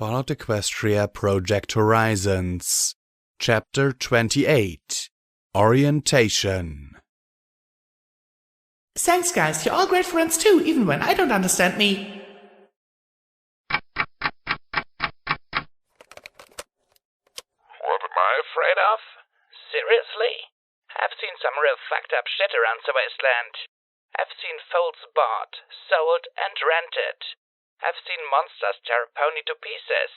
Fallout Equestria Project Horizons. Chapter 28. Orientation. Thanks, guys. You're all great friends too, even when I don't understand me. What am I afraid of? Seriously? I've seen some real fucked up shit around the wasteland. I've seen folds bought, sold, and rented. I've seen monsters tear a pony to pieces.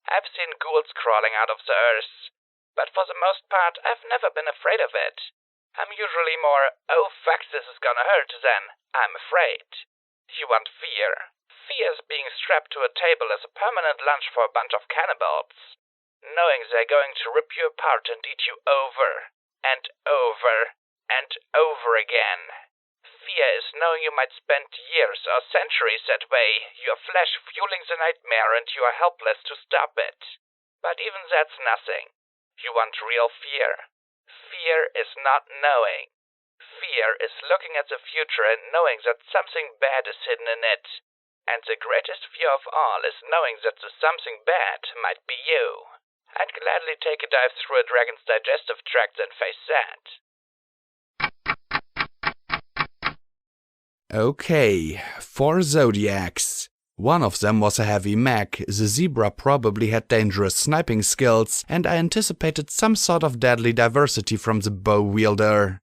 I've seen ghouls crawling out of the earth. But for the most part, I've never been afraid of it. I'm usually more, oh fuck, this is gonna hurt, than I'm afraid. You want fear. Fear is being strapped to a table as a permanent lunch for a bunch of cannibals. Knowing they're going to rip you apart and eat you over, and over, and over again. Fear is knowing you might spend years or centuries that way, your flesh fueling the nightmare and you are helpless to stop it. But even that's nothing. You want real fear. Fear is not knowing. Fear is looking at the future and knowing that something bad is hidden in it. And the greatest fear of all is knowing that the something bad might be you. I'd gladly take a dive through a dragon's digestive tract than face that. Okay, 4 Zodiacs. One of them was a heavy mech, the zebra probably had dangerous sniping skills, and I anticipated some sort of deadly diversity from the bow wielder.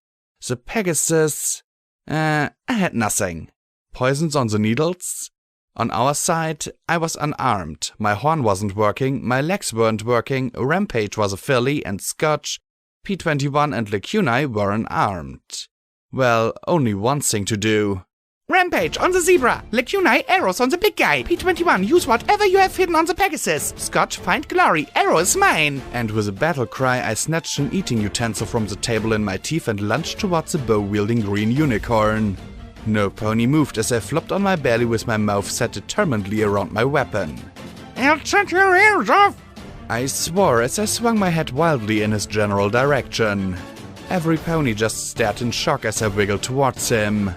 The Pegasus... I had nothing. Poisons on the needles? On our side, I was unarmed, my horn wasn't working, my legs weren't working, Rampage was a filly, and Scotch, P21 and Lacunae were unarmed. Well, only one thing to do. Rampage on the zebra, Lacunae, arrows on the big guy, P21, use whatever you have hidden on the Pegasus, Scotch, find glory, arrow is mine. And with a battle cry, I snatched an eating utensil from the table in my teeth and lunged towards the bow-wielding green unicorn. No pony moved as I flopped on my belly with my mouth set determinedly around my weapon. I'll cut your ears off! I swore as I swung my head wildly in his general direction. Every pony just stared in shock as I wiggled towards him.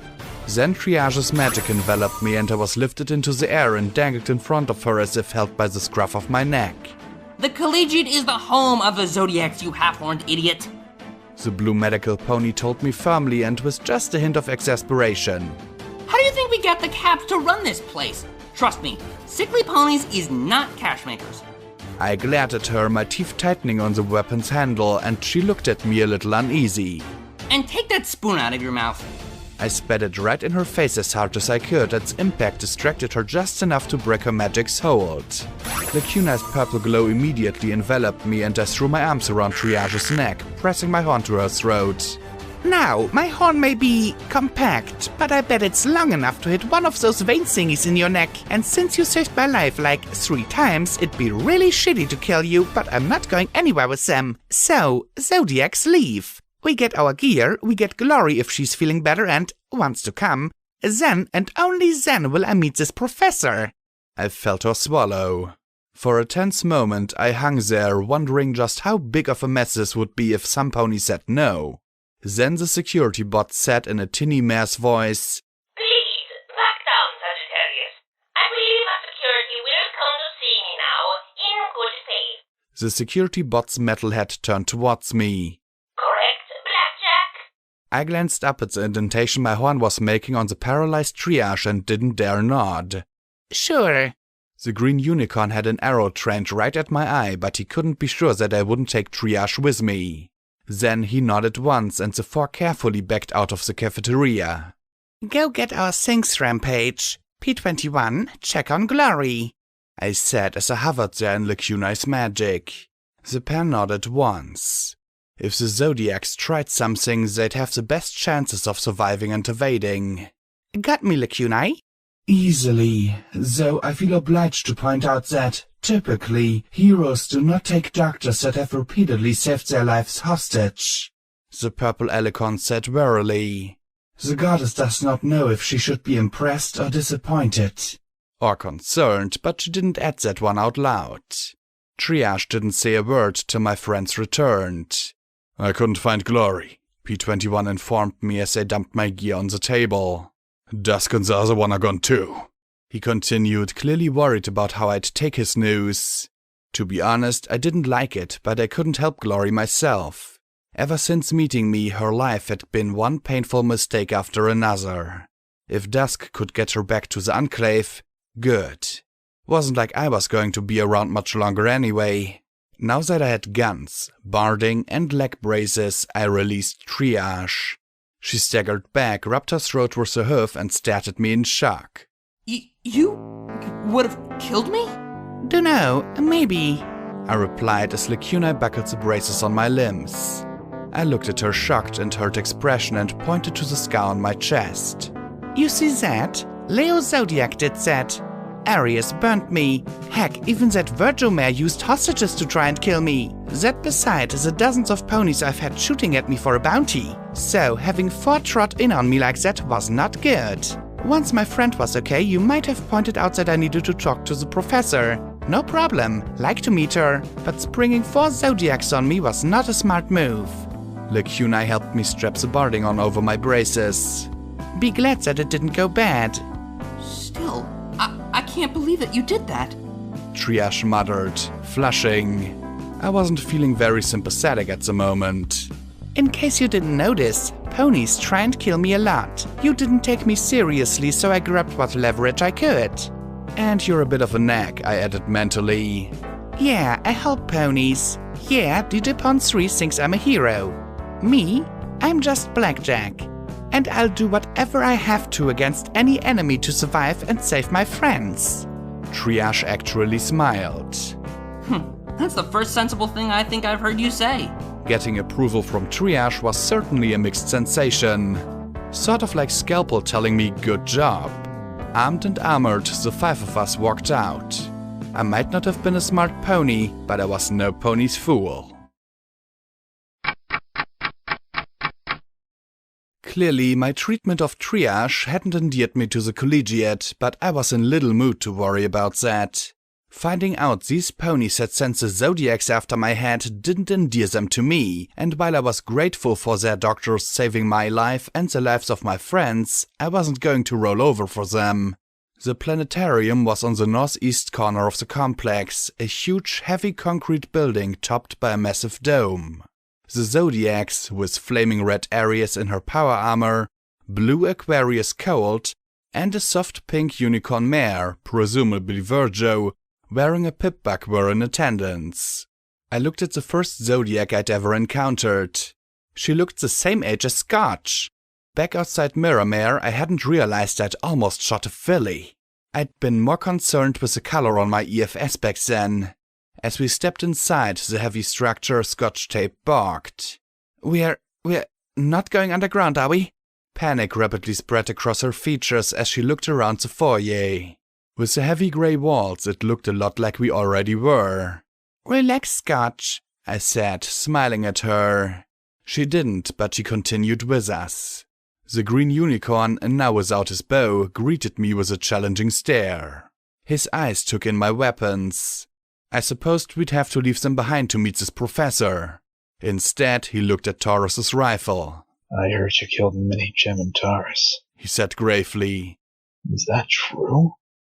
Then Triage's magic enveloped me and I was lifted into the air and dangled in front of her as if held by the scruff of my neck. The Collegiate is the home of the Zodiacs, you half-horned idiot. The blue medical pony told me firmly and with just a hint of exasperation. How do you think we got the caps to run this place? Trust me, sickly ponies is not cash makers. I glared at her, my teeth tightening on the weapon's handle, and she looked at me a little uneasy. And take that spoon out of your mouth. I spat it right in her face as hard as I could. Its impact distracted her just enough to break her magic's hold. Lacunae's purple glow immediately enveloped me and I threw my arms around Triage's neck, pressing my horn to her throat. Now, my horn may be compact, but I bet it's long enough to hit one of those vein thingies in your neck. And since you saved my life like 3 times, it'd be really shitty to kill you, but I'm not going anywhere with them. So, Zodiacs leave. We get our gear, we get glory if she's feeling better and wants to come. Then and only then will I meet this professor. I felt her swallow. For a tense moment, I hung there, wondering just how big of a mess this would be if some pony said no. Then the security bot said in a tinny mare's voice, "Please, back down, Sagittarius. I believe our security will come to see me now, in good faith." The security bot's metal head turned towards me. I glanced up at the indentation my horn was making on the paralyzed Triage and didn't dare nod. Sure. The green unicorn had an arrow trained right at my eye, but he couldn't be sure that I wouldn't take Triage with me. Then he nodded once and the 4 carefully backed out of the cafeteria. Go get our things, Rampage. P21, check on glory, I said as I hovered there in Lacunae's magic. The pair nodded once. If the Zodiacs tried something, they'd have the best chances of surviving and evading. Got me, Lacunae? Easily, though I feel obliged to point out that, typically, heroes do not take doctors that have repeatedly saved their lives hostage. The purple alicorn said wearily. The goddess does not know if she should be impressed or disappointed. Or concerned, but she didn't add that one out loud. Triage didn't say a word till my friends returned. I couldn't find glory, P21 informed me as they dumped my gear on the table. Dusk and the other one are gone too. he continued, clearly worried about how I'd take his news. To be honest, I didn't like it, but I couldn't help Glory myself. Ever since meeting me, her life had been one painful mistake after another. If Dusk could get her back to the Enclave, good. Wasn't like I was going to be around much longer anyway. Now that I had guns, barding, and leg braces, I released Triage. She staggered back, rubbed her throat with her hoof, and stared at me in shock. You would have killed me? Dunno, maybe. I replied as Lacuna buckled the braces on my limbs. I looked at her shocked and hurt expression and pointed to the scar on my chest. You see that? Leo Zodiac did that. Arius burnt me. Heck, even that Virgomare used hostages to try and kill me. That beside the dozens of ponies I've had shooting at me for a bounty. So, having 4 trot in on me like that was not good. Once my friend was okay, you might have pointed out that I needed to talk to the professor. No problem, like to meet her, but springing 4 Zodiacs on me was not a smart move. Lacuna helped me strap the barding on over my braces. Be glad that it didn't go bad. Still, I can't believe that you did that. Triage muttered, flushing. I wasn't feeling very sympathetic at the moment. In case you didn't notice, ponies try and kill me a lot. You didn't take me seriously, so I grabbed what leverage I could. And you're a bit of a nag, I added mentally. Yeah, I help ponies. Yeah, Didipon3 thinks I'm a hero. Me? I'm just Blackjack. And I'll do whatever I have to against any enemy to survive and save my friends. Triage actually smiled. That's the first sensible thing I think I've heard you say. Getting approval from Triage was certainly a mixed sensation. Sort of like Scalpel telling me good job. Armed and armored, the 5 of us walked out. I might not have been a smart pony, but I was no pony's fool. Clearly, my treatment of Triage hadn't endeared me to the collegiate, but I was in little mood to worry about that. Finding out these ponies had sent the Zodiacs after my head didn't endear them to me, and while I was grateful for their doctors saving my life and the lives of my friends, I wasn't going to roll over for them. The planetarium was on the northeast corner of the complex, a huge heavy concrete building topped by a massive dome. The Zodiacs, with flaming red Aries in her power armor, blue Aquarius Colt, and a soft pink unicorn mare, presumably Virgo, wearing a pip-buck were in attendance. I looked at the first Zodiac I'd ever encountered. She looked the same age as Scotch. Back outside Mirrormare, I hadn't realized I'd almost shot a filly. I'd been more concerned with the color on my EFS back then. As we stepped inside, the heavy structure Scotch tape barked. We're not going underground, are we? Panic rapidly spread across her features as she looked around the foyer. With the heavy grey walls, it looked a lot like we already were. Relax, Scotch, I said, smiling at her. She didn't, but she continued with us. The green unicorn, now without his bow, greeted me with a challenging stare. His eyes took in my weapons. I supposed we'd have to leave them behind to meet this professor. Instead, he looked at Taurus's rifle. I heard you killed Mini Gem and Taurus, he said gravely. Is that true?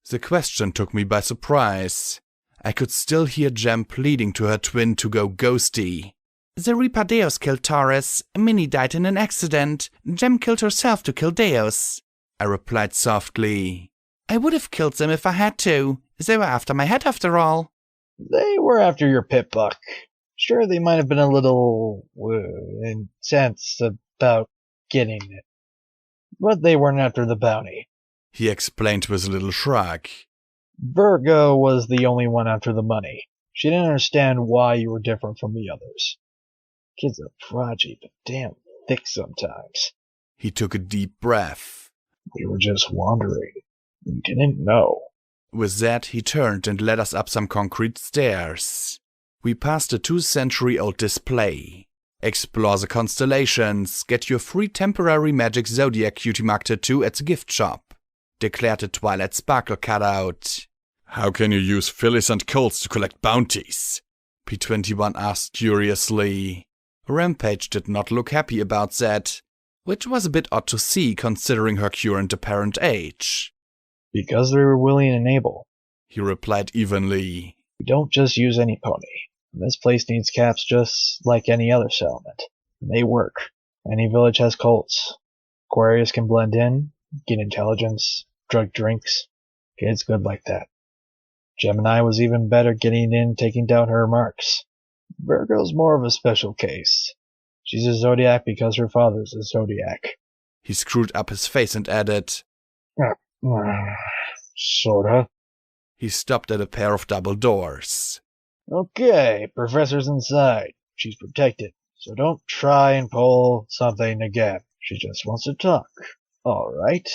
The question took me by surprise. I could still hear Gem pleading to her twin to go ghosty. The Reaper Deus killed Taurus, Minnie died in an accident, Gem killed herself to kill Deus, I replied softly. I would have killed them if I had to. They were after my head after all. They were after your pip-buck. Sure, they might have been a little intense about getting it, but they weren't after the bounty, he explained with a little shrug. Virgo was the only one after the money. She didn't understand why you were different from the others. Kid's a prodigy, but damn thick sometimes. He took a deep breath. We were just wandering. We didn't know. With that, he turned and led us up some concrete stairs. We passed a 2-century-old display. Explore the constellations, get your free temporary magic zodiac cutie-mark tattoo at the gift shop, declared a Twilight Sparkle cutout. How can you use fillies and colts to collect bounties? P21 asked curiously. Rampage did not look happy about that, which was a bit odd to see considering her current apparent age. Because they were willing and able. he replied evenly. We don't just use any pony. This place needs caps just like any other settlement. And they work. Any village has cults. Aquarius can blend in, get intelligence, drug drinks. Kids good like that. Gemini was even better getting in, taking down her remarks. Virgo's more of a special case. She's a Zodiac because her father's a Zodiac. He screwed up his face and added, Sorta. He stopped at a pair of double doors. Okay, Professor's inside. She's protected, so don't try and pull something again. She just wants to talk. All right?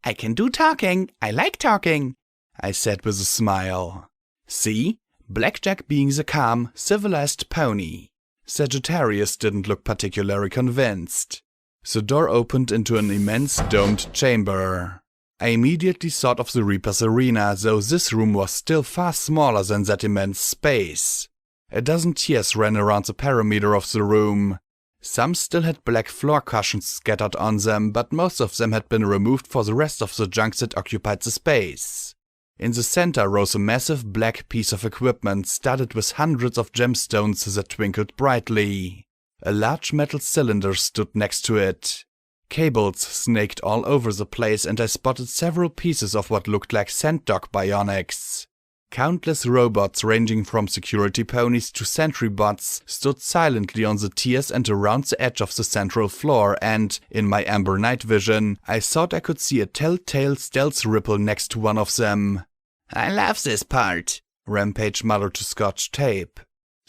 I can do talking. I like talking, I said with a smile. See? Blackjack being the calm, civilized pony. Sagittarius didn't look particularly convinced. The door opened into an immense domed chamber. I immediately thought of the Reaper's arena, though this room was still far smaller than that immense space. A dozen tiers ran around the perimeter of the room. Some still had black floor cushions scattered on them, but most of them had been removed for the rest of the junk that occupied the space. In the center rose a massive black piece of equipment studded with hundreds of gemstones that twinkled brightly. A large metal cylinder stood next to it. Cables snaked all over the place, and I spotted several pieces of what looked like sand dog bionics. Countless robots ranging from security ponies to sentry bots stood silently on the tiers and around the edge of the central floor, and, in my amber night vision, I thought I could see a telltale stealth ripple next to one of them. I love this part, Rampage muttered to Scotch Tape.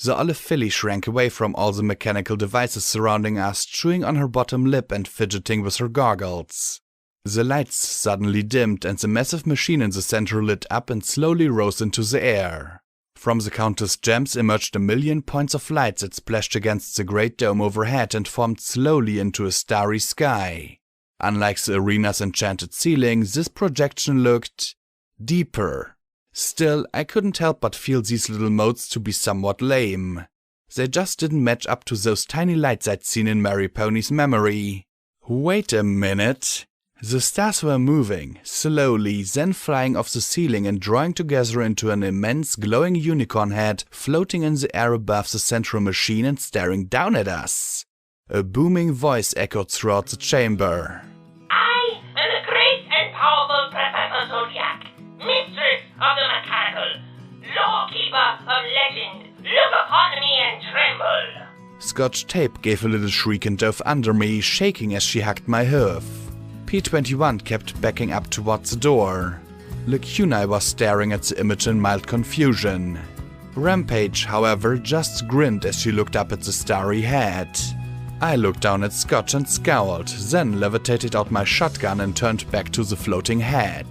The olive filly shrank away from all the mechanical devices surrounding us, chewing on her bottom lip and fidgeting with her goggles. The lights suddenly dimmed and the massive machine in the center lit up and slowly rose into the air. From the counter's gems emerged a million points of light that splashed against the great dome overhead and formed slowly into a starry sky. Unlike the arena's enchanted ceiling, this projection looked deeper. Still, I couldn't help but feel these little motes to be somewhat lame. They just didn't match up to those tiny lights I'd seen in Mary Pony's memory. Wait a minute. The stars were moving, slowly, then flying off the ceiling and drawing together into an immense glowing unicorn head floating in the air above the central machine and staring down at us. A booming voice echoed throughout the chamber. I am the great and powerful Professor Zodiac, mistress of the mechanical, lawkeeper of legend. Look upon me and tremble. Scotch Tape gave a little shriek and dove under me, shaking as she hugged my hoof. P21 kept backing up towards the door. Lacuna was staring at the image in mild confusion. Rampage, however, just grinned as she looked up at the starry head. I looked down at Scotch and scowled, then levitated out my shotgun and turned back to the floating head.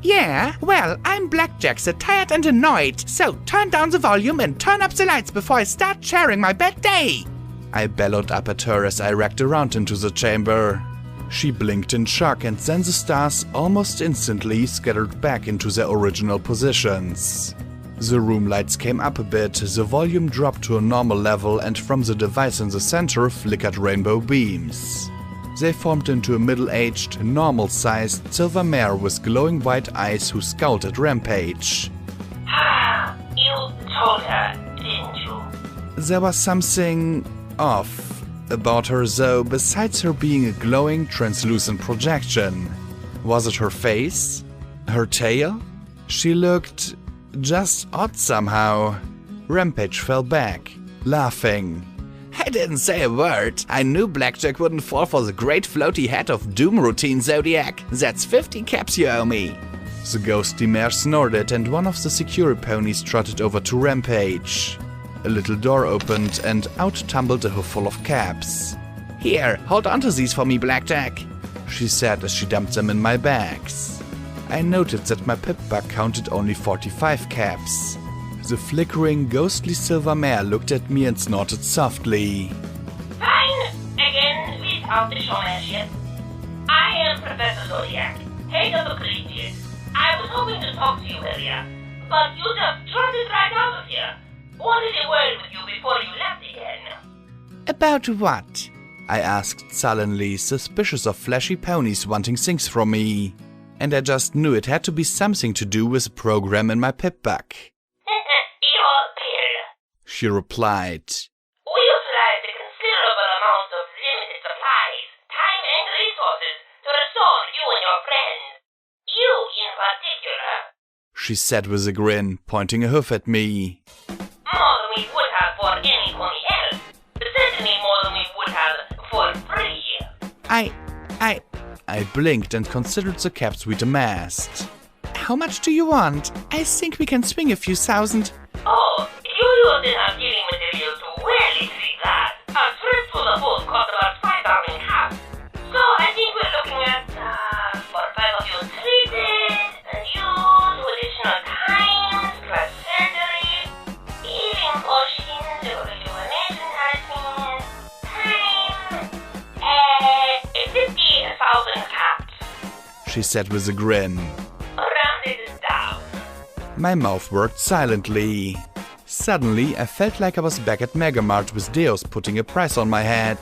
Yeah, well, I'm Blackjack, so tired and annoyed, so turn down the volume and turn up the lights before I start sharing my bad day. I bellowed up at her as I racked around into the chamber. She blinked in shock, and then the stars almost instantly scattered back into their original positions. The room lights came up a bit, the volume dropped to a normal level, and from the device in the center flickered rainbow beams. They formed into a middle-aged, normal-sized silver mare with glowing white eyes who scowled at Rampage. Ah, you told her, didn't you? There was something off about her, though, besides her being a glowing, translucent projection. Was it her face? Her tail? She looked just odd somehow. Rampage fell back, laughing. I didn't say a word. I knew Blackjack wouldn't fall for the great floaty head of doom routine, Zodiac. That's 50 caps you owe me. The ghostly mare snorted, and one of the security ponies trotted over to Rampage. A little door opened, and out tumbled a hoofful of caps. Here, hold on to these for me, Blackjack, she said as she dumped them in my bags. I noted that my pip bag counted only 45 caps. The flickering, ghostly silver mare looked at me and snorted softly. Fine, again without the showmanship. I am Professor Zodiac, head of the collegiate. I was hoping to talk to you earlier, but you just trotted right out of here. Wanted a word with you before you left again. About what? I asked sullenly, suspicious of flashy ponies wanting things from me. and I just knew it had to be something to do with a program in my pip bag. Your bill. She replied. We utilized a considerable amount of limited supplies, time and resources to restore you and your friends. You in particular. She said with a grin, pointing a hoof at me. More than we would have for any pony else. Certainly more than we would have for free. I blinked and considered the caps we'd amassed. How much do you want? I think we can swing a few thousand. Oh, you used enough dealing material to well exceed that. Our trip to the boat cost about 5,000 caps. So I think we're looking at, for 5 of you treated, and you, 2 additional times, plus surgery, healing potions, rejuvenation talismans, time, 50,000 caps. She said with a grin. Rounded down. My mouth worked silently. Suddenly, I felt like I was back at Megamart with Deus putting a price on my head.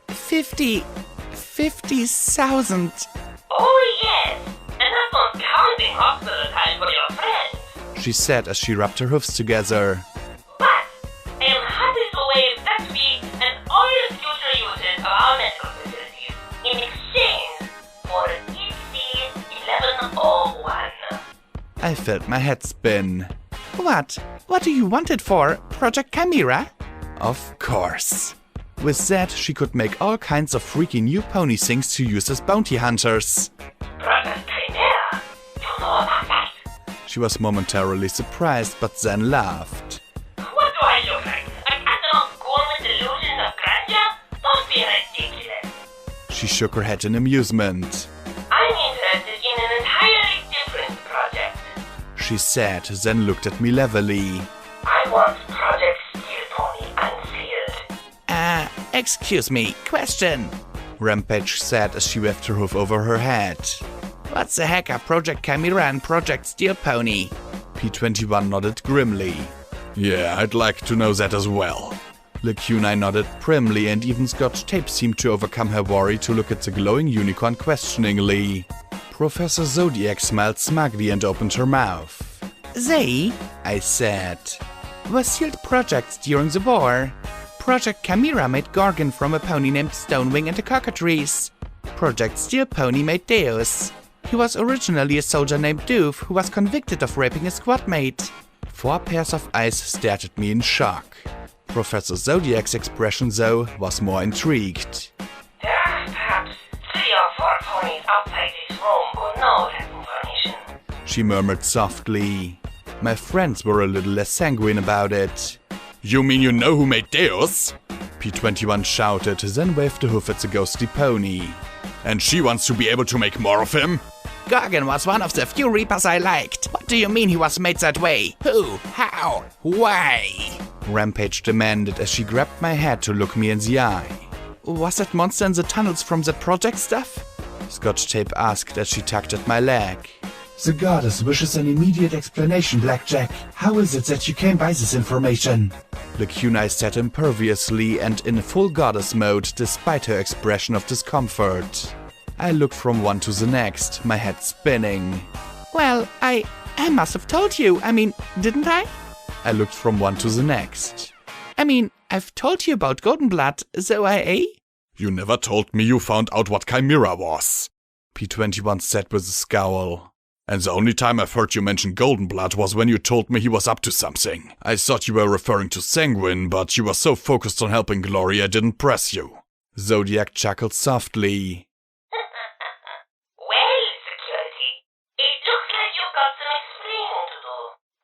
50,000. Oh yes, and that's not counting hospital time for your friends. She said as she rubbed her hoofs together. But I am happy to waive that fee and all future uses of our medical facilities in exchange for EC 1101. I felt my head spin. What? What do you want it for? Project Chimera? Of course. With that, she could make all kinds of freaky new pony things to use as bounty hunters. Project Chimera? You know about that? She was momentarily surprised, but then laughed. What do I look like? A catalog ghoul with delusions of grandeur? Don't be ridiculous. She shook her head in amusement. I'm interested in an entirely different project. She said, then looked at me levelly. I want Project Steel Pony unsealed. Excuse me, question. Rampage said as she waved her hoof over her head. What the heck are Project Chimera and Project Steel Pony? P21 nodded grimly. Yeah, I'd like to know that as well. Lacuna nodded primly, and even Scotch Tape seemed to overcome her worry to look at the glowing unicorn questioningly. Professor Zodiac smiled smugly and opened her mouth. They, I said, were sealed projects during the war. Project Chimera made Gorgon from a pony named Stonewing and a cockatrice. Project Steel Pony made Deus. He was originally a soldier named Doof who was convicted of raping a squad mate. 4 pairs of eyes stared at me in shock. Professor Zodiac's expression, though, was more intrigued. There are perhaps 3 or 4 ponies outside this room who know that information. She murmured softly. My friends were a little less sanguine about it. You mean you know who made Deus? P21 shouted, then waved a hoof at the ghostly pony. And she wants to be able to make more of him? Gorgon was one of the few Reapers I liked. What do you mean he was made that way? Who? How? Why? Rampage demanded as she grabbed my head to look me in the eye. Was that monster in the tunnels from the project stuff? Scotch Tape asked as she tugged at my leg. The goddess wishes an immediate explanation, Blackjack. How is it that you came by this information? Lacuna said imperviously and in full goddess mode despite her expression of discomfort. I looked from one to the next, my head spinning. Well, I must have told you. Didn't I? I looked from one to the next. I've told you about Goldenblood, so You never told me you found out what Chimera was, P21 said with a scowl. And the only time I've heard you mention Goldenblood was when you told me he was up to something. I thought you were referring to Sanguine, but you were so focused on helping Glory I didn't press you. Zodiac chuckled softly. Well, security, it looks like you've got some explaining to do.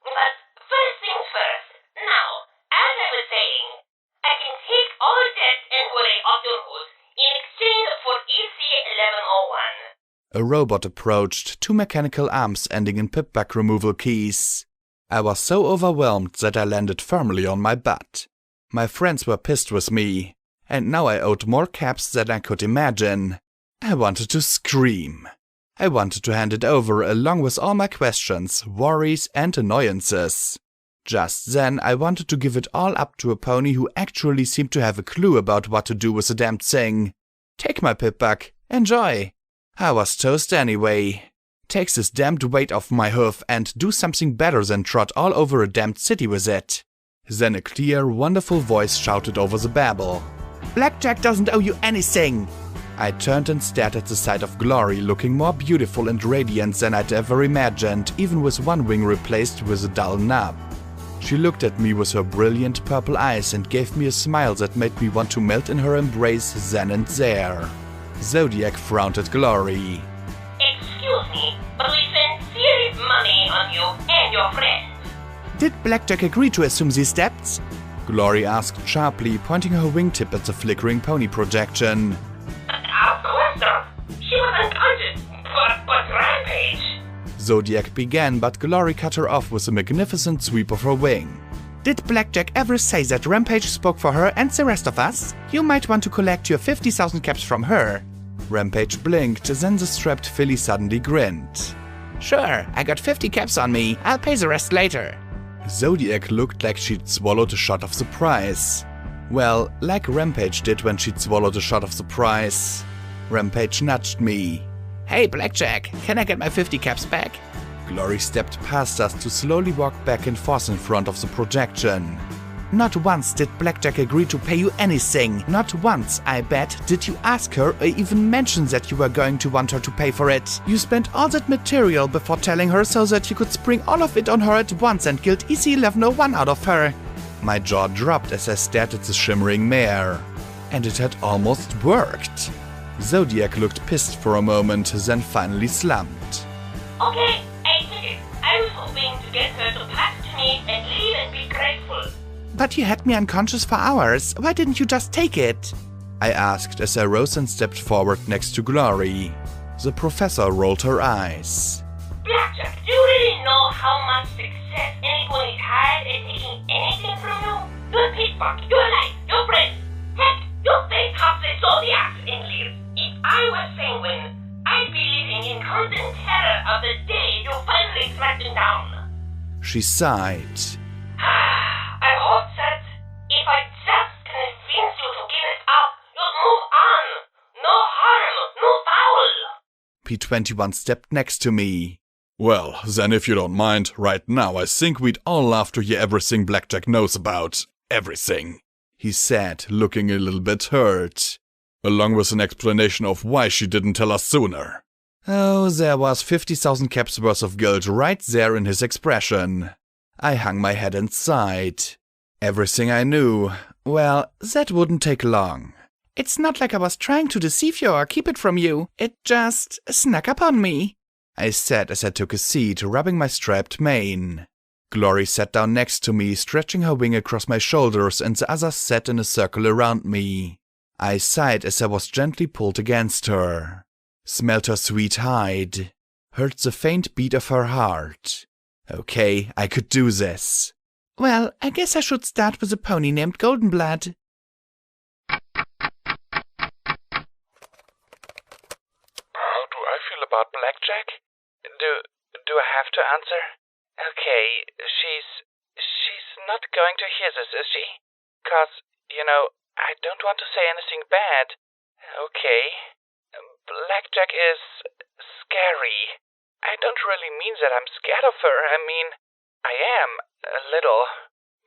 But first things first. Now, as I was saying, I can take all debt and worry off your hood in exchange for EC 1101. A robot approached, 2 mechanical arms ending in pip-back removal keys. I was so overwhelmed that I landed firmly on my butt. My friends were pissed with me, and now I owed more caps than I could imagine. I wanted to scream. I wanted to hand it over along with all my questions, worries and annoyances. Just then I wanted to give it all up to a pony who actually seemed to have a clue about what to do with the damned thing. Take my pip-back. Enjoy. I was toast anyway. Takes this damned weight off my hoof and do something better than trot all over a damned city with it. Then a clear, wonderful voice shouted over the babble. Blackjack doesn't owe you anything. I turned and stared at the sight of Glory, looking more beautiful and radiant than I'd ever imagined, even with one wing replaced with a dull nub. She looked at me with her brilliant purple eyes and gave me a smile that made me want to melt in her embrace then and there. Zodiac frowned at Glory. Excuse me, but we spent serious money on you and your friends. Did Blackjack agree to assume these debts? Glory asked sharply, pointing her wingtip at the flickering pony projection. Of course not. She was unconscious, but Rampage. Zodiac began, but Glory cut her off with a magnificent sweep of her wing. Did Blackjack ever say that Rampage spoke for her and the rest of us? You might want to collect your 50,000 caps from her. Rampage blinked, then the strapped filly suddenly grinned. Sure, I got 50 caps on me. I'll pay the rest later. Zodiac looked like she'd swallowed a shot of surprise. Well, like Rampage did when she'd swallowed a shot of surprise. Rampage nudged me. Hey, Blackjack, can I get my 50 caps back? Glory stepped past us to slowly walk back and forth in front of the projection. Not once did Blackjack agree to pay you anything. Not once, I bet, did you ask her or even mention that you were going to want her to pay for it. You spent all that material before telling her so that you could spring all of it on her at once and guilt EC1101 out of her. My jaw dropped as I stared at the shimmering mare. And it had almost worked. Zodiac looked pissed for a moment, then finally slumped. Okay, I did it. I was hoping to get her to pass to me and leave and be grateful. But you had me unconscious for hours. Why didn't you just take it? I asked as I rose and stepped forward next to Glory. The professor rolled her eyes. Blackjack, do you really know how much success anybody's had at taking anything from you? Your pickpocket, your life, your friends. Heck, your face hops and zodiacs and leaves. If I was sanguine, I'd be living in constant terror of the day you finally smacked him down. She sighed. I hope that if I just convince you to give it up, you'll move on. No harm, no foul. P21 stepped next to me. Well, then if you don't mind, right now I think we'd all love to hear everything Blackjack knows about everything, he said, looking a little bit hurt, along with an explanation of why she didn't tell us sooner. Oh, there was 50,000 caps worth of guilt right there in his expression. I hung my head and sighed. Everything I knew, well, that wouldn't take long. It's not like I was trying to deceive you or keep it from you. It just snuck up on me, I said as I took a seat, rubbing my strapped mane. Glory sat down next to me, stretching her wing across my shoulders, and the others sat in a circle around me. I sighed as I was gently pulled against her. Smelled her sweet hide. Heard the faint beat of her heart. Okay, I could do this. Well, I guess I should start with a pony named Goldenblood. How do I feel about Blackjack? Do I have to answer? Okay, she's not going to hear this, is she? 'Cause, I don't want to say anything bad. Okay. Blackjack is scary. I don't really mean that I'm scared of her. I mean, I am, a little.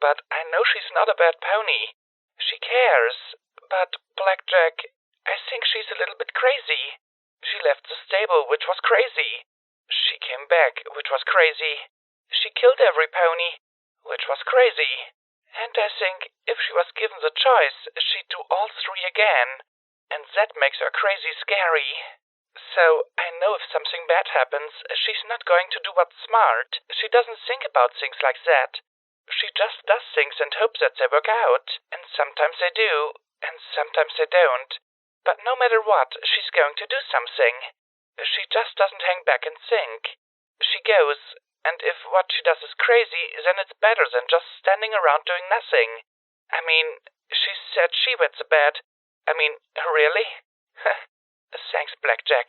But I know she's not a bad pony. She cares. But Blackjack, I think she's a little bit crazy. She left the stable, which was crazy. She came back, which was crazy. She killed every pony, which was crazy. And I think if she was given the choice, she'd do all three again. And that makes her crazy scary. So I know if something bad happens, she's not going to do what's smart. She doesn't think about things like that. She just does things and hopes that they work out. And sometimes they do, and sometimes they don't. But no matter what, she's going to do something. She just doesn't hang back and think. She goes, and if what she does is crazy, then it's better than just standing around doing nothing. I mean, she said she wet the bed. I mean, really? Thanks, Blackjack.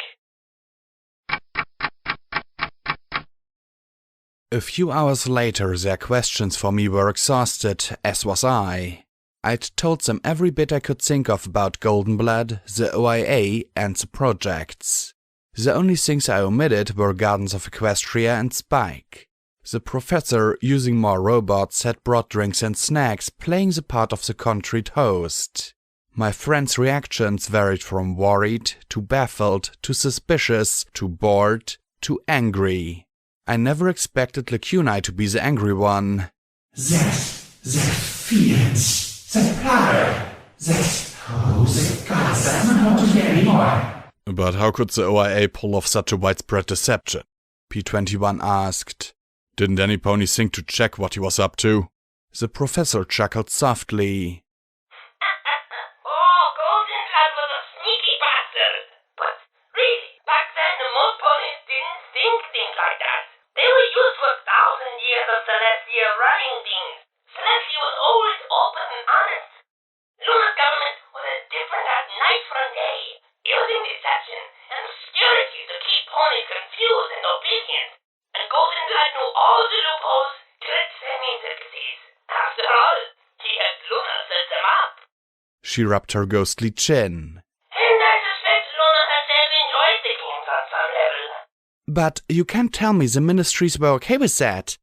A few hours later, their questions for me were exhausted, as was I. I'd told them every bit I could think of about Goldenblood, the OIA, and the projects. The only things I omitted were Gardens of Equestria and Spike. The professor, using more robots, had brought drinks and snacks, playing the part of the concrete host. My friends' reactions varied from worried, to baffled, to suspicious, to bored, to angry. I never expected Lacuni to be the angry one. That feels, that power, that gas, I don't know what to hear anymore. But how could the OIA pull off such a widespread deception? P21 asked. Didn't any pony think to check what he was up to? The professor chuckled softly. Oh, Goldenblood was a sneaky bastard. But really, back then most ponies didn't think like that. They were used to 1,000 years of Celestia running things. Celestia was always open and honest. Luna's government was as different as night from day, using deception and obscurity to keep ponies confused and obedient. And Goldenblood knew all the loopholes, tricks, and intricacies. After all, he had Luna set them up. She rubbed her ghostly chin. And I suspect Luna herself enjoyed the games on some level. But you can't tell me the ministries were okay with that,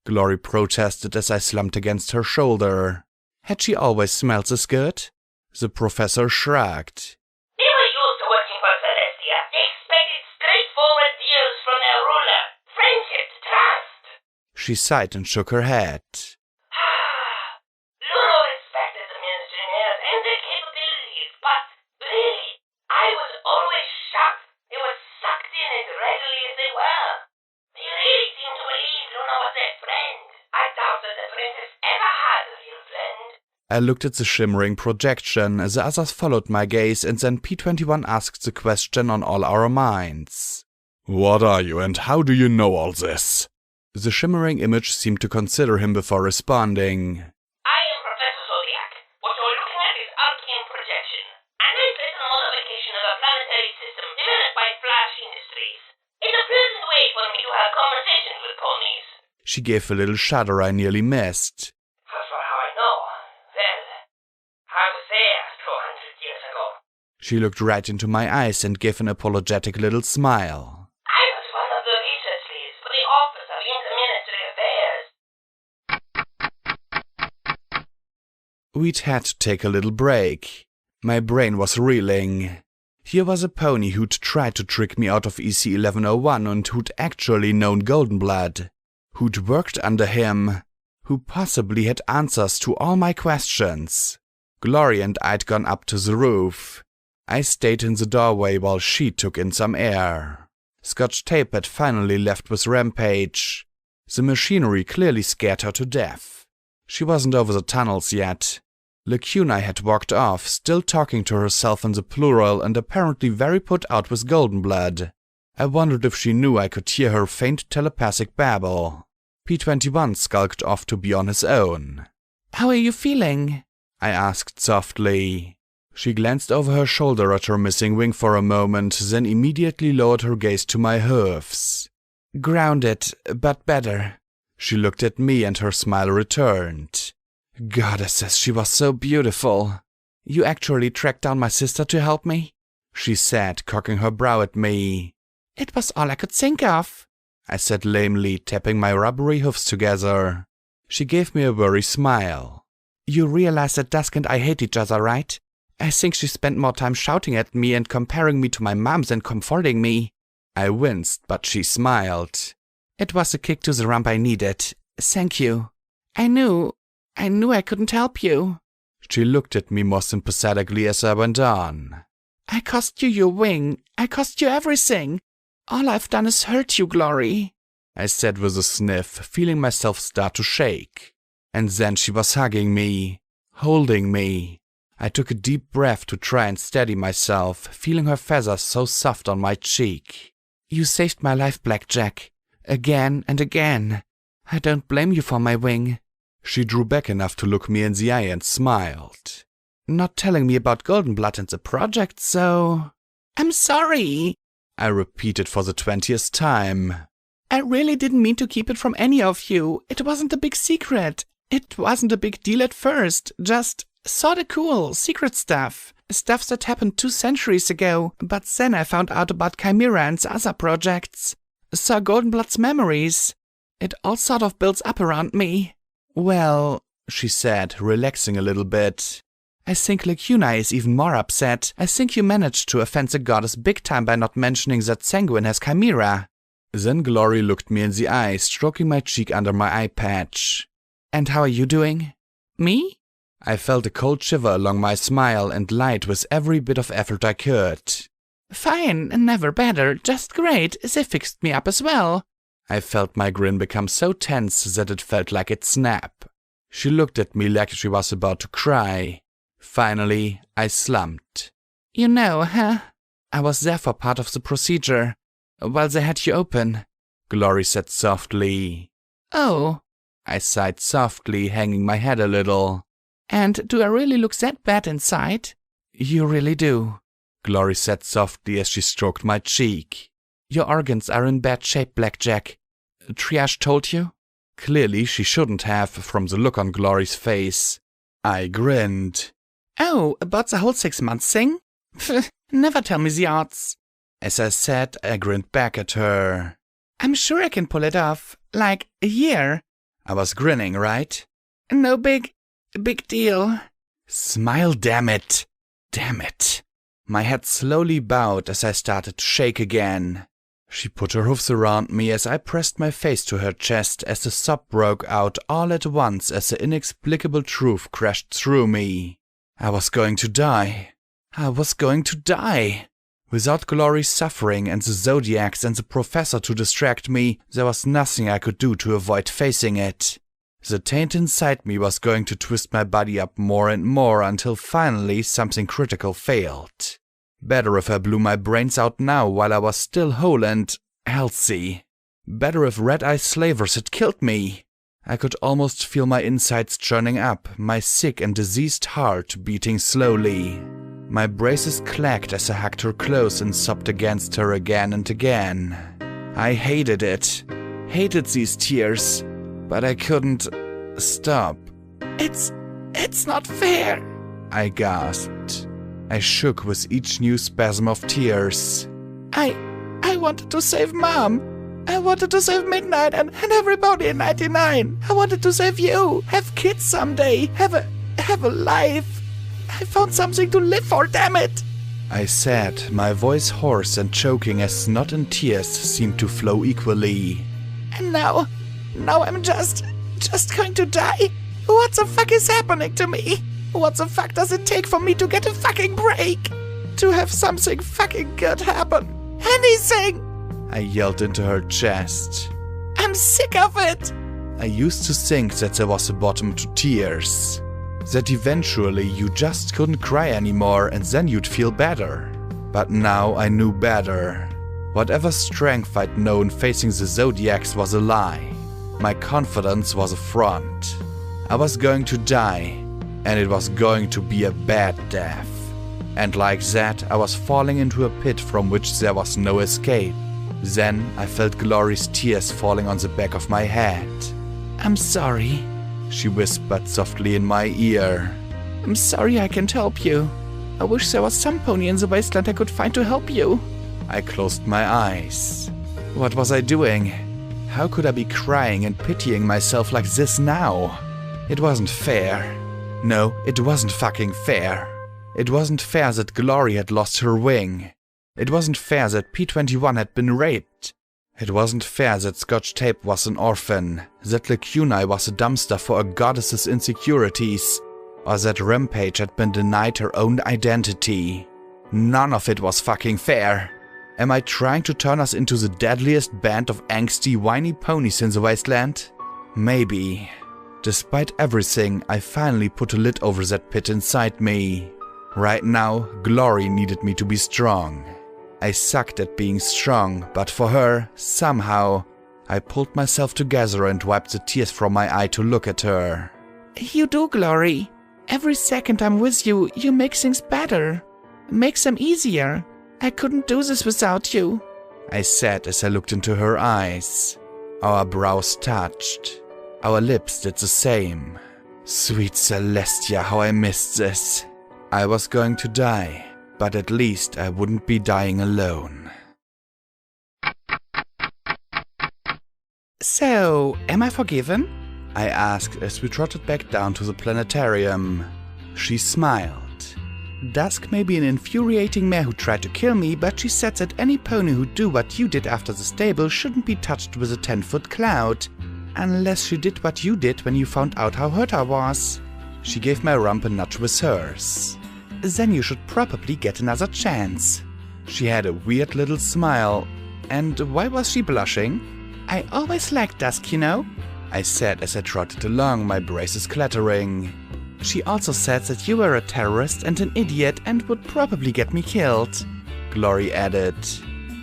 Glory protested as I slumped against her shoulder. Had she always smelled this good? The professor shrugged. They were used to working for Celestia. They expected straightforward deals from their ruler. Friendship, trust. She sighed and shook her head. Luna respected the ministry mayors and their capabilities, but really, I was always shocked they were sucked in as readily as they were. They really seemed to believe Luna was their friend. I doubt that the princess ever had a real friend. I looked at the shimmering projection, the others followed my gaze, and then P21 asked the question on all our minds. What are you, and how do you know all this? The shimmering image seemed to consider him before responding. I am Professor Zodiac. What you're looking at is arcane projection, an ancestral modification of a planetary system developed by Flash Industries. It's a pleasant way for me to have conversations with ponies. She gave a little shudder I nearly missed. As for how I know, well, I was there 200 years ago. She looked right into my eyes and gave an apologetic little smile. I was one of the research leads for the Office of Interministry Affairs. We'd had to take a little break. My brain was reeling. Here was a pony who'd tried to trick me out of EC 1101 and who'd actually known Goldenblood, who'd worked under him, who possibly had answers to all my questions. Glory and I'd gone up to the roof. I stayed in the doorway while she took in some air. Scotch Tape had finally left with Rampage. The machinery clearly scared her to death. She wasn't over the tunnels yet. Lacuni had walked off, still talking to herself in the plural and apparently very put out with Goldenblood. I wondered if she knew I could hear her faint telepathic babble. P21 skulked off to be on his own. How are you feeling? I asked softly. She glanced over her shoulder at her missing wing for a moment, then immediately lowered her gaze to my hoofs. Grounded, but better. She looked at me and her smile returned. Goddesses, she was so beautiful. You actually tracked down my sister to help me? She said, cocking her brow at me. It was all I could think of, I said lamely, tapping my rubbery hoofs together. She gave me a worried smile. You realize that Dusk and I hate each other, right? I think she spent more time shouting at me and comparing me to my mom than comforting me. I winced, but she smiled. It was a kick to the rump I needed. Thank you. I knew I couldn't help you. She looked at me more sympathetically as I went on. I cost you your wing. I cost you everything. All I've done is hurt you, Glory, I said with a sniff, feeling myself start to shake. And then she was hugging me, holding me. I took a deep breath to try and steady myself, feeling her feathers so soft on my cheek. You saved my life, Blackjack. Again and again. I don't blame you for my wing. She drew back enough to look me in the eye and smiled. Not telling me about Goldenblood and the project, so... I'm sorry, I repeated for the 20th time. I really didn't mean to keep it from any of you. It wasn't a big secret. It wasn't a big deal at first. Just sorta cool secret stuff. Stuff that happened 2 centuries ago, but then I found out about Chimera and other projects. Saw Goldenblood's memories. It all sort of builds up around me. Well, she said, relaxing a little bit. I think Lacuna is even more upset. I think you managed to offend the goddess big time by not mentioning that Sanguine has Chimera. Then Glory looked me in the eye, stroking my cheek under my eye patch. And how are you doing? Me? I felt a cold shiver along my smile and lied with every bit of effort I could. Fine, never better, just great. They fixed me up as well. I felt my grin become so tense that it felt like it'd snap. She looked at me like she was about to cry. Finally, I slumped. You know, huh? I was there for part of the procedure, while they had you open, Glory said softly. Oh, I sighed softly, hanging my head a little. And do I really look that bad inside? You really do, Glory said softly as she stroked my cheek. Your organs are in bad shape, Blackjack. Triage told you? Clearly she shouldn't have, from the look on Glory's face. I grinned. Oh, about the whole 6 months thing? Never tell me the odds. As I said, I grinned back at her. I'm sure I can pull it off. Like a year. I was grinning, right? No big deal. Smile, damn it. Damn it. My head slowly bowed as I started to shake again. She put her hoofs around me as I pressed my face to her chest as a sob broke out all at once as the inexplicable truth crashed through me. I was going to die. I was going to die. Without Glory's suffering and the Zodiacs and the Professor to distract me, there was nothing I could do to avoid facing it. The taint inside me was going to twist my body up more and more until finally something critical failed. Better if I blew my brains out now while I was still whole and healthy. Better if red-eye slavers had killed me. I could almost feel my insides churning up, my sick and diseased heart beating slowly. My braces clacked as I hugged her close and sobbed against her again and again. I hated it. Hated these tears. But I couldn't stop. It's not fair, I gasped. I shook with each new spasm of tears. I wanted to save Mom. I wanted to save Midnight and everybody in 99. I wanted to save you. Have kids someday. Have a life. I found something to live for, damn it. I said, my voice hoarse and choking as snot and tears seemed to flow equally. And now I'm just going to die? What the fuck is happening to me? What the fuck does it take for me to get a fucking break? To have something fucking good happen? Anything! I yelled into her chest. I'm sick of it! I used to think that there was a bottom to tears. That eventually you just couldn't cry anymore and then you'd feel better. But now I knew better. Whatever strength I'd known facing the Zodiacs was a lie. My confidence was a front. I was going to die, and it was going to be a bad death. And like that, I was falling into a pit from which there was no escape. Then I felt Glory's tears falling on the back of my head. I'm sorry, she whispered softly in my ear. I'm sorry I can't help you. I wish there was some pony in the wasteland I could find to help you. I closed my eyes. What was I doing? How could I be crying and pitying myself like this now? It wasn't fair. No, it wasn't fucking fair. It wasn't fair that Glory had lost her wing. It wasn't fair that P21 had been raped. It wasn't fair that Scotch Tape was an orphan, that Lacuna was a dumpster for a goddess's insecurities, or that Rampage had been denied her own identity. None of it was fucking fair. Am I trying to turn us into the deadliest band of angsty, whiny ponies in the wasteland? Maybe. Despite everything, I finally put a lid over that pit inside me. Right now, Glory needed me to be strong. I sucked at being strong, but for her, somehow, I pulled myself together and wiped the tears from my eye to look at her. You do, Glory. Every second I'm with you, you make things better. Makes them easier. I couldn't do this without you, I said as I looked into her eyes. Our brows touched. Our lips did the same. Sweet Celestia, how I missed this. I was going to die, but at least I wouldn't be dying alone. So, am I forgiven? I asked as we trotted back down to the planetarium. She smiled. Dusk may be an infuriating mare who tried to kill me, but she said that any pony who'd do what you did after the stable shouldn't be touched with a 10-foot cloud. Unless she did what you did when you found out how hurt I was. She gave my rump a nudge with hers. Then you should probably get another chance. She had a weird little smile. And why was she blushing? I always liked Dusk, you know, I said as I trotted along, my braces clattering. She also said that you were a terrorist and an idiot and would probably get me killed, Glory added.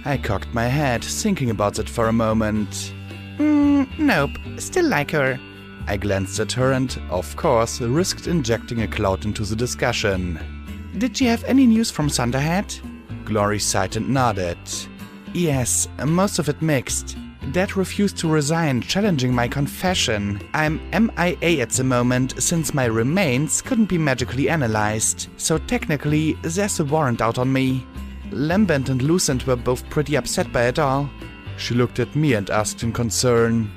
I cocked my head, thinking about it for a moment. Nope, still like her. I glanced at her and, of course, risked injecting a cloud into the discussion. Did she have any news from Thunderhead? Glory sighed and nodded. Yes, most of it mixed. Dad refused to resign, challenging my confession. I'm MIA at the moment, since my remains couldn't be magically analyzed. So technically, there's a warrant out on me. Lambent and Lucent were both pretty upset by it all. She looked at me and asked in concern,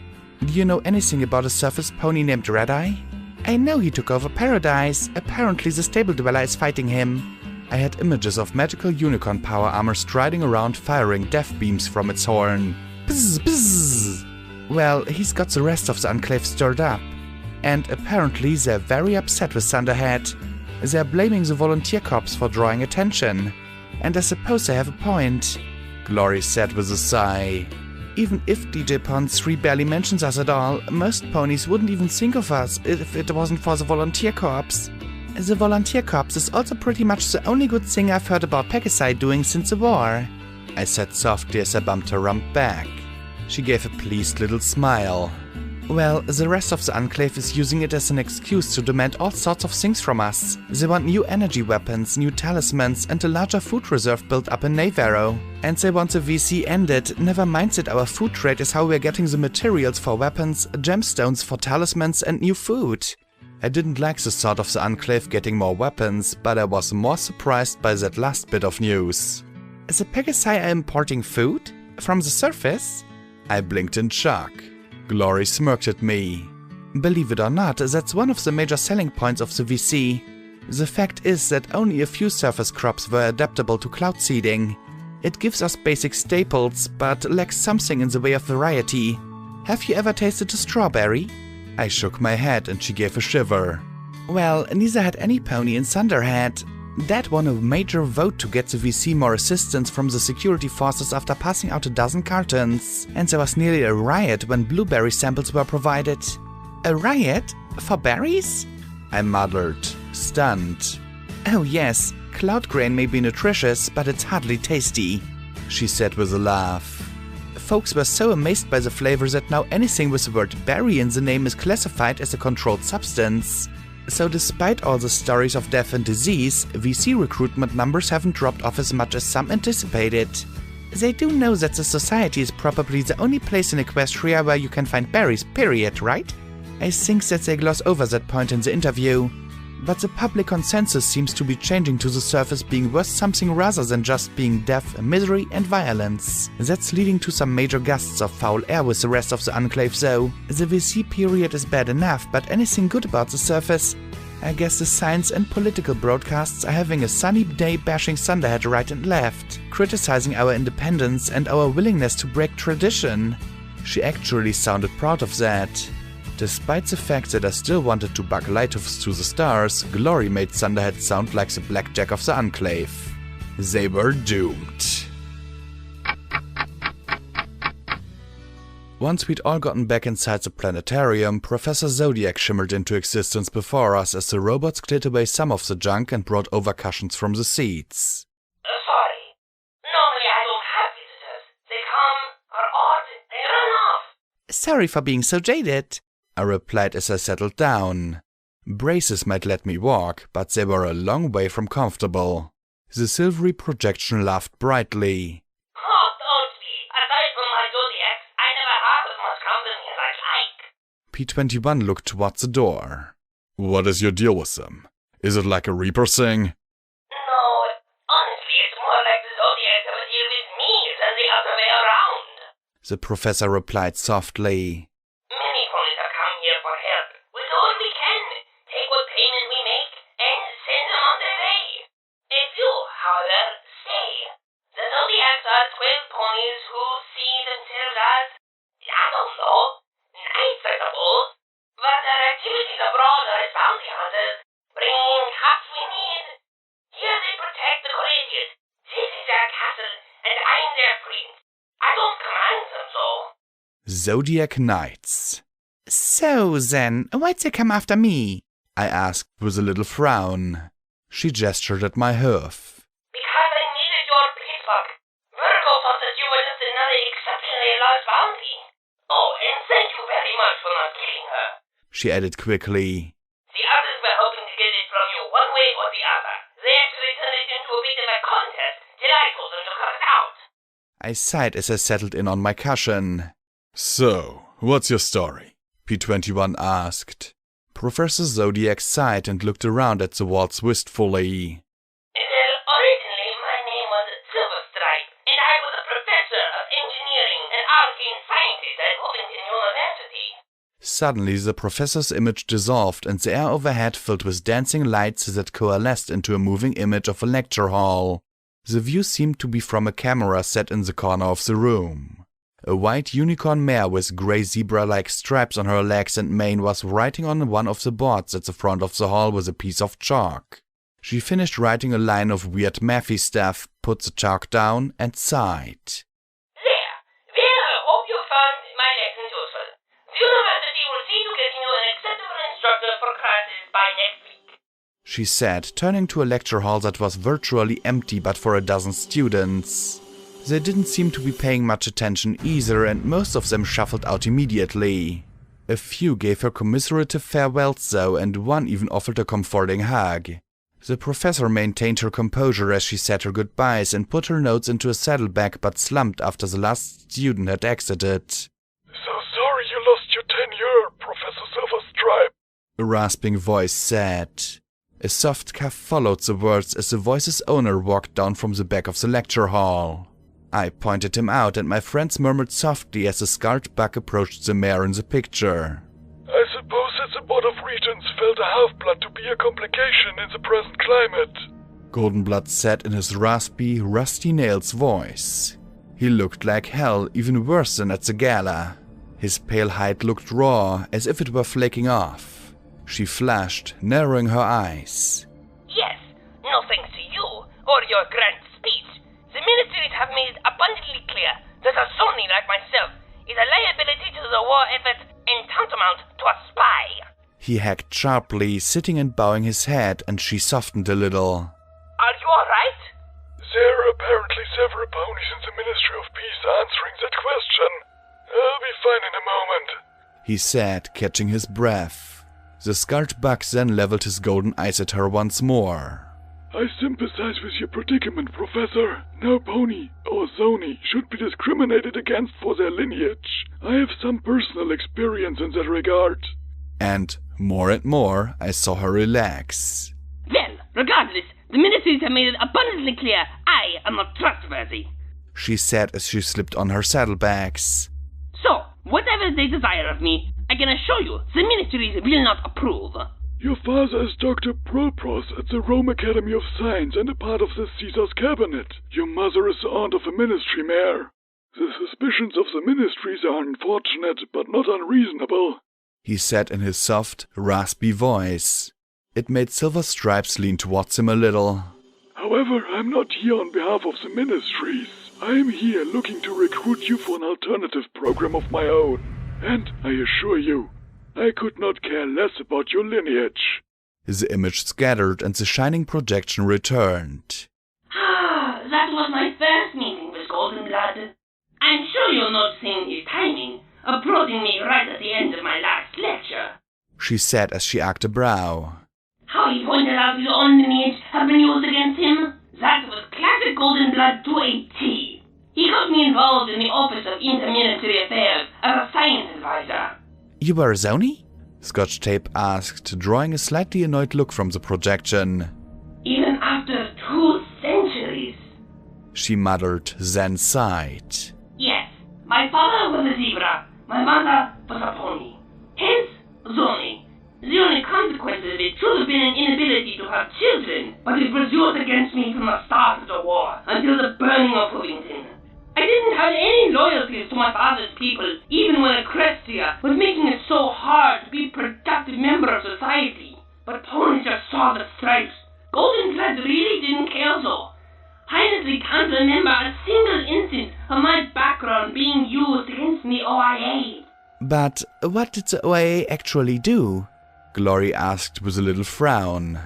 Do you know anything about a surface pony named Red-Eye? I know he took over Paradise. Apparently the stable dweller is fighting him. I had images of magical unicorn power armor striding around, firing death beams from its horn. Bzz, bzz. Well, he's got the rest of the Enclave stirred up. And apparently they're very upset with Thunderhead. They're blaming the volunteer corps for drawing attention. And I suppose they have a point, Glory said with a sigh. Even if DJ Pond 3 barely mentions us at all, most ponies wouldn't even think of us if it wasn't for the volunteer corps. The volunteer corps is also pretty much the only good thing I've heard about Pegasi doing since the war, I said softly as I bumped her rump back. She gave a pleased little smile. Well, the rest of the Enclave is using it as an excuse to demand all sorts of things from us. They want new energy weapons, new talismans, and a larger food reserve built up in Navarro. And they want the VC ended, never mind that our food trade is how we're getting the materials for weapons, gemstones for talismans, and new food. I didn't like the thought of the Enclave getting more weapons, but I was more surprised by that last bit of news. The Pegasi are importing food? From the surface? I blinked in shock. Glory smirked at me. Believe it or not, that's one of the major selling points of the VC. The fact is that only a few surface crops were adaptable to cloud seeding. It gives us basic staples, but lacks something in the way of variety. Have you ever tasted a strawberry? I shook my head and she gave a shiver. Well, neither had any pony in Thunderhead. Dad won a major vote to get the VC more assistance from the security forces after passing out a dozen cartons, and there was nearly a riot when blueberry samples were provided. A riot? For berries? I muttered, stunned. Oh yes, cloud grain may be nutritious, but it's hardly tasty, she said with a laugh. Folks were so amazed by the flavor that now anything with the word berry in the name is classified as a controlled substance. So despite all the stories of death and disease, VC recruitment numbers haven't dropped off as much as some anticipated. They do know that the society is probably the only place in Equestria where you can find berries, period, right? I think that they gloss over that point in the interview. But the public consensus seems to be changing to the surface being worth something rather than just being death, misery and violence. That's leading to some major gusts of foul air with the rest of the Enclave though. The VC period is bad enough, but anything good about the surface? I guess the science and political broadcasts are having a sunny day bashing Thunderhead right and left, criticizing our independence and our willingness to break tradition. She actually sounded proud of that. Despite the fact that I still wanted to bug Lighthooves to the stars, Glory made Thunderhead sound like the blackjack of the Enclave. They were doomed. Once we'd all gotten back inside the planetarium, Professor Zodiac shimmered into existence before us as the robots cleared away some of the junk and brought over cushions from the seats. Sorry. Normally I don't have visitors. They come, are odd, and run off. Sorry for being so jaded, I replied as I settled down. Braces might let me walk, but they were a long way from comfortable. The silvery projection laughed brightly. Oh, don't be. Aside from my Zodiacs, I never have as much company as I'd like. P21 looked toward the door. What is your deal with them? Is it like a Reaper thing? the professor replied softly. Many ponies have come here for help. We'll do what we can. Take what payment we make and send them on their way. A few, however, stay. The Zodiacs are 12 ponies who see themselves as, I don't know, nice, I suppose. But their activities abroad are as bounty hunters, bringing in caps we need. Here they protect the courageous. This is their castle, and I'm their prince. I don't command them so. Zodiac Knights. So then, why'd they come after me? I asked with a little frown. She gestured at my hoof. Because I needed your pitchfork. Virgo thought that you were just another exceptionally large bounty. Oh, and thank you very much for not killing her. She added quickly. The others were hoping to get it from you one way or the other. They actually turned it into a bit of a contest till I told them to cut it out. I sighed as I settled in on my cushion. So, what's your story? P21 asked. Professor Zodiac sighed and looked around at the walls wistfully. Well, originally my name was Silverstripe, and I was a professor of engineering and arcane sciences at Washington University. Suddenly, the professor's image dissolved and the air overhead filled with dancing lights that coalesced into a moving image of a lecture hall. The view seemed to be from a camera set in the corner of the room. A white unicorn mare with grey zebra-like stripes on her legs and mane was writing on one of the boards at the front of the hall with a piece of chalk. She finished writing a line of weird mathy stuff, put the chalk down, and sighed. There. Well, I hope you found my lessons useful. The university will see to getting you an acceptable instructor for classes by next week. She said, turning to a lecture hall that was virtually empty but for a dozen students. They didn't seem to be paying much attention either, and most of them shuffled out immediately. A few gave her commiserative farewells though, and one even offered a comforting hug. The professor maintained her composure as she said her goodbyes and put her notes into a saddlebag but slumped after the last student had exited. So sorry you lost your tenure, Professor Silverstripe, A rasping voice said. A soft cough followed the words as the voice's owner walked down from the back of the lecture hall. I pointed him out and my friends murmured softly as the scarred buck approached the mare in the picture. I suppose that the Board of Regents felt a half-blood to be a complication in the present climate. Goldenblood said in his raspy, rusty nails voice. He looked like hell, even worse than at the gala. His pale hide looked raw, as if it were flaking off. She flashed, narrowing her eyes. Yes, no thanks to you or your grand speech. The ministries have made abundantly clear that a Sony like myself is a liability to the war effort and tantamount to a spy. He hacked sharply, sitting and bowing his head, and she softened a little. Are you alright? There are apparently several ponies in the Ministry of Peace answering that question. I'll be fine in a moment, he said, catching his breath. The scarred buck then leveled his golden eyes at her once more. I sympathize with your predicament, Professor. No pony or Zony should be discriminated against for their lineage. I have some personal experience in that regard. And more, I saw her relax. Well, regardless, the ministries have made it abundantly clear I am not trustworthy, she said as she slipped on her saddlebags. So, whatever they desire of me, I can assure you the ministries will not approve. Your father is Dr. Propros at the Rome Academy of Science and a part of the Caesar's cabinet. Your mother is the aunt of a ministry mayor. The suspicions of the ministries are unfortunate, but not unreasonable, he said in his soft, raspy voice. It made Silver Stripes lean towards him a little. However, I'm not here on behalf of the ministries. I am here looking to recruit you for an alternative program of my own. And I assure you, I could not care less about your lineage. The image scattered and the shining projection returned. That was my first meeting with Goldenblood. I'm sure you'll notice his timing, approaching me right at the end of my last lecture, she said as she arched a brow. How he pointed out his own lineage had been used against him. That was classic Goldenblood to a T. He got me involved in the Office of Intermilitary Affairs as a science advisor. You were a Zony? Scotch Tape asked, drawing a slightly annoyed look from the projection. Even after 2 centuries, she muttered, then sighed. Yes, my father My mother was a pony. Hence, Brony. The only consequence of it should have been an inability to have children, but it was used against me from the start of the war until the burning of Hoovington. I didn't have any loyalties to my father's people, even when Equestria was making it so hard to be a productive member of society. But ponies just saw the stripes. Golden Thread really didn't care so. I honestly can't remember a single instance of my background being used against the OIA. But what did the OIA actually do? Glory asked with a little frown.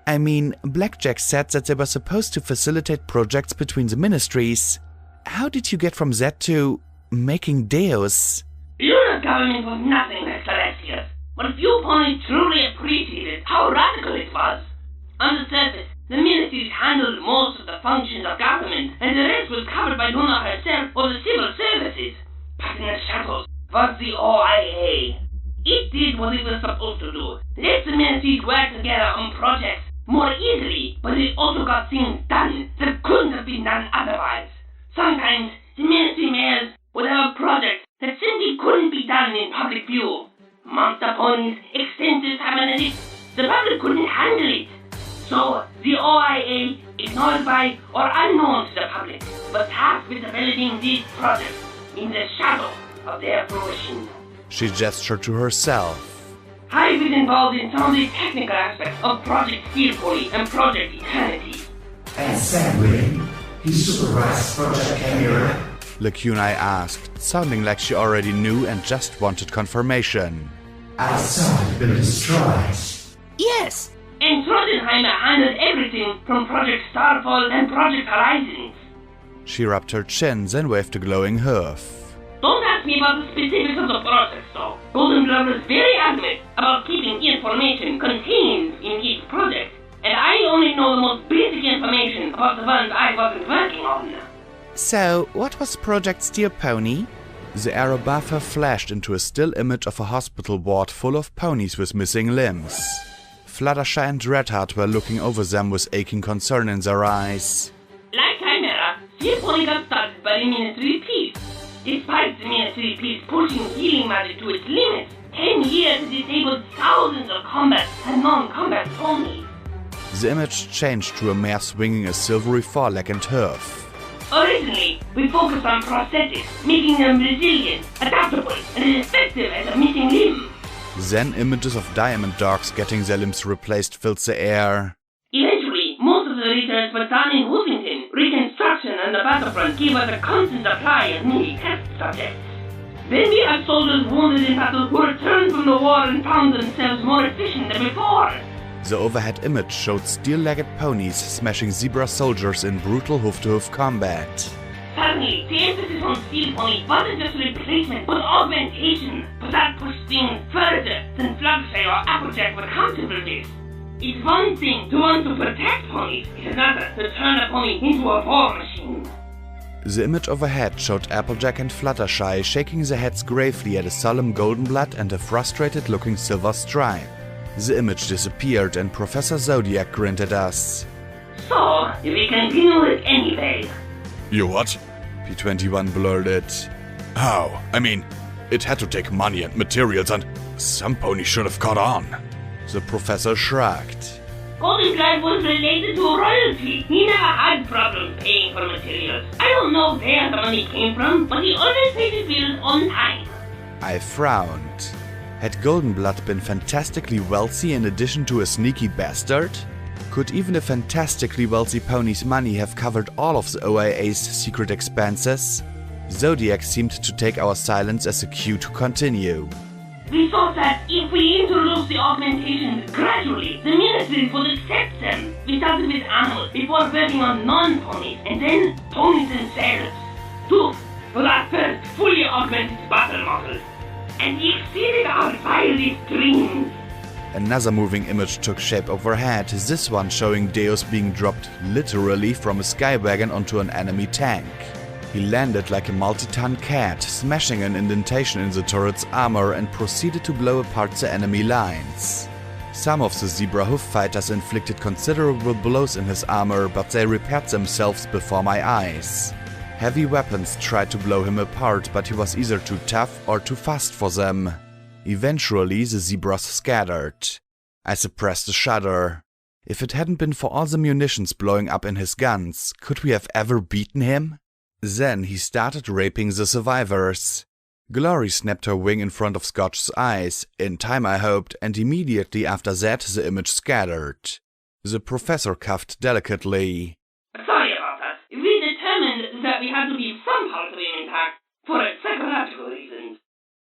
I mean, Blackjack said that they were supposed to facilitate projects between the ministries. How did you get from that to making deos? Your government was nothing like Celestia's, but few ponies truly appreciated how radical it was. On the surface, the ministries handled most of the functions of government, and the rest was covered by Luna herself or the civil services. But in the shadows was the OIA. It did what it was supposed to do. Let the ministries work together on projects more easily, but it also got things done that couldn't have been done otherwise. Sometimes the ministry mayors would have a project that simply couldn't be done in public view. Monster ponies, extensive cybernetics, the public couldn't handle it. So the OIA, ignored by or unknown to the public, was tasked with developing these projects in the shadow of their fruition. She gestured to herself. I was involved in some of the technical aspects of Project Steel Pony and Project Eternity. And sadly, he supervised Project Chimera. Lacunai asked, sounding like she already knew and just wanted confirmation. I saw it been destroyed. Yes! And Trottenheimer handled everything from Project Starfall and Project Horizons. She rubbed her chins and waved a glowing hoof. Don't ask me about the specifics of the process, though. Golden Blood was very adamant about keeping information contained in each project, and I only know the most basic information about the ones I wasn't working on. So, what was Project Steel Pony? The arrow above her flashed into a still image of a hospital ward full of ponies with missing limbs. Fluttershy and Redheart were looking over them with aching concern in their eyes. Like Chimera, Steel Pony got started by the Ministry Peace. Despite the Ministry Peace pushing healing magic to its limits, 10 years disabled thousands of combat and non-combat ponies. The image changed to a mare swinging a silvery foreleg and hoof. Originally, we focused on prosthetics, making them resilient, adaptable, and as effective as a missing limb. Then images of diamond dogs getting their limbs replaced filled the air. Eventually, most of the research was done in Hoovington. Reconstruction and the battlefront gave us a constant supply of needy test subjects. Then we had soldiers wounded in battle who returned from the war and found themselves more efficient than before. The overhead image showed steel-legged ponies smashing zebra soldiers in brutal hoof-to-hoof combat. Suddenly, the emphasis on Steel Pony wasn't just replacement, but augmentation. But that pushed things further than Fluttershy or Applejack were comfortable with. It's one thing to want to protect ponies, it's another to turn a pony into a war machine. The image overhead showed Applejack and Fluttershy shaking their heads gravely at a solemn golden blood and a frustrated-looking silver stripe. The image disappeared and Professor Zodiac grinned at us. So, we continue it anyway. You what? P21 blurted. How? I mean, it had to take money and materials and some ponies should have caught on. The professor shrugged. Golden Blood was related to royalty. He never had problems paying for materials. I don't know where the money came from, but he always paid his bills on time. I frowned. Had Goldenblood been fantastically wealthy in addition to a sneaky bastard? Could even a fantastically wealthy pony's money have covered all of the OIA's secret expenses? Zodiac seemed to take our silence as a cue to continue. We thought that if we introduce the augmentations gradually, the ministries would accept them. We started with animals before working on non-ponies, and then ponies themselves. Tooth was our first fully augmented battle model, and it exceeded our wildest dreams. Another moving image took shape overhead, this one showing Deus being dropped literally from a skywagon onto an enemy tank. He landed like a multi-ton cat, smashing an indentation in the turret's armor and proceeded to blow apart the enemy lines. Some of the zebra hoof fighters inflicted considerable blows in his armor, but they repaired themselves before my eyes. Heavy weapons tried to blow him apart, but he was either too tough or too fast for them. Eventually, the zebras scattered. I suppressed a shudder. If it hadn't been for all the munitions blowing up in his guns, could we have ever beaten him? Then he started raping the survivors. Glory snapped her wing in front of Scotch's eyes, in time I hoped, and immediately after that the image scattered. The professor coughed delicately. Sorry about that. We determined that we had to leave some parts of him intact for psychological reasons.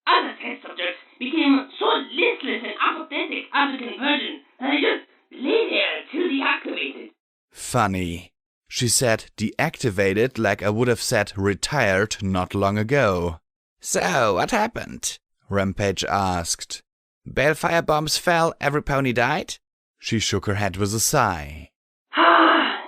Other test subjects became so listless and apathetic after conversion that I just lay there till deactivated. Funny. She said deactivated like I would have said retired not long ago. So, what happened? Rampage asked. Balefire bombs fell, every pony died? She shook her head with a sigh.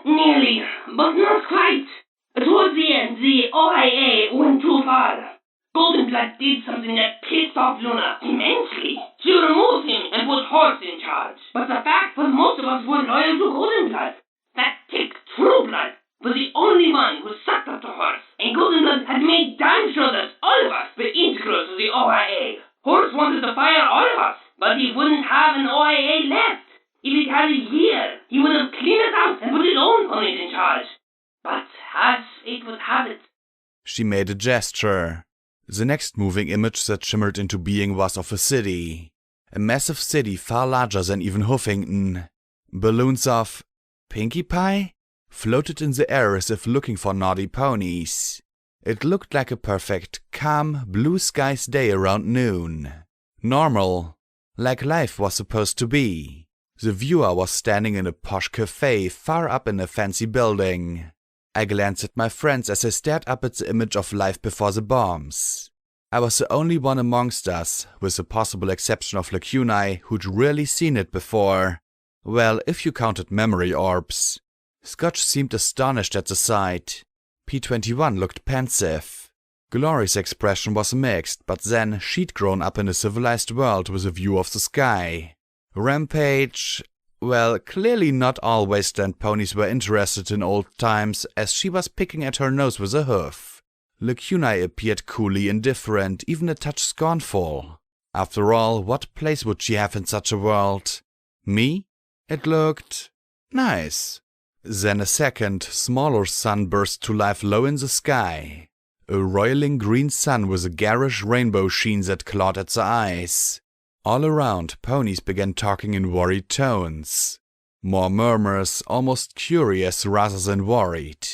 Nearly, but not quite. Towards the end, the OIA went too far. Goldenblood did something that pissed off Luna immensely. She removed him and put Horse in charge. But the fact was most of us were loyal to Goldenblood. That thick Trueblood was the only one who sucked up to Horse. And Goldenblood had made damn sure that all of us were integral to the OIA. Horse wanted to fire all of us, but he wouldn't have an OIA left. If he'd had a year, he would have cleaned us out and put his own ponies in charge. But as fate would have it... She made a gesture. The next moving image that shimmered into being was of a city. A massive city far larger than even Huffington. Balloons of Pinkie Pie floated in the air as if looking for naughty ponies. It looked like a perfect, calm, blue skies day around noon. Normal, like life was supposed to be. The viewer was standing in a posh cafe far up in a fancy building. I glanced at my friends as I stared up at the image of life before the bombs. I was the only one amongst us, with the possible exception of Lacunae, who'd really seen it before. Well, if you counted memory orbs. Scotch seemed astonished at the sight. P21 looked pensive. Glory's expression was mixed, but then she'd grown up in a civilized world with a view of the sky. Rampage... Well, clearly not all wasteland ponies were interested in old times, as she was picking at her nose with a hoof. Lacunae appeared coolly indifferent, even a touch scornful. After all, what place would she have in such a world? Me? It looked... nice. Then a second, smaller sun burst to life low in the sky. A roiling green sun with a garish rainbow sheen that clawed at the eyes. All around, ponies began talking in worried tones. More murmurs, almost curious rather than worried.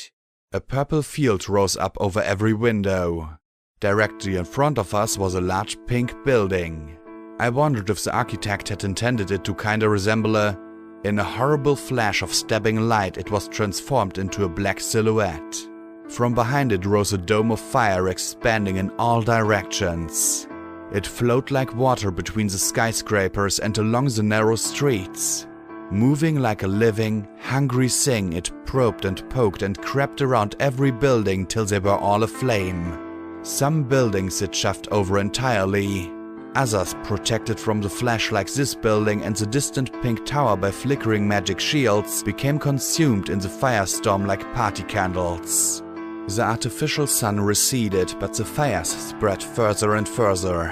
A purple field rose up over every window. Directly in front of us was a large pink building. I wondered if the architect had intended it to kinda resemble a... In a horrible flash of stabbing light, it was transformed into a black silhouette. From behind it rose a dome of fire expanding in all directions. It flowed like water between the skyscrapers and along the narrow streets. Moving like a living, hungry thing, it probed and poked and crept around every building till they were all aflame. Some buildings it shoved over entirely. Others, protected from the flash like this building and the distant pink tower by flickering magic shields, became consumed in the firestorm like party candles. The artificial sun receded, but the fires spread further and further.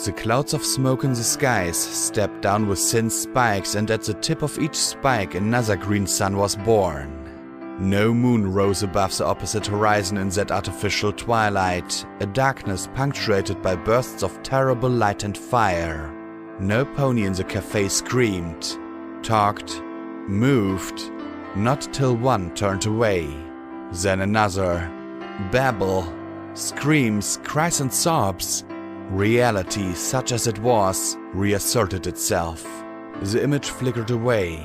The clouds of smoke in the skies stepped down with thin spikes, and at the tip of each spike another green sun was born. No moon rose above the opposite horizon in that artificial twilight, a darkness punctuated by bursts of terrible light and fire. No pony in the cafe screamed, talked, moved, not till one turned away. Then another. Babble, screams, cries and sobs. Reality, such as it was, reasserted itself. The image flickered away.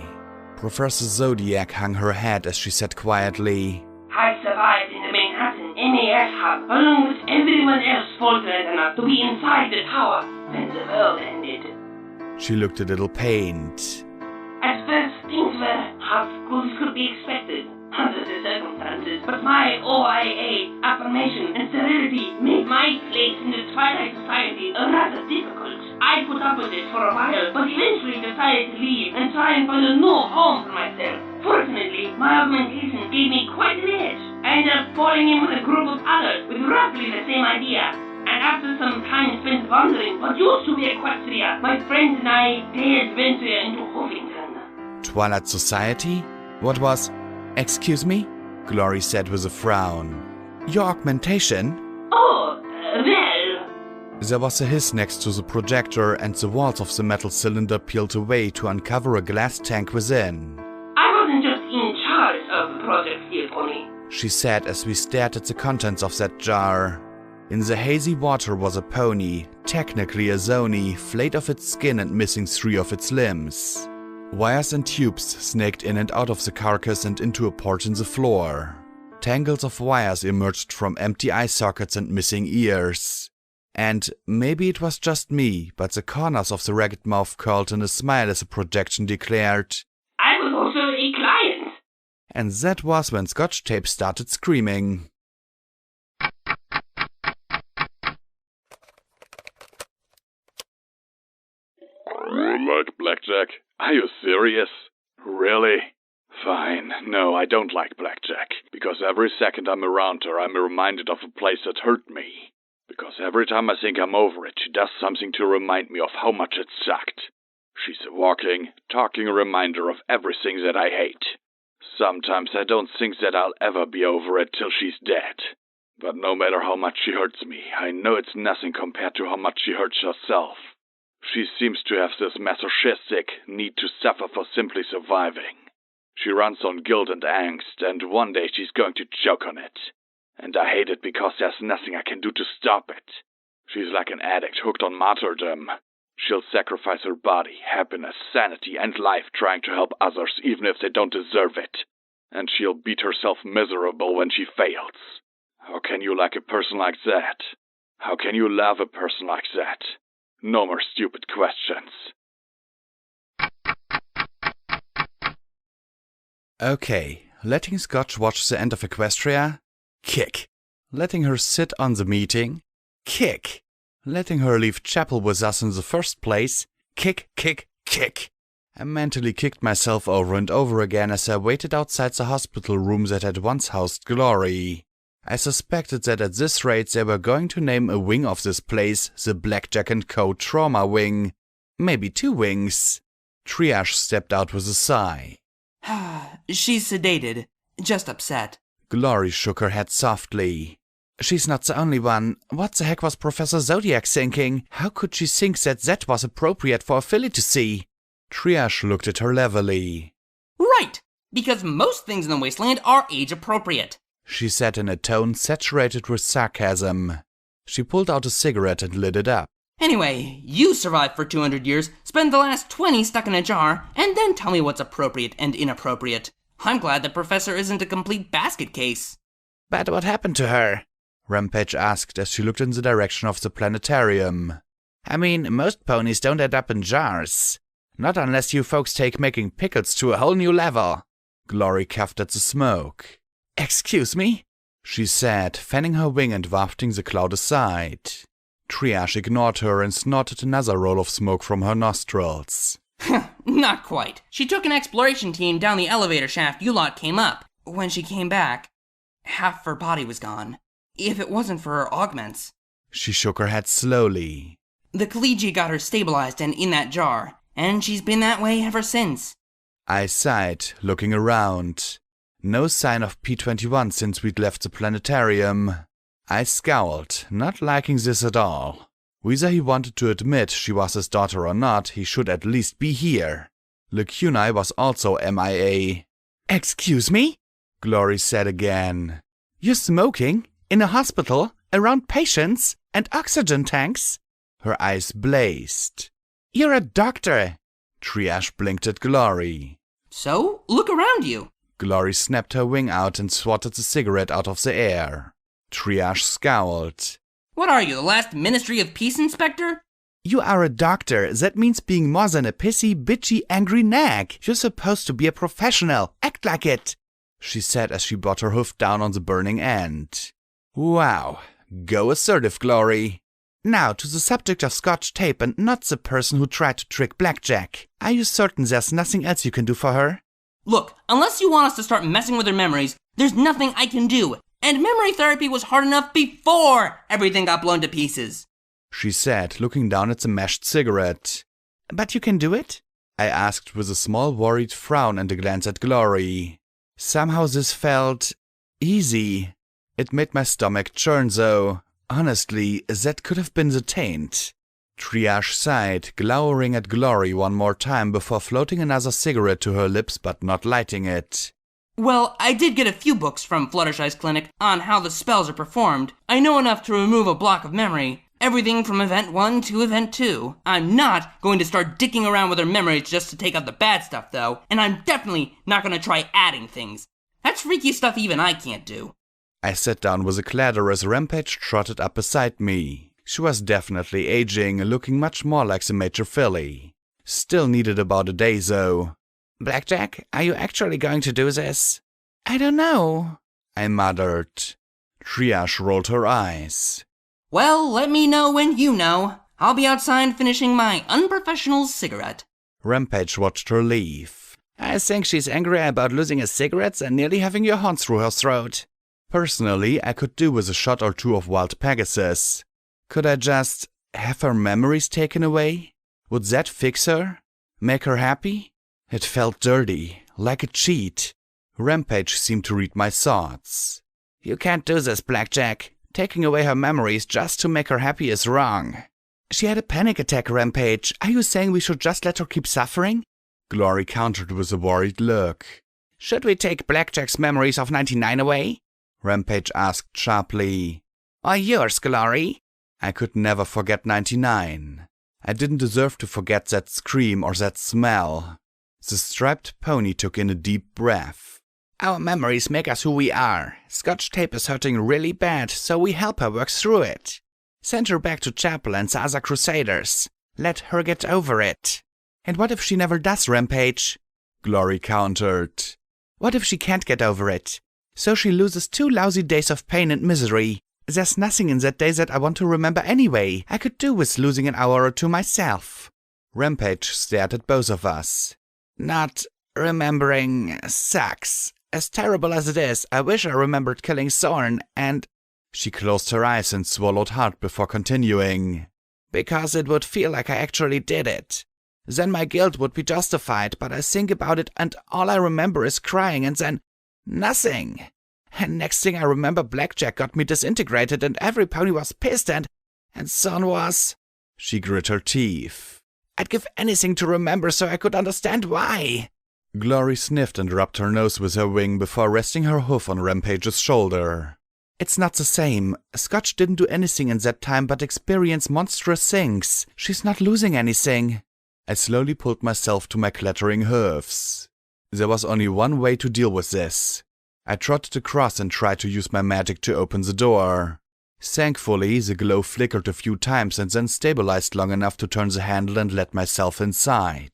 Professor Zodiac hung her head as she said quietly, I survived in the Manhattan MAS hub, along with everyone else fortunate enough to be inside the tower when the world ended. She looked a little pained. At first, things were as good as could be expected under the circumstances, but my OIA affirmation and serenity made my place in the Twilight Society rather difficult. I put up with it for a while, but eventually decided to leave and try and find a new home for myself. Fortunately, my augmentation gave me quite an edge. I I ended up falling in with a group of others with roughly the same idea. And after some time spent wandering what used to be Equestria, my friends and I dared venture into Huffington. Twilight Society? What was... Excuse me? Glory said with a frown. Your augmentation? Oh, well... There was a hiss next to the projector and the walls of the metal cylinder peeled away to uncover a glass tank within. I wasn't just in charge of Project Steel Pony, she said as we stared at the contents of that jar. In the hazy water was a pony, technically a zoni, flayed off its skin and missing 3 of its limbs. Wires and tubes snaked in and out of the carcass and into a port in the floor. Tangles of wires emerged from empty eye sockets and missing ears. And maybe it was just me, but the corners of the ragged mouth curled in a smile as the projection declared, I was also a client. And that was when Scotch Tape started screaming. Like blackjack? Are you serious? Really? Fine. No, I don't like blackjack. Because every second I'm around her, I'm reminded of a place that hurt me. Because every time I think I'm over it, she does something to remind me of how much it sucked. She's a walking, talking reminder of everything that I hate. Sometimes I don't think that I'll ever be over it till she's dead. But no matter how much she hurts me, I know it's nothing compared to how much she hurts herself. She seems to have this masochistic need to suffer for simply surviving. She runs on guilt and angst, and one day she's going to choke on it. And I hate it because there's nothing I can do to stop it. She's like an addict hooked on martyrdom. She'll sacrifice her body, happiness, sanity, and life trying to help others even if they don't deserve it. And she'll beat herself miserable when she fails. How can you like a person like that? How can you love a person like that? No more stupid questions. Okay, letting Scotch watch the end of Equestria? Kick. Letting her sit on the meeting? Kick. Letting her leave chapel with us in the first place? Kick, kick, kick. I mentally kicked myself over and over again as I waited outside the hospital room that had once housed Glory. I suspected that at this rate they were going to name a wing of this place the Blackjack & Co. Trauma Wing. Maybe 2 wings. Triage stepped out with a sigh. She's sedated, just upset. Glory shook her head softly. She's not the only one. What the heck was Professor Zodiac thinking? How could she think that was appropriate for a filly to see? Triage looked at her levelly. Right, because most things in the wasteland are age-appropriate, she said in a tone saturated with sarcasm. She pulled out a cigarette and lit it up. Anyway, you survived for 200 years, spend the last 20 stuck in a jar, and then tell me what's appropriate and inappropriate. I'm glad the professor isn't a complete basket case. But what happened to her? Rampage asked as she looked in the direction of the planetarium. I mean, most ponies don't end up in jars. Not unless you folks take making pickles to a whole new level. Glory coughed at the smoke. Excuse me? She said, fanning her wing and wafting the cloud aside. Triage ignored her and snorted another roll of smoke from her nostrils. Not quite. She took an exploration team down the elevator shaft you lot came up. When she came back, half her body was gone. If it wasn't for her augments. She shook her head slowly. The collegiate got her stabilized and in that jar, and she's been that way ever since. I sighed, looking around. No sign of P-21 since we'd left the planetarium. I scowled, not liking this at all. Whether he wanted to admit she was his daughter or not, he should at least be here. Lacuni was also MIA. Excuse me? Glory said again. You're smoking? In a hospital? Around patients? And oxygen tanks? Her eyes blazed. You're a doctor! Triage blinked at Glory. So, look around you. Glory snapped her wing out and swatted the cigarette out of the air. Triage scowled. What are you, the last Ministry of Peace inspector? You are a doctor. That means being more than a pissy, bitchy, angry nag. You're supposed to be a professional. Act like it, she said as she brought her hoof down on the burning end. Wow. Go assertive, Glory. Now to the subject of Scotch tape and not the person who tried to trick Blackjack. Are you certain there's nothing else you can do for her? Look, unless you want us to start messing with her memories, there's nothing I can do. And memory therapy was hard enough before everything got blown to pieces, she said, looking down at the meshed cigarette. But you can do it? I asked with a small worried frown and a glance at Glory. Somehow this felt easy. It made my stomach churn though. Honestly, that could have been the taint. Triage sighed, glowering at Glory one more time before floating another cigarette to her lips but not lighting it. Well, I did get a few books from Fluttershy's clinic on how the spells are performed. I know enough to remove a block of memory. Everything from Event 1 to Event 2. I'm not going to start dicking around with her memories just to take out the bad stuff, though. And I'm definitely not going to try adding things. That's freaky stuff even I can't do. I sat down with a clatter as Rampage trotted up beside me. She was definitely aging, looking much more like the Major filly. Still needed about a day, though. Blackjack, are you actually going to do this? I don't know, I muttered. Triage rolled her eyes. Well, let me know when you know. I'll be outside finishing my unprofessional cigarette. Rampage watched her leave. I think she's angry about losing her cigarettes and nearly having your horn through her throat. Personally, I could do with a shot or two of Wild Pegasus. Could I just have her memories taken away? Would that fix her? Make her happy? It felt dirty, like a cheat. Rampage seemed to read my thoughts. You can't do this, Blackjack. Taking away her memories just to make her happy is wrong. She had a panic attack, Rampage. Are you saying we should just let her keep suffering? Glory countered with a worried look. Should we take Blackjack's memories of 99 away? Rampage asked sharply. Or yours, Glory? I could never forget 99. I didn't deserve to forget that scream or that smell. The striped pony took in a deep breath. Our memories make us who we are. Scotch tape is hurting really bad, so we help her work through it. Send her back to Chapel and the other Crusaders. Let her get over it. And what if she never does, Rampage? Glory countered. What if she can't get over it? So she loses 2 lousy days of pain and misery. There's nothing in that day that I want to remember anyway. I could do with losing an hour or two myself. Rampage stared at both of us. Not remembering sucks. As terrible as it is, I wish I remembered killing Thorn and... She closed her eyes and swallowed hard before continuing. Because it would feel like I actually did it. Then my guilt would be justified, but I think about it and all I remember is crying and then... nothing. And next thing I remember, Blackjack got me disintegrated and every pony was pissed and Thorn was... She grit her teeth. I'd give anything to remember so I could understand why. Glory sniffed and rubbed her nose with her wing before resting her hoof on Rampage's shoulder. It's not the same. Scotch didn't do anything in that time but experience monstrous things. She's not losing anything. I slowly pulled myself to my clattering hooves. There was only one way to deal with this. I trotted across and tried to use my magic to open the door. Thankfully, the glow flickered a few times and then stabilized long enough to turn the handle and let myself inside.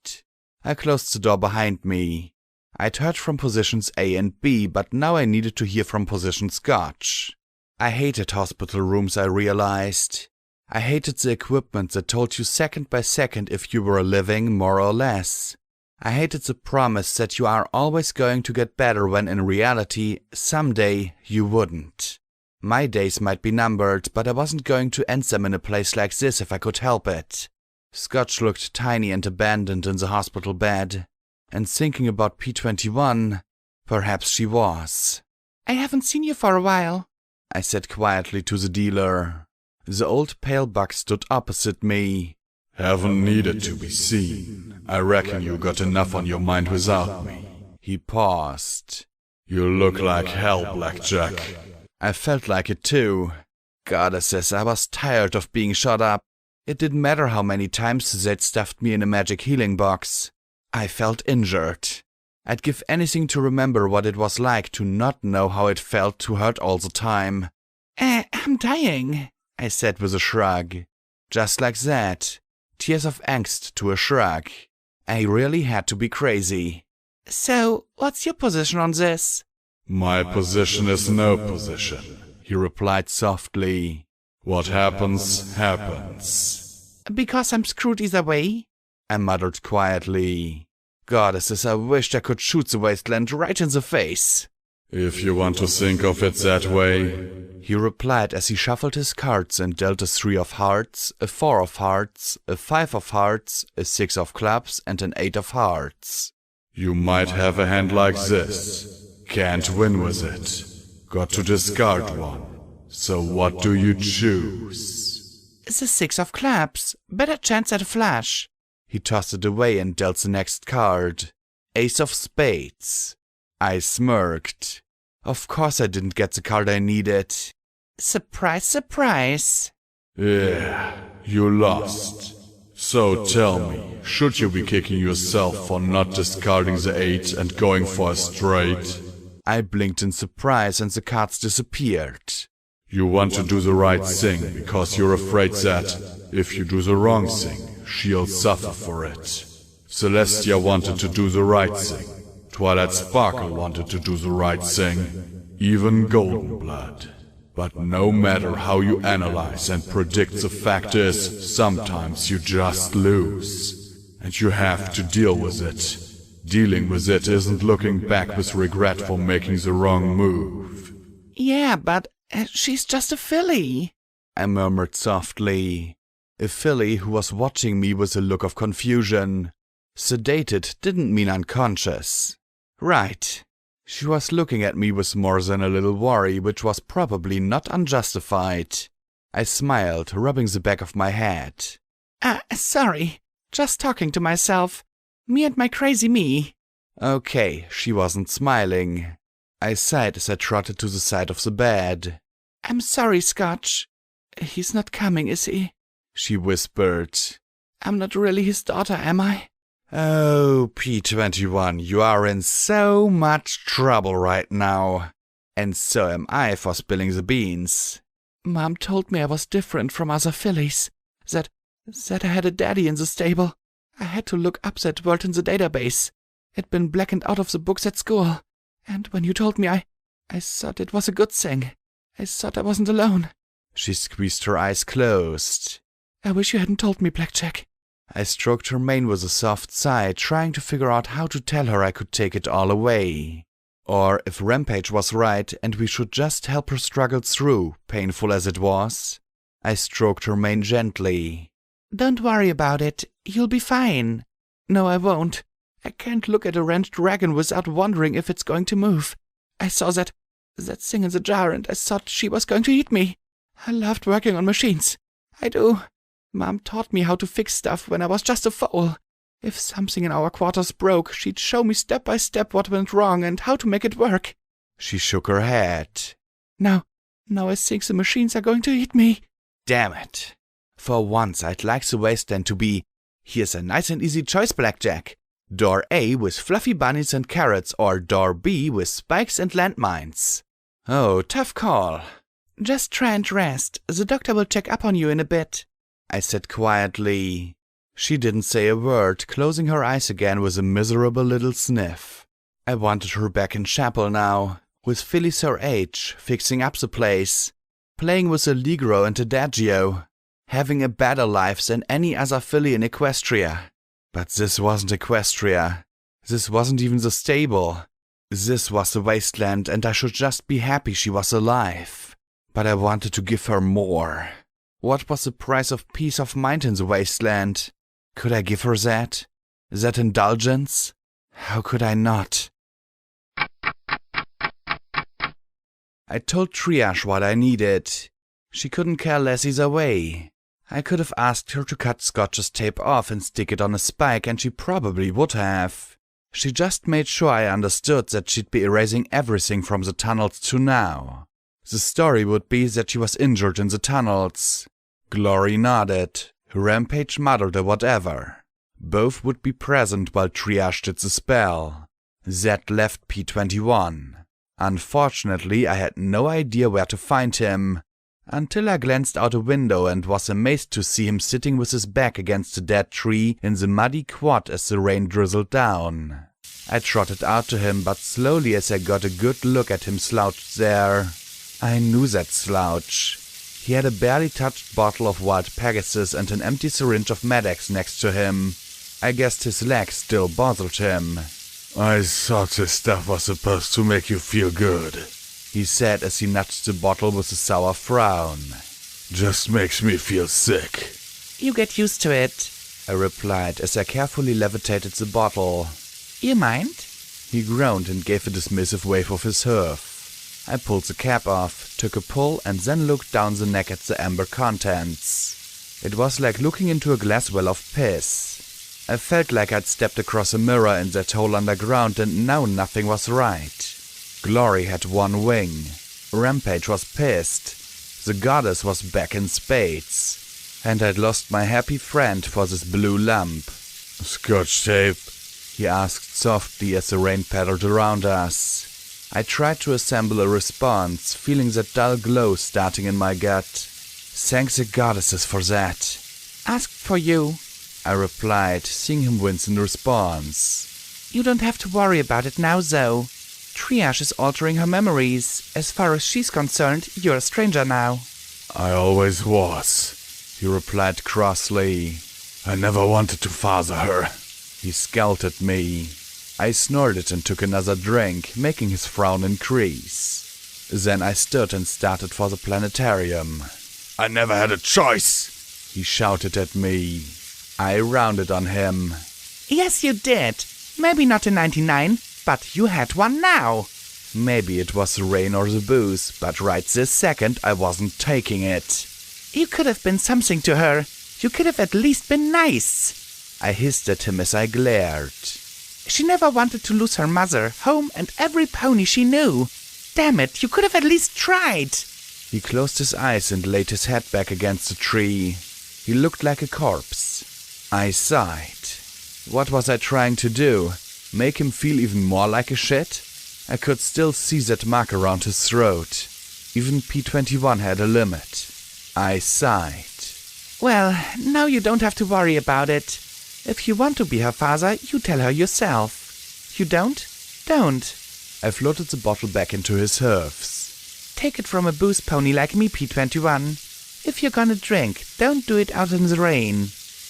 I closed the door behind me. I'd heard from positions A and B, but now I needed to hear from position Scotch. I hated hospital rooms, I realized. I hated the equipment that told you second by second if you were living, more or less. I hated the promise that you are always going to get better when in reality, someday, you wouldn't. My days might be numbered, but I wasn't going to end them in a place like this if I could help it. Scotch looked tiny and abandoned in the hospital bed. And thinking about P21, perhaps she was. I haven't seen you for a while, I said quietly to the dealer. The old pale buck stood opposite me. Haven't needed to be seen. I reckon you got enough on your mind without me. He paused. You look like hell, Blackjack. I felt like it too. Goddesses, I was tired of being shot up. It didn't matter how many times they'd stuffed me in a magic healing box. I felt injured. I'd give anything to remember what it was like to not know how it felt to hurt all the time. I'm dying, I said with a shrug. Just like that. Tears of angst to a shrug. I really had to be crazy. So, what's your position on this? My position is no position, he replied softly. What happens, happens. Because I'm screwed either way? I muttered quietly. Goddesses, I wished I could shoot the wasteland right in the face. If you want to think of it that way, he replied as he shuffled his cards and dealt a 3 of hearts, a 4 of hearts, a 5 of hearts, a 6 of clubs, and an 8 of hearts. You might have a hand like this. Can't win with it. Got to discard one. So what do you choose? The 6 of clubs. Better chance at a flush. He tossed it away and dealt the next card. Ace of spades. I smirked. Of course I didn't get the card I needed. Surprise, surprise. Yeah, you lost. So tell me, should you be kicking yourself for not discarding the 8 and going for a straight? I blinked in surprise and the cards disappeared. You want to do the right thing because you're afraid that, if you do the wrong thing, she'll suffer for it. Celestia wanted to do the right thing. Twilight Sparkle wanted to do the right thing. Even Golden Blood. But no matter how you analyze and predict, the fact is, sometimes you just lose. And you have to deal with it. Dealing with it isn't looking back with regret for making the wrong move. Yeah, but she's just a filly, I murmured softly. A filly who was watching me with a look of confusion. Sedated didn't mean unconscious. Right. She was looking at me with more than a little worry, which was probably not unjustified. I smiled, rubbing the back of my head. Sorry. Just talking to myself. Me and my crazy me. Okay, she wasn't smiling. I sighed as I trotted to the side of the bed. I'm sorry, Scotch. He's not coming, is he? She whispered. I'm not really his daughter, am I? Oh, P21, you are in so much trouble right now. And so am I for spilling the beans. Mom told me I was different from other fillies. That I had a daddy in the stable. I had to look up that word in the database. It'd been blackened out of the books at school. And when you told me, I thought it was a good thing. I thought I wasn't alone. She squeezed her eyes closed. I wish you hadn't told me, Blackjack. I stroked her mane with a soft sigh, trying to figure out how to tell her I could take it all away. Or if Rampage was right and we should just help her struggle through, painful as it was. I stroked her mane gently. Don't worry about it. You'll be fine. No, I won't. I can't look at a wrenched dragon without wondering if it's going to move. I saw that thing in the jar and I thought she was going to eat me. I loved working on machines. I do. Mom taught me how to fix stuff when I was just a foal. If something in our quarters broke, she'd show me step by step what went wrong and how to make it work. She shook her head. Now I think the machines are going to eat me. Damn it. For once I'd like the wasteland to be, here's a nice and easy choice, Blackjack. Door A with fluffy bunnies and carrots, or door B with spikes and landmines. Oh, tough call. Just try and rest. The doctor will check up on you in a bit, I said quietly. She didn't say a word, closing her eyes again with a miserable little sniff. I wanted her back in chapel now, with fillies her age, fixing up the place, playing with Allegro and Adagio, having a better life than any other filly in Equestria. But this wasn't Equestria. This wasn't even the stable. This was the wasteland, and I should just be happy she was alive. But I wanted to give her more. What was the price of peace of mind in the wasteland? Could I give her that? That indulgence? How could I not? I told Triage what I needed. She couldn't care less either way. I could have asked her to cut Scotch's tape off and stick it on a spike, and she probably would have. She just made sure I understood that she'd be erasing everything from the tunnels to now. The story would be that she was injured in the tunnels. Glory nodded. Rampage muttered a whatever. Both would be present while Triage did the spell. That left P21. Unfortunately, I had no idea where to find him, until I glanced out a window and was amazed to see him sitting with his back against a dead tree in the muddy quad as the rain drizzled down. I trotted out to him, but slowly as I got a good look at him slouched there. I knew that slouch. He had a barely touched bottle of wild Pegasus and an empty syringe of Medex next to him. I guessed his leg still bothered him. I thought this stuff was supposed to make you feel good, he said as he nudged the bottle with a sour frown. Just makes me feel sick. You get used to it, I replied as I carefully levitated the bottle. You mind? He groaned and gave a dismissive wave of his hoof. I pulled the cap off, took a pull, and then looked down the neck at the amber contents. It was like looking into a glass well of piss. I felt like I'd stepped across a mirror in that hole underground and now nothing was right. Glory had one wing. Rampage was pissed. The goddess was back in spades. And I'd lost my happy friend for this blue lump. Scotch tape? He asked softly as the rain paddled around us. I tried to assemble a response, feeling that dull glow starting in my gut. Thank the goddesses for that. Asked for you, I replied, seeing him wince in response. You don't have to worry about it now, though. Triage is altering her memories. As far as she's concerned, you're a stranger now. I always was, he replied crossly. I never wanted to father her. He scowled at me. I snorted and took another drink, making his frown increase. Then I stood and started for the planetarium. I never had a choice, he shouted at me. I rounded on him. Yes, you did. Maybe not in '99, but you had one now. Maybe it was the rain or the booze, but right this second I wasn't taking it. You could have been something to her. You could have at least been nice. I hissed at him as I glared. She never wanted to lose her mother, home, and every pony she knew. Damn it, you could have at least tried. He closed his eyes and laid his head back against the tree. He looked like a corpse. I sighed. What was I trying to do? Make him feel even more like a shit? I could still see that mark around his throat. Even P21 had a limit. I sighed. Well, now you don't have to worry about it. If you want to be her father, you tell her yourself. You don't? Don't. I floated the bottle back into his hooves. Take it from a booze pony like me, P21. If you're gonna drink, don't do it out in the rain.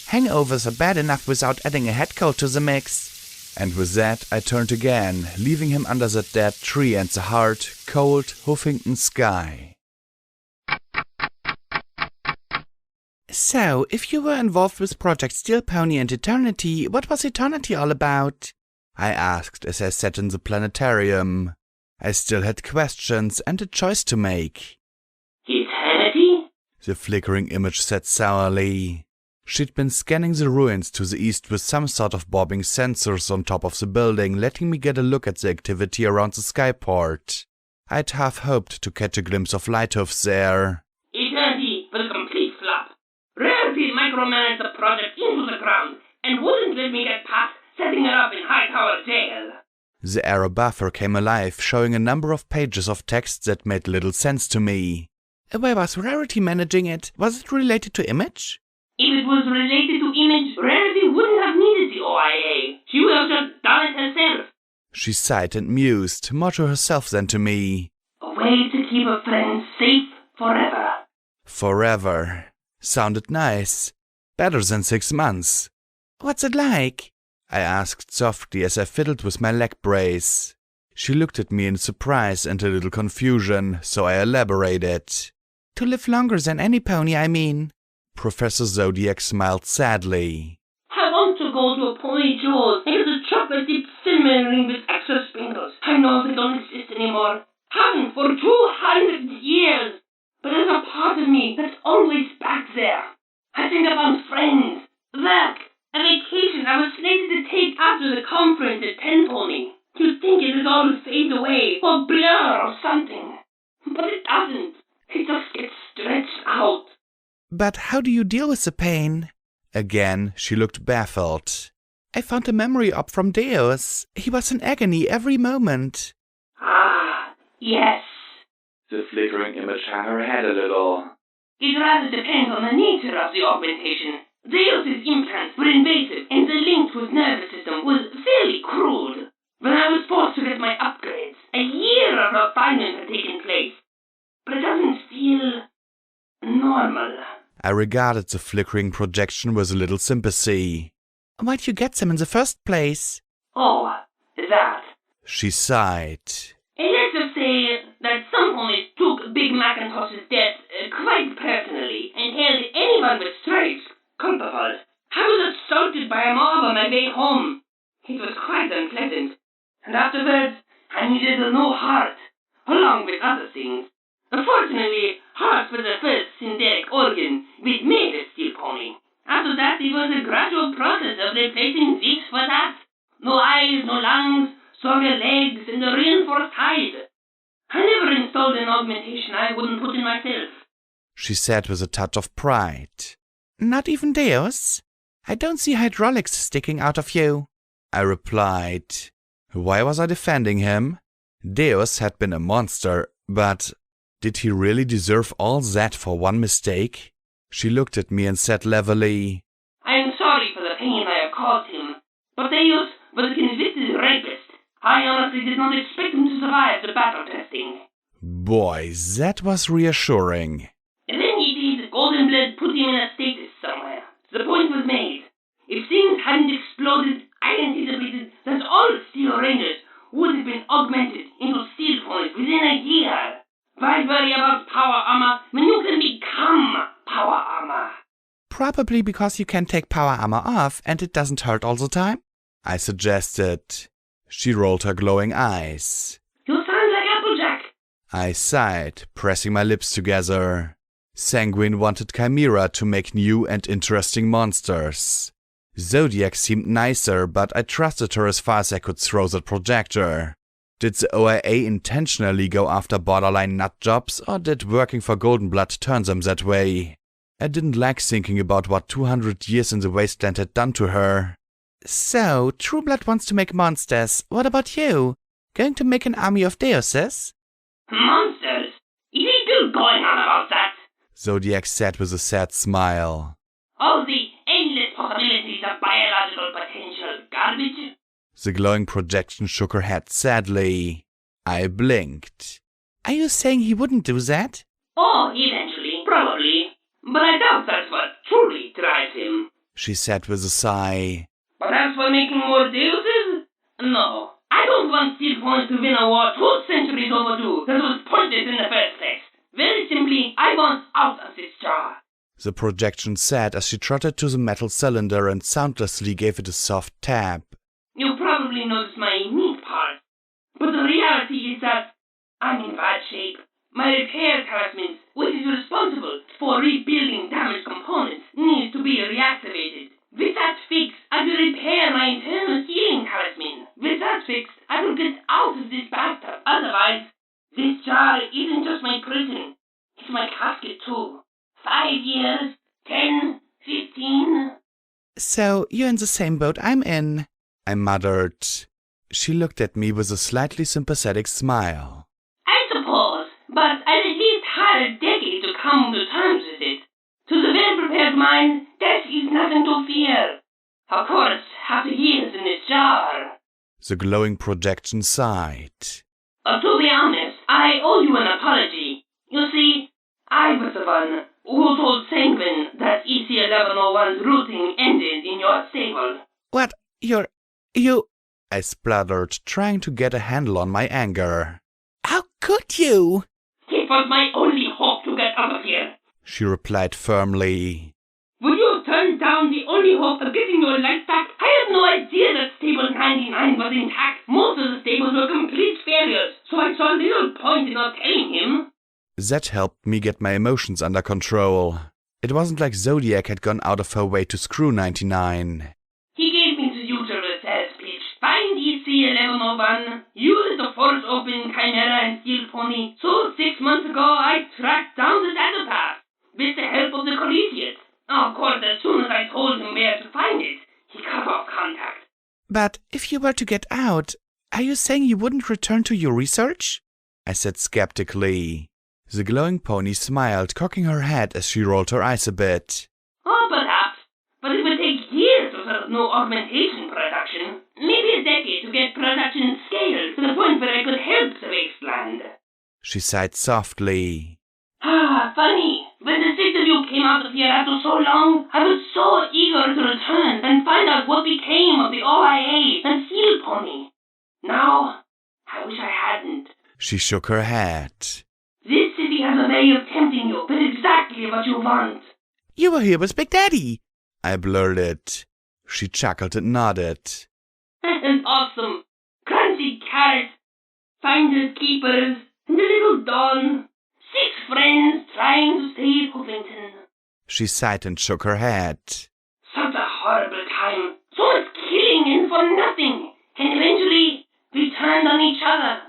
Hangovers are bad enough without adding a head cold to the mix. And with that, I turned again, leaving him under that dead tree and the hard, cold Huffington sky. So, if you were involved with Project Steel Pony and Eternity, what was Eternity all about? I asked as I sat in the planetarium. I still had questions and a choice to make. Eternity? The flickering image said sourly. She'd been scanning the ruins to the east with some sort of bobbing sensors on top of the building, letting me get a look at the activity around the skyport. I'd half hoped to catch a glimpse of Lighthoofs there. Eternity was a complete flop. Rarity micromanaged the project into the ground and wouldn't let me get past setting it up in Hightower Jail. The error buffer came alive, showing a number of pages of text that made little sense to me. Why was Rarity managing it? Was it related to Image? If it was related to Image, Rarity wouldn't have needed the OIA. She would have just done it herself. She sighed and mused, more to herself than to me. A way to keep a friend safe forever. Forever. Sounded nice. Better than 6 months. What's it like? I asked softly as I fiddled with my leg brace. She looked at me in surprise and a little confusion, so I elaborated. To live longer than any pony, I mean. Professor Zodiac smiled sadly. I want to go to a Pony Joe's and get a chocolate-dipped cinnamon ring with extra sprinkles. I know they don't exist anymore. Haven't for 200 years. But there's a part of me that's always back there. I think about friends, work, a vacation I was slated to take after the conference at Ten Pony. You'd think it would all fade away, or blur or something. But it doesn't. It just gets stretched out. But how do you deal with the pain? Again, she looked baffled. I found a memory op from Deus. He was in agony every moment. Ah, yes. The flickering image hung her head a little. It rather depends on the nature of the augmentation. Deus's implants were invasive, and the link to his nervous system was fairly crude. When I was forced to get my upgrades, a year of refinement had taken place. But it doesn't feel normal. I regarded the flickering projection with a little sympathy. Why'd you get them in the first place? Oh, that. She sighed. Let's just say that some ponies took Big Macintosh's death quite personally and held anyone with stripes culpable. I was assaulted by a mob on my way home. It was quite unpleasant. And afterwards, I needed a new heart, along with other things. Unfortunately, hearts were the first synthetic organ we'd made a steel pony. After that, it was a gradual process of replacing this for that. No eyes, no lungs, stronger legs, and a reinforced hide. I never installed an augmentation I wouldn't put in myself. She said with a touch of pride. Not even Deus? I don't see hydraulics sticking out of you. I replied. Why was I defending him? Deus had been a monster, but did he really deserve all that for one mistake? She looked at me and said levelly, I am sorry for the pain I have caused him, but Deus was a convicted rapist. I honestly did not expect him to survive the battle testing. Boy, that was reassuring. And then he did, Golden Blood put him in a stasis somewhere. The point was made. If things hadn't exploded, I anticipated that all Steel Rangers would have been augmented into steel ponies within a year. Why worry about power armor when you can become power armor? Probably because you can take power armor off and it doesn't hurt all the time? I suggested. She rolled her glowing eyes. You sound like Applejack. I sighed, pressing my lips together. Sanguine wanted Chimera to make new and interesting monsters. Zodiac seemed nicer, but I trusted her as far as I could throw that projector. Did the OIA intentionally go after borderline nut jobs, or did working for Golden Blood turn them that way? I didn't like thinking about what 200 years in the wasteland had done to her. So, True Blood wants to make monsters. What about you? Going to make an army of Deuses? Monsters? Is he still going on about that? Zodiac said with a sad smile. All the endless possibilities of biological potential garbage? The glowing projection shook her head sadly. I blinked. Are you saying he wouldn't do that? Oh, eventually, probably. But I doubt that's what truly drives him. She said with a sigh. But as for making more deuses? No. I don't want steel ponies to win a war 2 centuries overdue that was pointless in the first place. Very simply, I want out of this jar. The projection said as she trotted to the metal cylinder and soundlessly gave it a soft tap. You probably noticed my neat part. But the reality is that I'm in bad shape. My repair talisman, which is responsible for rebuilding damaged components, needs to be reactivated. With that fix, I will repair my internal healing talisman. With that fix, I will get out of this bathtub. Otherwise, this jar isn't just my prison. It's my casket too. 5 years, 10, 15... So, you're in the same boat I'm in. I muttered. She looked at me with a slightly sympathetic smile. I suppose, but I'd at least had a decade to come to terms with it. To the well-prepared mind, death is nothing to fear. Of course, after years in this jar. The glowing projection sighed. To be honest, I owe you an apology. You see, I was the one who told Sanguine that EC-1101's routing ended in your stable. What? You... I spluttered, trying to get a handle on my anger. How could you? It was my only hope to get out of here. She replied firmly. Would you have turned down the only hope of getting your life back? I had no idea that Stable 99 was intact. Most of the stables were complete failures, so I saw little point in not telling him. That helped me get my emotions under control. It wasn't like Zodiac had gone out of her way to screw 99. He gave me the usual sales pitch. Find EC-1101, use it to force open Chimera and Steel Pony. So 6 months ago, I tracked down the data path with the help of the Collegiate. Of course, as soon as I told him where to find it, he cut off contact. But if you were to get out, are you saying you wouldn't return to your research? I said skeptically. The glowing pony smiled, cocking her head as she rolled her eyes a bit. Oh, perhaps. But it would take years to set up no augmentation production. Maybe a decade to get production scaled to the point where I could help the wasteland. She sighed softly. Funny. When the 6 of you came out of here after so long, I was so eager to return and find out what became of the OIA and Steel Pony. She shook her head. This city has a way of tempting you, but exactly what you want. You were here with Big Daddy. I blurted. She chuckled and nodded. Awesome. Crunchy carrots, finders keepers, and a little Dawn. 6 friends trying to save Huffington. She sighed and shook her head. Such a horrible time. So much killing and for nothing. And eventually, we turned on each other.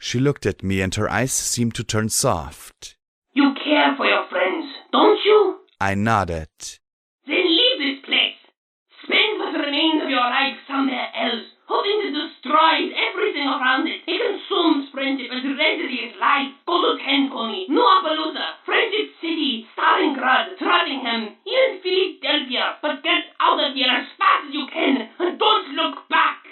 She looked at me and her eyes seemed to turn soft. You care for your friends, don't you? I nodded. Then leave this place. Spend what remains of your life somewhere else. Huffington destroys everything around it. It consumes friendship and tragedy is life. Go to Tenpony, Nuapalooza, Friendship City, Stalingrad, Trottingham, even Philadelphia. But get out of here as fast as you can and don't look back.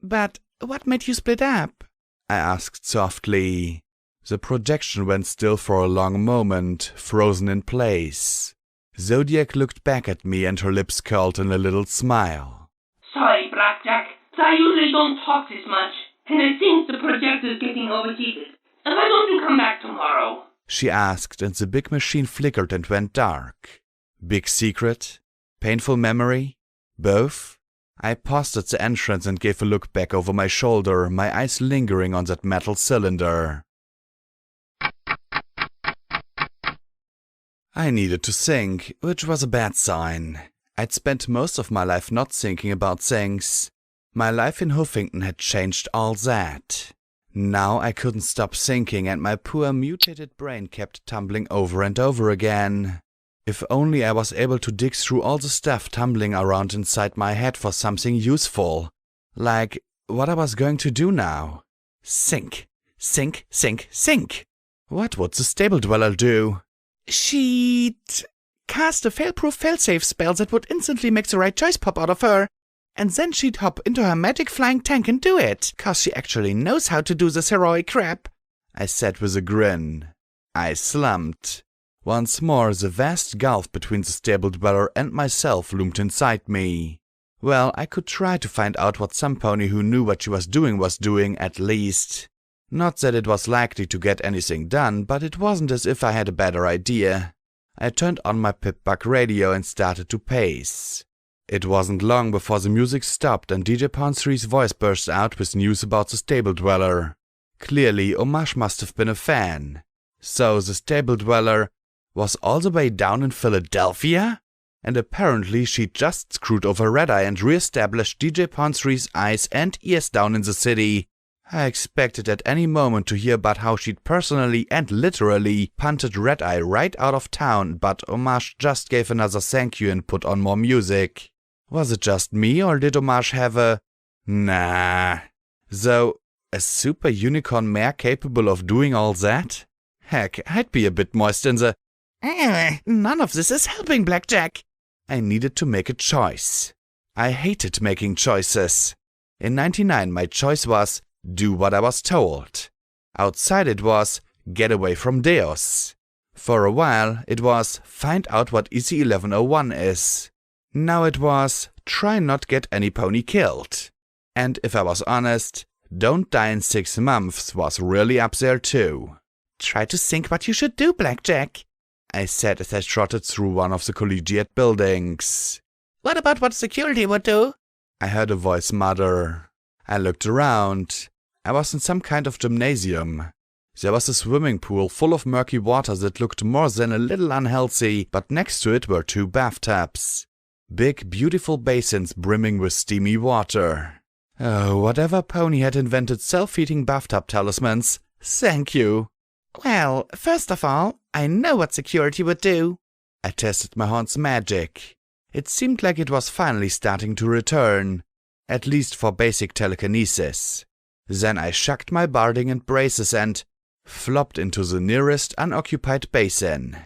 But what made you split up? I asked softly. The projection went still for a long moment, frozen in place. Zodiac looked back at me and her lips curled in a little smile. Sorry, Blackjack. I usually don't talk this much, and I think the projector's getting overheated. Why don't you come back tomorrow? She asked, and the big machine flickered and went dark. Big secret? Painful memory? Both? I paused at the entrance and gave a look back over my shoulder, my eyes lingering on that metal cylinder. I needed to think, which was a bad sign. I'd spent most of my life not thinking about things. My life in Huffington had changed all that. Now I couldn't stop thinking and my poor mutated brain kept tumbling over and over again. If only I was able to dig through all the stuff tumbling around inside my head for something useful. Like what I was going to do now. Think, think, think, think. What would the stable dweller do? She'd cast a fail-proof failsafe spell that would instantly make the right choice pop out of her. And then she'd hop into her magic flying tank and do it, 'cause she actually knows how to do this heroic crap, I said with a grin. I slumped. Once more, the vast gulf between the stable dweller and myself loomed inside me. Well, I could try to find out what some pony who knew what she was doing at least. Not that it was likely to get anything done, but it wasn't as if I had a better idea. I turned on my Pip-Bug radio and started to pace. It wasn't long before the music stopped and DJ Ponsree's voice burst out with news about the stable dweller. Clearly, Omage must have been a fan. So the stable dweller was all the way down in Philadelphia? And apparently she'd just screwed over Red Eye and re-established DJ Ponsree's eyes and ears down in the city. I expected at any moment to hear about how she'd personally and literally punted Red Eye right out of town, but Omage just gave another thank you and put on more music. Was it just me, or did Omage have a... Nah. Though, a super unicorn mare capable of doing all that? Heck, I'd be a bit moist in the... None of this is helping, Blackjack. I needed to make a choice. I hated making choices. In 99, my choice was, do what I was told. Outside it was, get away from Deus. For a while, it was, find out what EC1101 is. Now it was, try not get any pony killed. And if I was honest, don't die in 6 months was really up there too. Try to think what you should do, Blackjack, I said as I trotted through one of the collegiate buildings. What about what security would do? I heard a voice mutter. I looked around. I was in some kind of gymnasium. There was a swimming pool full of murky water that looked more than a little unhealthy, but next to it were 2 bathtubs. Big, beautiful basins brimming with steamy water. Oh, whatever pony had invented self-heating bathtub talismans, thank you. Well, first of all, I know what security would do. I tested my horn's magic. It seemed like it was finally starting to return, at least for basic telekinesis. Then I shucked my barding and braces and flopped into the nearest unoccupied basin.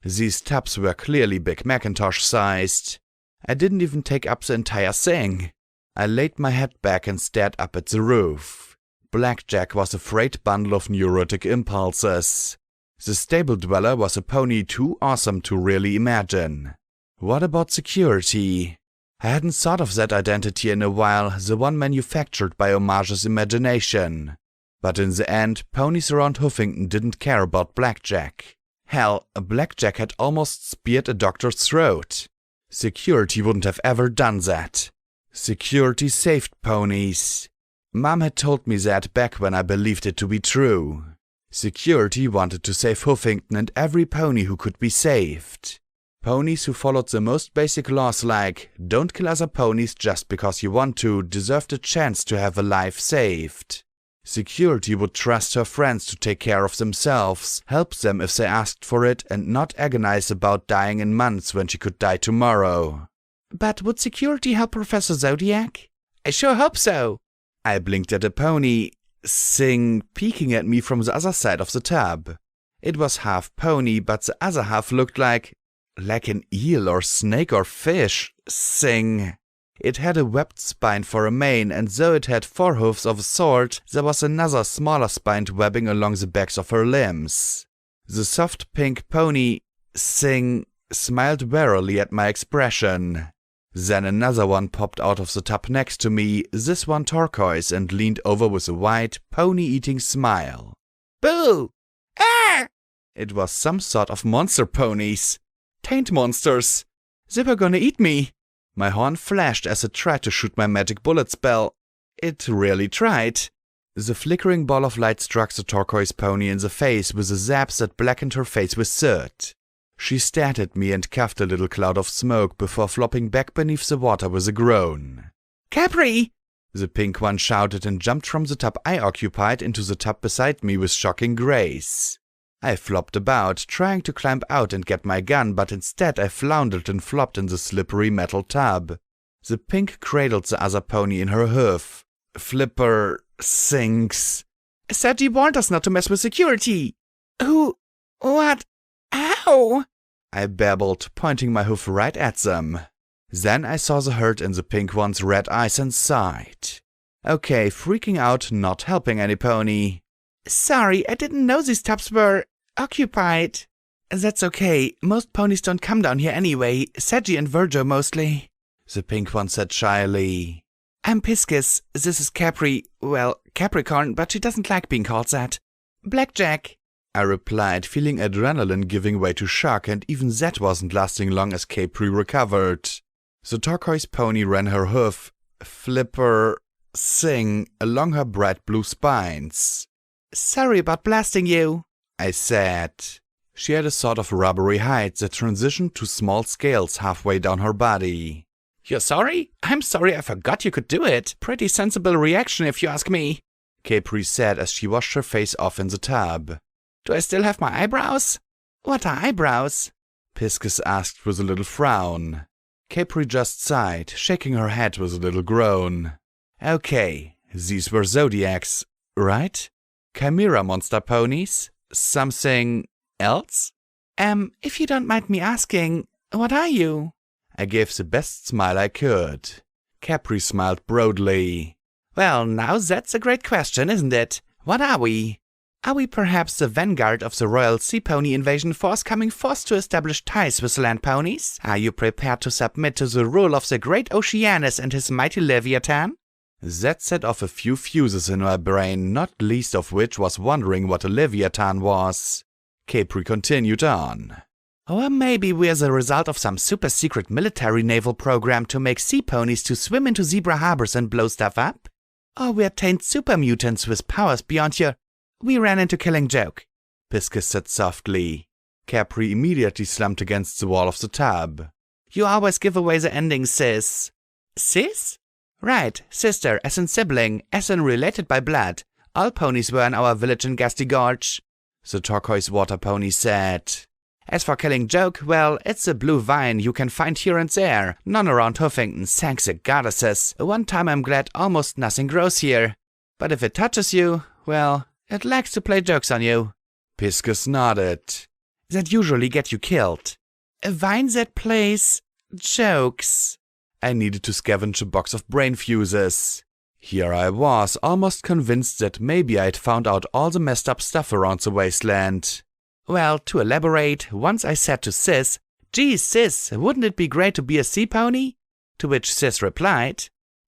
These tubs were clearly Big Macintosh-sized. I didn't even take up the entire thing. I laid my head back and stared up at the roof. Blackjack was a freight bundle of neurotic impulses. The stable dweller was a pony too awesome to really imagine. What about security? I hadn't thought of that identity in a while, the one manufactured by Omage's imagination. But in the end, ponies around Huffington didn't care about Blackjack. Hell, Blackjack had almost speared a doctor's throat. Security wouldn't have ever done that. Security saved ponies. Mom had told me that back when I believed it to be true. Security wanted to save Huffington and every pony who could be saved. Ponies who followed the most basic laws like, don't kill other ponies just because you want to, deserved a chance to have a life saved. Security would trust her friends to take care of themselves, help them if they asked for it, and not agonize about dying in months when she could die tomorrow. But would security help Professor Zodiac? I sure hope so. I blinked at a pony, Sing peeking at me from the other side of the tub. It was half pony, but the other half looked like an eel or snake or fish. Sing. It had a webbed spine for a mane, and though it had 4 hooves of a sort, there was another smaller spined webbing along the backs of her limbs. The soft pink pony, Sing, smiled warily at my expression. Then another one popped out of the tub next to me, this one turquoise, and leaned over with a wide, pony-eating smile. Boo! Ah! It was some sort of monster ponies. Taint monsters. They were gonna eat me. My horn flashed as it tried to shoot my magic bullet spell. It really tried. The flickering ball of light struck the turquoise pony in the face with a zap that blackened her face with soot. She stared at me and coughed a little cloud of smoke before flopping back beneath the water with a groan. Capri! The pink one shouted and jumped from the tub I occupied into the tub beside me with shocking grace. I flopped about, trying to climb out and get my gun, but instead I floundered and flopped in the slippery metal tub. The pink cradled the other pony in her hoof. Flipper sinks. Sergi warned us not to mess with security. Who? What? Ow! I babbled, pointing my hoof right at them. Then I saw the hurt in the pink one's red eyes and sighed. Okay, freaking out, not helping any pony. Sorry, I didn't know these tubs were occupied. That's okay. Most ponies don't come down here anyway. Sergi and Virgo mostly. The pink one said shyly. I'm Piscis. This is Capri. Well, Capricorn, but she doesn't like being called that. Blackjack. I replied, feeling adrenaline giving way to shock, and even that wasn't lasting long as Capri recovered. The turquoise pony ran her hoof, Flipper, Sing, along her bright blue spines. Sorry about blasting you, I said. She had a sort of rubbery hide that transitioned to small scales halfway down her body. You're sorry? I'm sorry, I forgot you could do it. Pretty sensible reaction if you ask me, Capri said as she washed her face off in the tub. Do I still have my eyebrows? What are eyebrows? Piscis asked with a little frown. Capri just sighed, shaking her head with a little groan. Okay, these were zodiacs, right? Chimera monster ponies? Something else? If you don't mind me asking, what are you? I gave the best smile I could. Capri smiled broadly. Well, now that's a great question, isn't it? What are we? Are we perhaps the vanguard of the Royal Sea Pony Invasion Force coming forth to establish ties with land ponies? Are you prepared to submit to the rule of the great Oceanus and his mighty Leviathan? That set off a few fuses in my brain, not least of which was wondering what a Leviathan was. Capri continued on. Or maybe we're the result of some super-secret military naval program to make sea ponies to swim into zebra harbors and blow stuff up? Or we're taint super mutants with powers beyond your... We ran into Killing Joke, Piscis said softly. Capri immediately slumped against the wall of the tub. You always give away the ending, sis. Sis? Right, sister, as in sibling, as in related by blood. All ponies were in our village in Gusty Gorge, the turquoise water pony said. As for Killing Joke, well, it's a blue vine you can find here and there. None around Huffington, thanks the goddesses. One time I'm glad almost nothing grows here. But if it touches you, well, it likes to play jokes on you. Piscis nodded. That usually get you killed. A vine that plays jokes. I needed to scavenge a box of brain fuses. Here I was, almost convinced that maybe I'd found out all the messed up stuff around the wasteland. Well, to elaborate, once I said to Sis, "Geez, Sis, wouldn't it be great to be a sea pony?" To which Sis replied,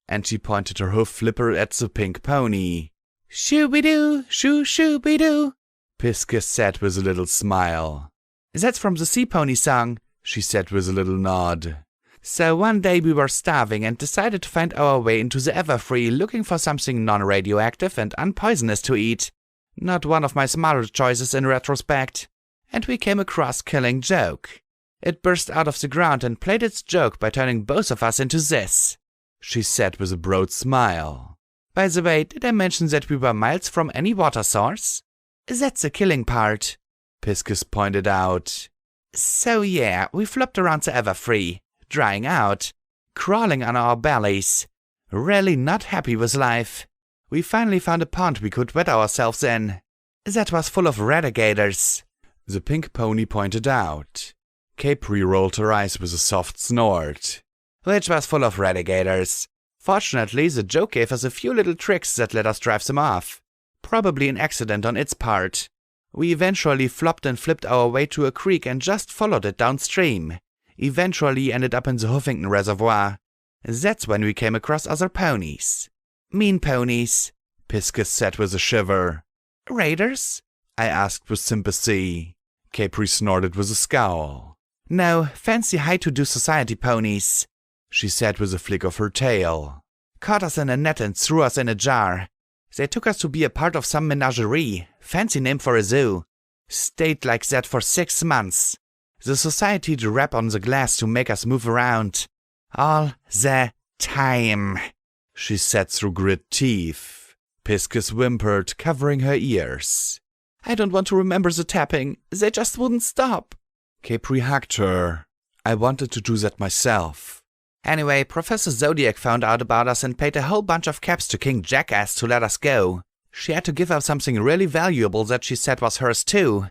and she pointed her hoof flipper at the pink pony. Shoo-be-doo, shoo-shoo-be-doo, Piscus said with a little smile. That's from the Sea Pony song, she said with a little nod. So one day we were starving and decided to find our way into the Everfree looking for something non-radioactive and unpoisonous to eat. Not one of my smarter choices in retrospect. And we came across Killing Joke. It burst out of the ground and played its joke by turning both of us into this, she said with a broad smile. By the way, did I mention that we were miles from any water source? That's the killing part, Piscus pointed out. So yeah, we flopped around the Everfree, drying out, crawling on our bellies, really not happy with life. We finally found a pond we could wet ourselves in. That was full of radigators, the pink pony pointed out. Capri rolled her eyes with a soft snort. Which was full of radigators. Fortunately, the joke gave us a few little tricks that let us drive them off. Probably an accident on its part. We eventually flopped and flipped our way to a creek and just followed it downstream. Eventually ended up in the Huffington Reservoir. That's when we came across other ponies. Mean ponies, Piscus said with a shiver. Raiders? I asked with sympathy. Capri snorted with a scowl. No, fancy high-to-do society ponies, she said with a flick of her tail. Caught us in a net and threw us in a jar. They took us to be a part of some menagerie, fancy name for a zoo. Stayed like that for 6 months. The society to rap on the glass to make us move around. All the time, she said through grit teeth. Piscus whimpered, covering her ears. I don't want to remember the tapping. They just wouldn't stop. Capri hugged her. I wanted to do that myself. Anyway, Professor Zodiac found out about us and paid a whole bunch of caps to King Jackass to let us go. She had to give up something really valuable that she said was hers too.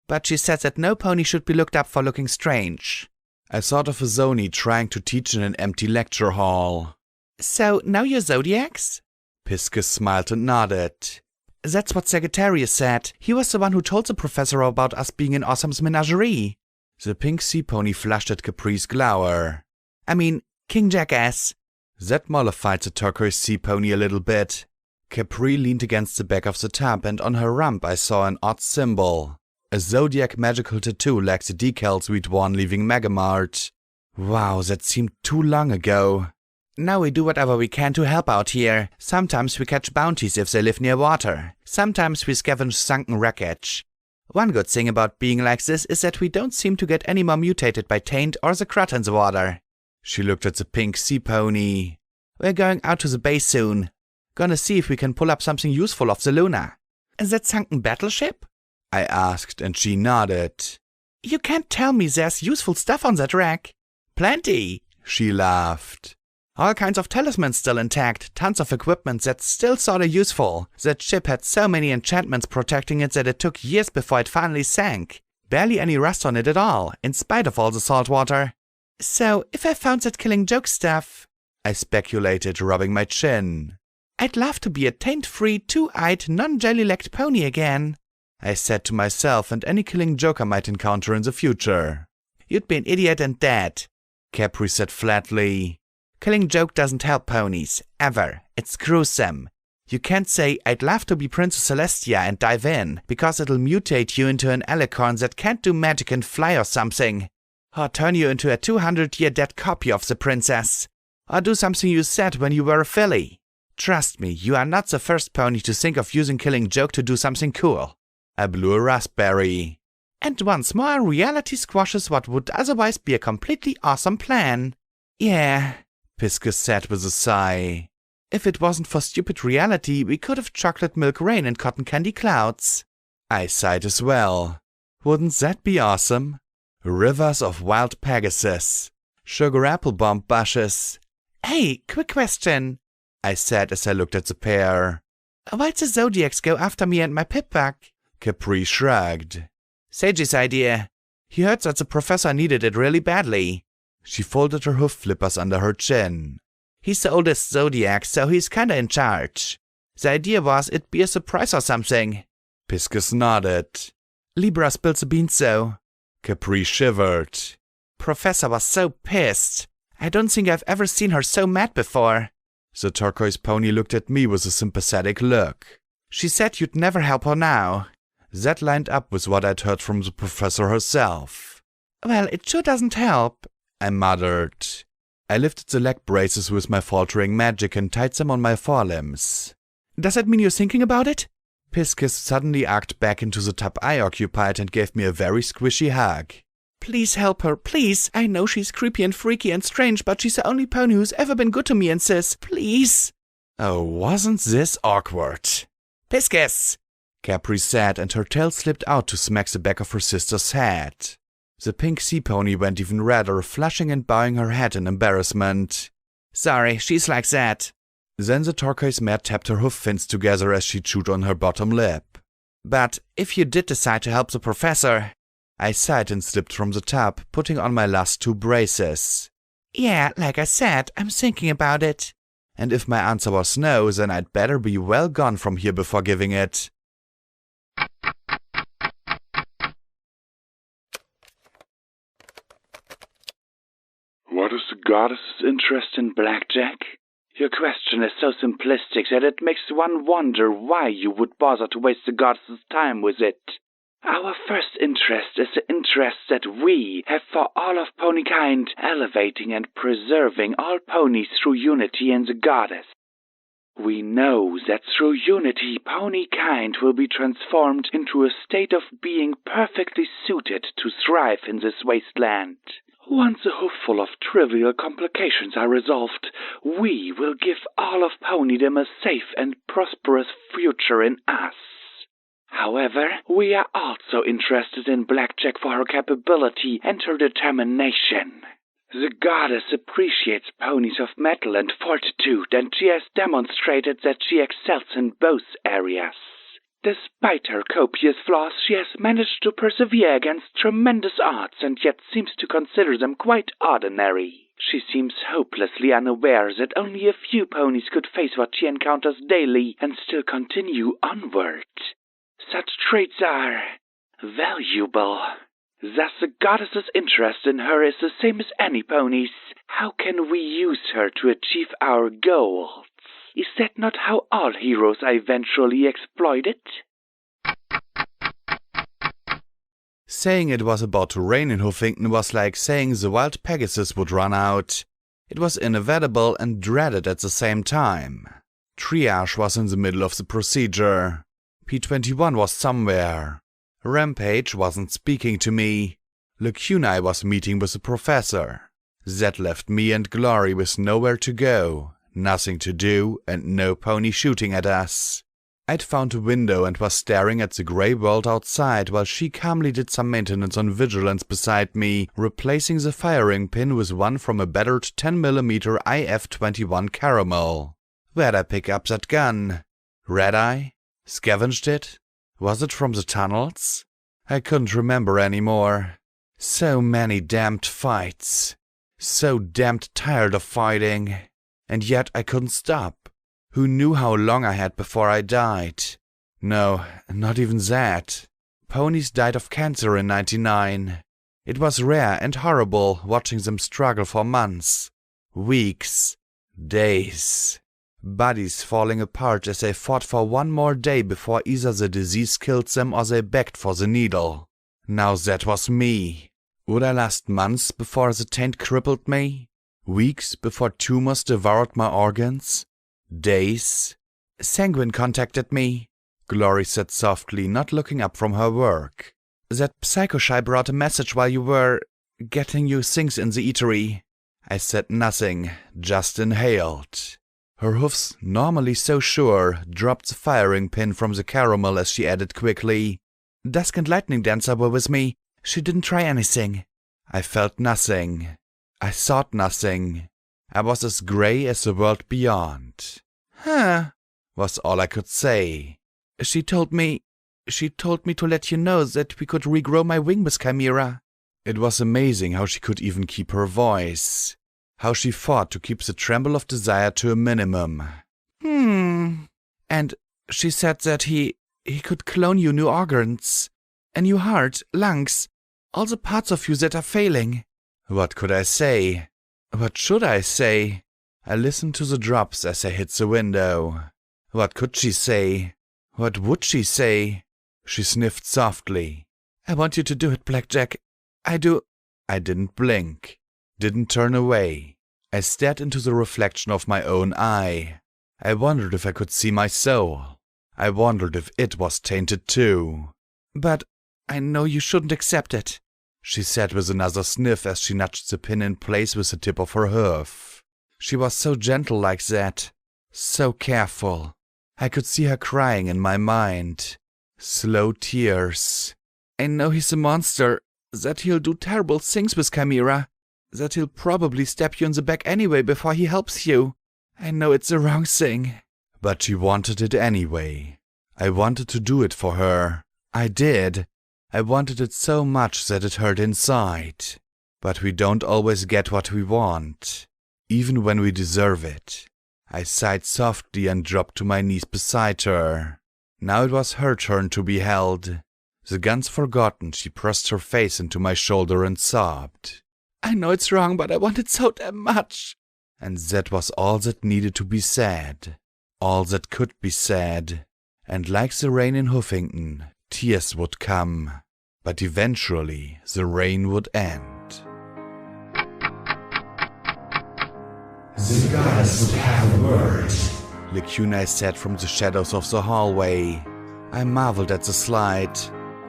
But she said that no pony should be looked up for looking strange. I thought of a Zoni trying to teach in an empty lecture hall. So, now you're Zodiacs? Piscus smiled and nodded. That's what Sagittarius said. He was the one who told the professor about us being in Awesome's menagerie. The pink sea pony flashed at Capri's glower. I mean, King Jackass. That mollified the turquoise sea pony a little bit. Capri leaned against the back of the tub and on her rump I saw an odd symbol. A zodiac magical tattoo like the decals we'd worn leaving Megamart. Wow, that seemed too long ago. Now we do whatever we can to help out here. Sometimes we catch bounties if they live near water. Sometimes we scavenge sunken wreckage. One good thing about being like this is that we don't seem to get any more mutated by taint or the crot in the water. She looked at the pink sea pony. We're going out to the bay soon. Gonna see if we can pull up something useful off the Luna. Is that sunken battleship? I asked and she nodded. You can't tell me there's useful stuff on that wreck. Plenty, she laughed. All kinds of talismans still intact, tons of equipment that's still sorta useful. That ship had so many enchantments protecting it that it took years before it finally sank. Barely any rust on it at all, in spite of all the salt water. So, if I found that Killing Joke stuff, I speculated, rubbing my chin. I'd love to be a taint-free, two-eyed, non-jelly-legged pony again, I said to myself and any Killing Joke I might encounter in the future. You'd be an idiot and dead, Capri said flatly. Killing Joke doesn't help ponies, ever. It's gruesome. You can't say, I'd love to be Princess Celestia and dive in, because it'll mutate you into an alicorn that can't do magic and fly or something. Or turn you into a 200-year dead copy of the princess. Or do something you said when you were a filly. Trust me, you are not the first pony to think of using Killing Joke to do something cool. I blew a raspberry. And once more, reality squashes what would otherwise be a completely awesome plan. Yeah, Piscus said with a sigh. If it wasn't for stupid reality, we could have chocolate milk rain and cotton candy clouds. I sighed as well. Wouldn't that be awesome? Rivers of wild Pegasus. Sugar apple bomb bushes. Hey, quick question, I said as I looked at the pair. Why'd the Zodiacs go after me and my pip-bug? Capri shrugged. Sage's idea. He heard that the professor needed it really badly. She folded her hoof flippers under her chin. He's the oldest Zodiac, so he's kinda in charge. The idea was it'd be a surprise or something. Piscus nodded. Libra spilled the beans though. Capri shivered. Professor was so pissed. I don't think I've ever seen her so mad before. The turquoise pony looked at me with a sympathetic look. She said you'd never help her now. That lined up with what I'd heard from the professor herself. Well, it sure doesn't help, I muttered. I lifted the leg braces with my faltering magic and tied them on my forelimbs. Does that mean you're thinking about it? Piscis suddenly arced back into the tub I occupied and gave me a very squishy hug. Please help her, please. I know she's creepy and freaky and strange, but she's the only pony who's ever been good to me and sis. Please. Oh, wasn't this awkward? Piscis, Capri said, and her tail slipped out to smack the back of her sister's head. The pink sea pony went even redder, flushing and bowing her head in embarrassment. Sorry, she's like that. Then the turquoise mare tapped her hoof fins together as she chewed on her bottom lip. But if you did decide to help the professor... I sighed and slipped from the tub, putting on my last 2 braces. Yeah, like I said, I'm thinking about it. And if my answer was no, then I'd better be well gone from here before giving it. What is the goddess's interest in blackjack? Your question is so simplistic that it makes one wonder why you would bother to waste the goddess's time with it. Our first interest is the interest that we have for all of ponykind, elevating and preserving all ponies through unity in the goddess. We know that through unity, ponykind will be transformed into a state of being perfectly suited to thrive in this wasteland. Once a hoofful of trivial complications are resolved, we will give all of ponydom a safe and prosperous future in us. However, we are also interested in Blackjack for her capability and her determination. The goddess appreciates ponies of mettle and fortitude, and she has demonstrated that she excels in both areas. Despite her copious flaws, she has managed to persevere against tremendous odds and yet seems to consider them quite ordinary. She seems hopelessly unaware that only a few ponies could face what she encounters daily and still continue onward. Such traits are valuable. Thus the goddess's interest in her is the same as any pony's. How can we use her to achieve our goals? Is that not how all heroes are eventually exploited? Saying it was about to rain in Huffington was like saying the wild Pegasus would run out. It was inevitable and dreaded at the same time. Triage was in the middle of the procedure. P21 was somewhere. Rampage wasn't speaking to me. Lacunae was meeting with the professor. That left me and Glory with nowhere to go, nothing to do, and no pony shooting at us. I'd found a window and was staring at the grey world outside while she calmly did some maintenance on vigilance beside me, replacing the firing pin with one from a battered 10mm IF-21 Caramel. Where'd I pick up that gun? Red-Eye? Scavenged it? Was it from the tunnels? I couldn't remember anymore. So many damned fights. So damned tired of fighting. And yet I couldn't stop. Who knew how long I had before I died? No, not even that. Ponies died of cancer in '99. It was rare and horrible watching them struggle for months, weeks, days. Bodies falling apart as they fought for one more day before either the disease killed them or they begged for the needle. Now that was me. Would I last months before the taint crippled me? Weeks before tumors devoured my organs? Days? Sanguine contacted me, Glory said softly, not looking up from her work. That psycho-shy brought a message while you were getting your things in the eatery. I said nothing, just inhaled. Her hoofs, normally so sure, dropped the firing pin from the caramel as she added quickly, Dusk and Lightning Dancer were with me. She didn't try anything. I felt nothing. I thought nothing. I was as grey as the world beyond. Huh, was all I could say. She told me to let you know that we could regrow my wing with Chimera. It was amazing how she could even keep her voice. How she fought to keep the tremble of desire to a minimum. And she said that he could clone you new organs. A new heart, lungs, all the parts of you that are failing. What could I say? What should I say? I listened to the drops as I hit the window. What could she say? What would she say? She sniffed softly. I want you to do it, Blackjack. I do. I didn't blink, didn't turn away. I stared into the reflection of my own eye. I wondered if I could see my soul. I wondered if it was tainted too. But I know you shouldn't accept it, she said with another sniff as she nudged the pin in place with the tip of her hoof. She was so gentle like that, so careful. I could see her crying in my mind. Slow tears. I know he's a monster, that he'll do terrible things with Chimera, that he'll probably stab you in the back anyway before he helps you. I know it's the wrong thing. But she wanted it anyway. I wanted to do it for her. I did. I wanted it so much that it hurt inside. But we don't always get what we want, even when we deserve it. I sighed softly and dropped to my knees beside her. Now it was her turn to be held. The guns forgotten, she pressed her face into my shoulder and sobbed. I know it's wrong, but I want it so damn much. And that was all that needed to be said. All that could be said. And like the rain in Huffington, tears would come. But eventually, the rain would end. The goddess would have a word, Lacuna said from the shadows of the hallway. I marveled at the slide.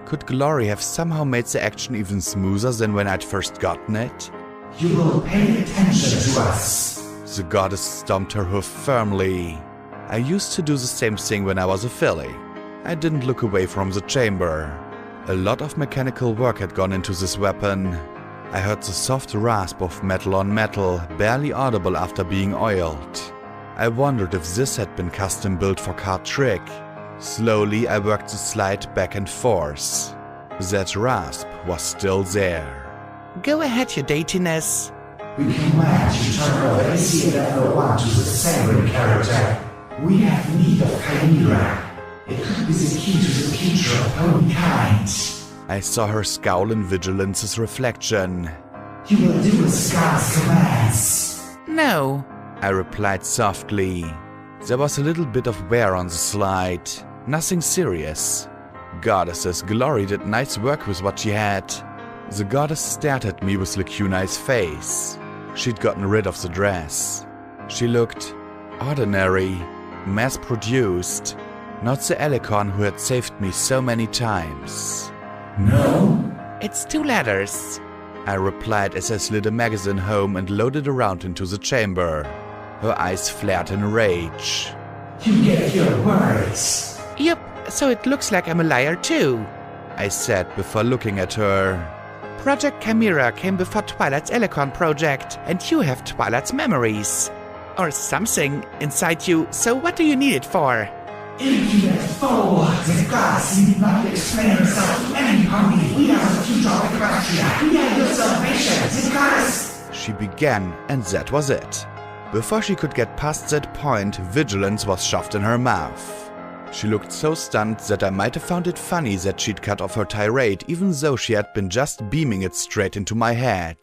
Could Glory have somehow made the action even smoother than when I'd first gotten it? You will pay attention to us. The goddess stomped her hoof firmly. I used to do the same thing when I was a filly. I didn't look away from the chamber. A lot of mechanical work had gone into this weapon. I heard the soft rasp of metal on metal, barely audible after being oiled. I wondered if this had been custom built for card trick. Slowly I worked the slide back and forth. That rasp was still there. Go ahead, your daintiness. We can match you turn our AC level 1 to the sacred character. We have need of Chimera. It could be the key to the future of humankind. I saw her scowl in Vigilance's reflection. You will do as God's commands. No, I replied softly. There was a little bit of wear on the slide. Nothing serious. Goddess's Glory did nice work with what she had. The goddess stared at me with Lacuna's face. She'd gotten rid of the dress. She looked ordinary, mass-produced, not the Alicorn who had saved me so many times. No? it's 2 letters. I replied as I slid a magazine home and loaded around into the chamber. Her eyes flared in rage. You get your words. Yep, so it looks like I'm a liar too, I said before looking at her. Project Chimera came before Twilight's Alicorn project, and you have Twilight's memories. Or something inside you, so what do you need it for? Impudent fool! The gods need not explain herself to anybody. We are the future of Equestria. We are your salvation. The goddess! She began, and that was it. Before she could get past that point, vigilance was shoved in her mouth. She looked so stunned that I might have found it funny that she'd cut off her tirade, even though she had been just beaming it straight into my head.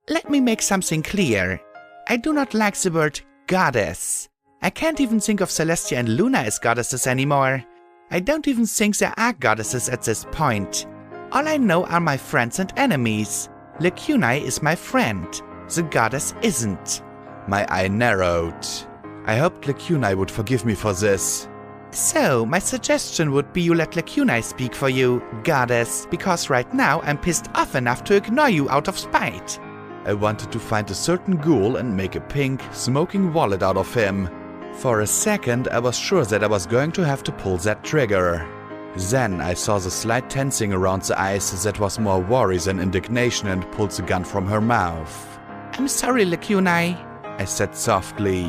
Let me make something clear. I do not like the word goddess. I can't even think of Celestia and Luna as goddesses anymore. I don't even think there are goddesses at this point. All I know are my friends and enemies. Lacuna is my friend. The goddess isn't. My eye narrowed. I hoped Lacuna would forgive me for this. So, my suggestion would be you let Lacuna speak for you, goddess, because right now I'm pissed off enough to ignore you out of spite. I wanted to find a certain ghoul and make a pink, smoking wallet out of him. For a second, I was sure that I was going to have to pull that trigger. Then I saw the slight tensing around the eyes that was more worry than indignation and pulled the gun from her mouth. I'm sorry, Lacuna, I said softly.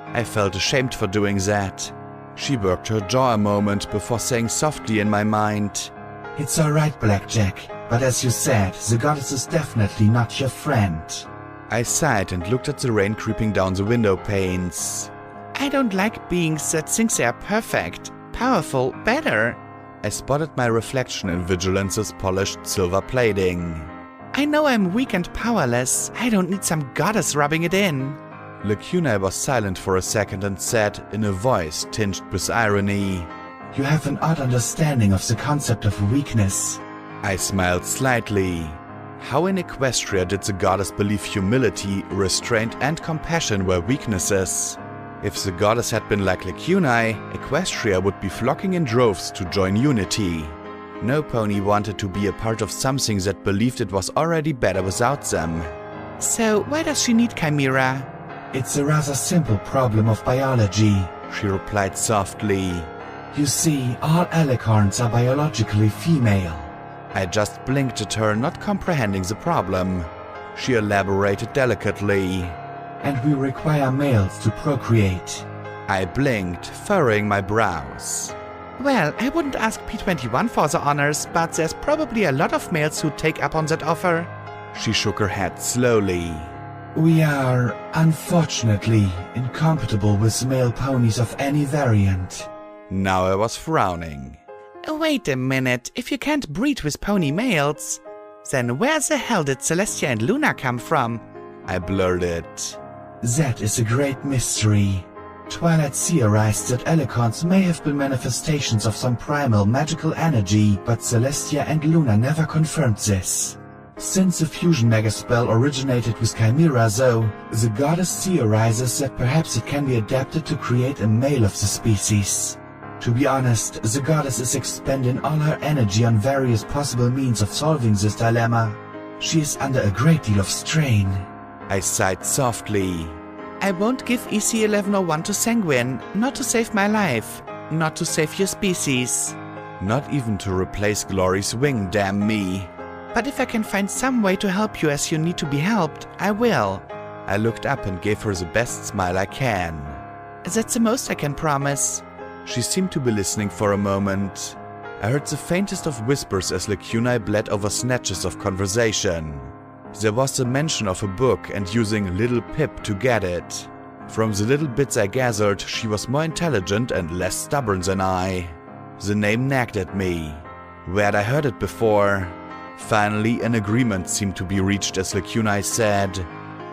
I felt ashamed for doing that. She worked her jaw a moment before saying softly in my mind, It's alright, Blackjack, but as you said, the goddess is definitely not your friend. I sighed and looked at the rain creeping down the window panes. I don't like beings that think they are perfect, powerful, better. I spotted my reflection in Vigilance's polished silver plating. I know I'm weak and powerless. I don't need some goddess rubbing it in. Lacuna was silent for a second and said, in a voice tinged with irony, You have an odd understanding of the concept of weakness. I smiled slightly. How in Equestria did the goddess believe humility, restraint, and compassion were weaknesses? If the goddess had been like Lacunae, Equestria would be flocking in droves to join Unity. No pony wanted to be a part of something that believed it was already better without them. So, why does she need Chimera? It's a rather simple problem of biology, She replied softly. You see, all alicorns are biologically female. I just blinked at her, not comprehending the problem. She elaborated delicately. And we require males to procreate. I blinked, furrowing my brows. Well, I wouldn't ask P21 for the honors, but there's probably a lot of males who'd take up on that offer. She shook her head slowly. We are, unfortunately, incompatible with male ponies of any variant. Now I was frowning. Wait a minute, if you can't breed with pony males, then where the hell did Celestia and Luna come from? I blurted. That is a great mystery. Twilight theorized that alicorns may have been manifestations of some primal magical energy, but Celestia and Luna never confirmed this. Since the fusion megaspell originated with Chimera though, the goddess theorizes that perhaps it can be adapted to create a male of the species. To be honest, the goddess is expending all her energy on various possible means of solving this dilemma. She is under a great deal of strain. I sighed softly. I won't give EC1101 to Sanguine, not to save my life, not to save your species. Not even to replace Glory's wing, damn me. But if I can find some way to help you as you need to be helped, I will. I looked up and gave her the best smile I can. That's the most I can promise. She seemed to be listening for a moment. I heard the faintest of whispers as Lacunae bled over snatches of conversation. There was a mention of a book and using Little Pip to get it. From the little bits I gathered, she was more intelligent and less stubborn than I. The name nagged at me. Where'd I heard it before? Finally, an agreement seemed to be reached as Lacunae said,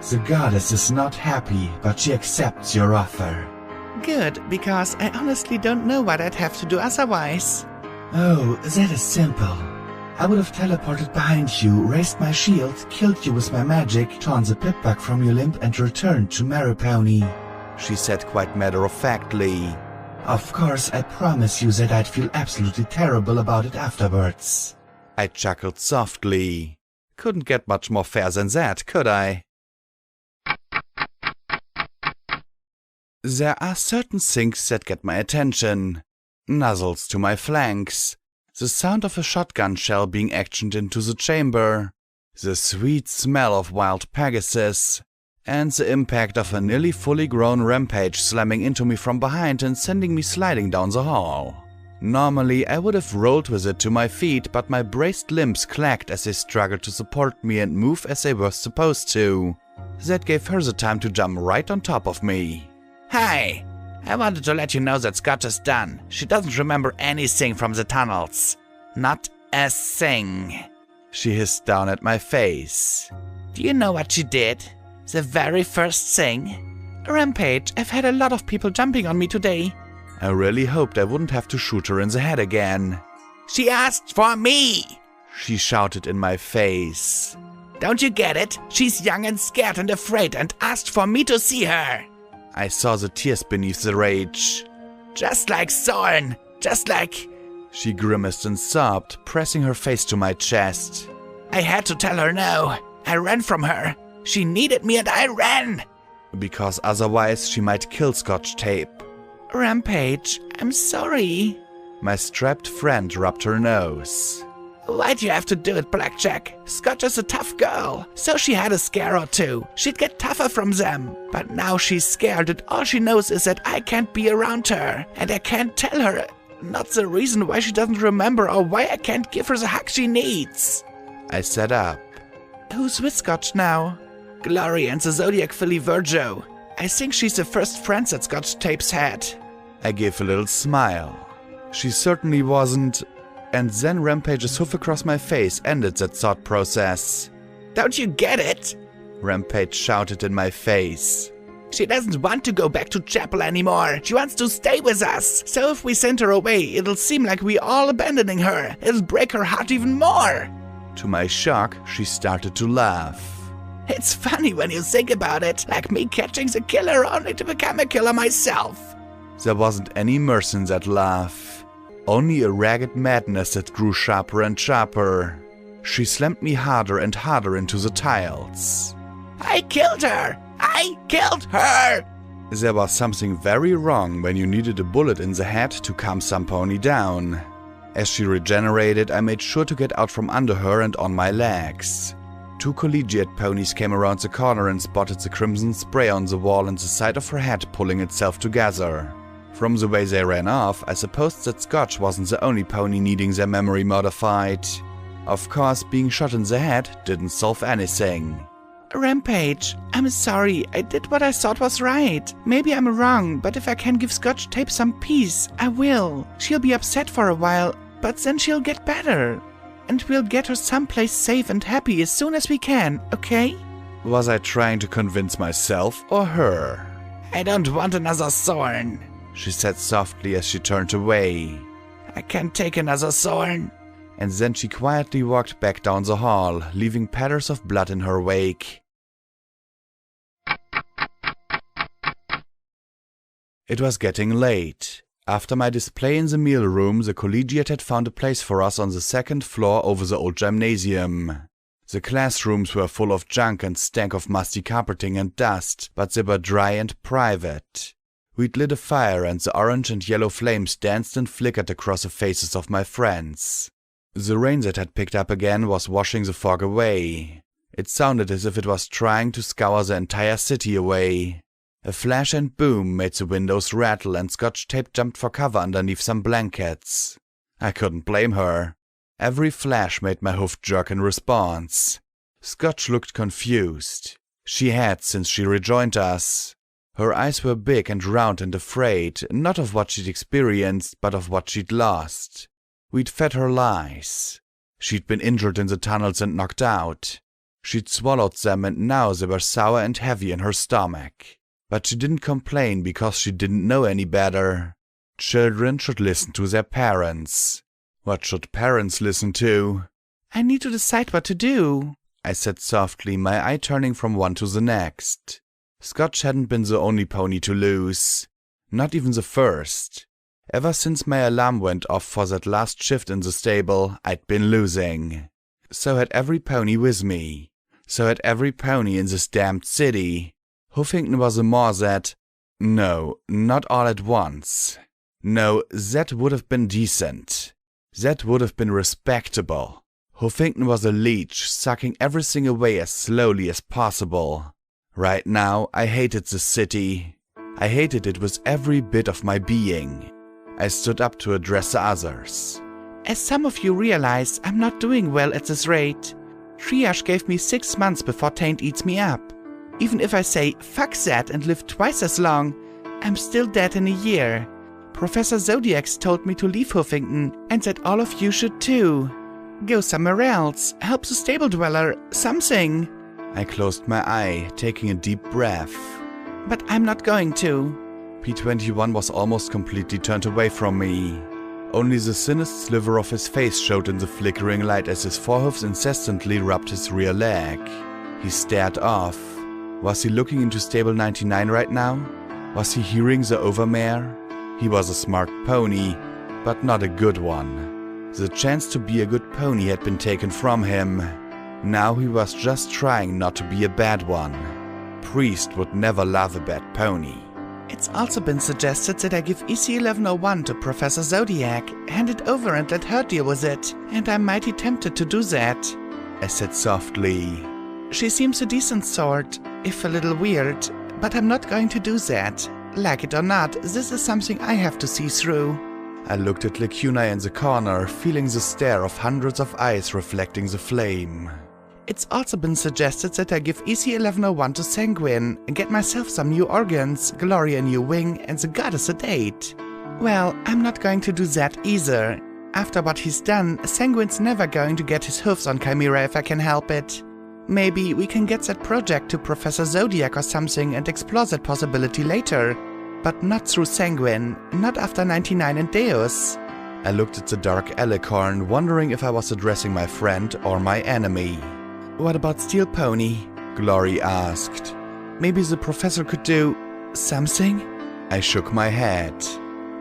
The goddess is not happy, but she accepts your offer. Good, because I honestly don't know what I'd have to do otherwise. Oh, that is simple. I would have teleported behind you, raised my shield, killed you with my magic, torn the pip-bug from your limb and returned to Maripony, she said quite matter-of-factly. Of course, I promise you that I'd feel absolutely terrible about it afterwards. I chuckled softly. Couldn't get much more fair than that, could I? There are certain things that get my attention. Nuzzles to my flanks. The sound of a shotgun shell being actioned into the chamber, the sweet smell of wild Pegasus, and the impact of a nearly fully grown Rampage slamming into me from behind and sending me sliding down the hall. Normally I would have rolled with it to my feet, but my braced limbs clacked as they struggled to support me and move as they were supposed to. That gave her the time to jump right on top of me. Hi! I wanted to let you know that Scott is done. She doesn't remember anything from the tunnels. Not a thing. She hissed down at my face. Do you know what she did? The very first thing? Rampage, I've had a lot of people jumping on me today. I really hoped I wouldn't have to shoot her in the head again. She asked for me! She shouted in my face. Don't you get it? She's young and scared and afraid and asked for me to see her. I saw the tears beneath the rage. Just like Zorn, just like... She grimaced and sobbed, pressing her face to my chest. I had to tell her no. I ran from her. She needed me and I ran. Because otherwise she might kill Scotch Tape. Rampage, I'm sorry. My strapped friend rubbed her nose. Why'd you have to do it, Blackjack? Scotch is a tough girl, so she had a scare or two. She'd get tougher from them. But now she's scared and all she knows is that I can't be around her. And I can't tell her. Not the reason why she doesn't remember or why I can't give her the hug she needs. I sat up. Who's with Scotch now? Glory and the Zodiac filly Virgo. I think she's the first friend that Scotch Tapes had. I gave a little smile. She certainly wasn't... And then Rampage's hoof across my face ended that thought process. Don't you get it? Rampage shouted in my face. She doesn't want to go back to chapel anymore. She wants to stay with us. So if we send her away, it'll seem like we're all abandoning her. It'll break her heart even more. To my shock, she started to laugh. It's funny when you think about it, like me catching the killer only to become a killer myself. There wasn't any mirth in that laugh, only a ragged madness that grew sharper and sharper. She slammed me harder and harder into the tiles. I killed her! I killed her! There was something very wrong when you needed a bullet in the head to calm some pony down. As she regenerated, I made sure to get out from under her and on my legs. 2 collegiate ponies came around the corner and spotted the crimson spray on the wall and the side of her head pulling itself together. From the way they ran off, I supposed that Scotch wasn't the only pony needing their memory modified. Of course, being shot in the head didn't solve anything. Rampage, I'm sorry, I did what I thought was right. Maybe I'm wrong, but if I can give Scotch Tape some peace, I will. She'll be upset for a while, but then she'll get better. And we'll get her someplace safe and happy as soon as we can, okay? Was I trying to convince myself or her? I don't want another thorn, she said softly as she turned away. I can't take another thorn. And then she quietly walked back down the hall, leaving patterns of blood in her wake. It was getting late. After my display in the meal room, the collegiate had found a place for us on the 2nd floor over the old gymnasium. The classrooms were full of junk and stank of musty carpeting and dust, but they were dry and private. We'd lit a fire and the orange and yellow flames danced and flickered across the faces of my friends. The rain that had picked up again was washing the fog away. It sounded as if it was trying to scour the entire city away. A flash and boom made the windows rattle and Scotch Tape jumped for cover underneath some blankets. I couldn't blame her. Every flash made my hoof jerk in response. Scotch looked confused. She had since she rejoined us. Her eyes were big and round and afraid, not of what she'd experienced, but of what she'd lost. We'd fed her lies. She'd been injured in the tunnels and knocked out. She'd swallowed them and now they were sour and heavy in her stomach. But she didn't complain because she didn't know any better. Children should listen to their parents. What should parents listen to? I need to decide what to do, I said softly, my eye turning from one to the next. Scotch hadn't been the only pony to lose. Not even the first. Ever since my alarm went off for that last shift in the stable, I'd been losing. So had every pony with me. So had every pony in this damned city. Huffington was a more that... No, not all at once. No, that would have been decent. That would have been respectable. Huffington was a leech, sucking everything away as slowly as possible. Right now, I hated the city. I hated it with every bit of my being. I stood up to address the others. As some of you realize, I'm not doing well at this rate. Triage gave me 6 months before Taint eats me up. Even if I say fuck that and live twice as long, I'm still dead in a year. Professor Zodiacs told me to leave Huffington and that all of you should too. Go somewhere else, help the stable dweller, something. I closed my eye, taking a deep breath. But I'm not going to. P21 was almost completely turned away from me. Only the thinnest sliver of his face showed in the flickering light as his forehoofs incessantly rubbed his rear leg. He stared off. Was he looking into stable 99 right now? Was he hearing the overmare? He was a smart pony, but not a good one. The chance to be a good pony had been taken from him. Now he was just trying not to be a bad one. Priest would never love a bad pony. It's also been suggested that I give EC1101 to Professor Zodiac, hand it over and let her deal with it, and I'm mighty tempted to do that, I said softly. She seems a decent sort, if a little weird, but I'm not going to do that. Like it or not, this is something I have to see through. I looked at Lacuna in the corner, feeling the stare of hundreds of eyes reflecting the flame. It's also been suggested that I give EC1101 to Sanguine and get myself some new organs, Gloria a new wing, and the goddess a date. Well, I'm not going to do that either. After what he's done, Sanguine's never going to get his hoofs on Chimera if I can help it. Maybe we can get that project to Professor Zodiac or something and explore that possibility later. But not through Sanguine, not after 99 and Deus. I looked at the dark alicorn, wondering if I was addressing my friend or my enemy. What about Steel Pony? Glory asked. Maybe the professor could do something? I shook my head.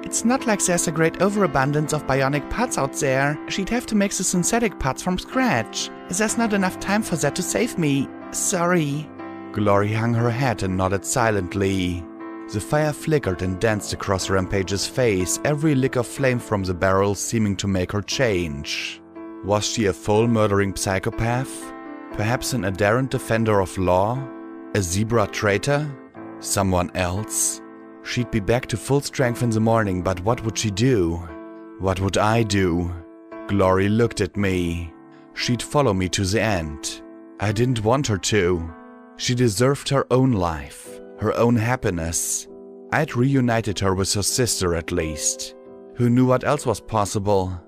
It's not like there's a great overabundance of bionic parts out there. She'd have to make the synthetic parts from scratch. There's not enough time for that to save me. Sorry. Glory hung her head and nodded silently. The fire flickered and danced across Rampage's face, every lick of flame from the barrel seeming to make her change. Was she a full murdering psychopath? Perhaps an adherent defender of law? A zebra traitor? Someone else? She'd be back to full strength in the morning, but what would she do? What would I do? Glory looked at me. She'd follow me to the end. I didn't want her to. She deserved her own life, her own happiness. I'd reunited her with her sister at least. Who knew what else was possible?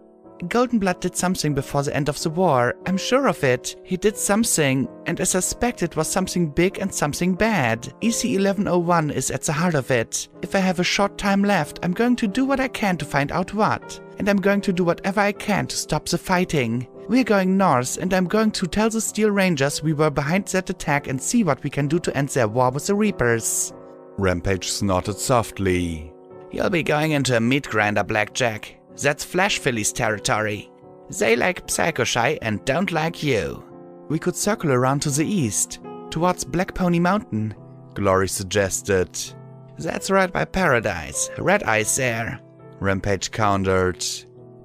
Goldenblood did something before the end of the war, I'm sure of it. He did something, and I suspect it was something big and something bad. EC-1101 is at the heart of it. If I have a short time left, I'm going to do what I can to find out what. And I'm going to do whatever I can to stop the fighting. We're going north, and I'm going to tell the Steel Rangers we were behind that attack and see what we can do to end their war with the Reapers. Rampage snorted softly. You'll be going into a meat grinder, Blackjack. That's Flash Philly's territory. They like Psycho-Shy and don't like you. We could circle around to the east, towards Black Pony Mountain, Glory suggested. That's right by Paradise. Red Eye's there, Rampage countered.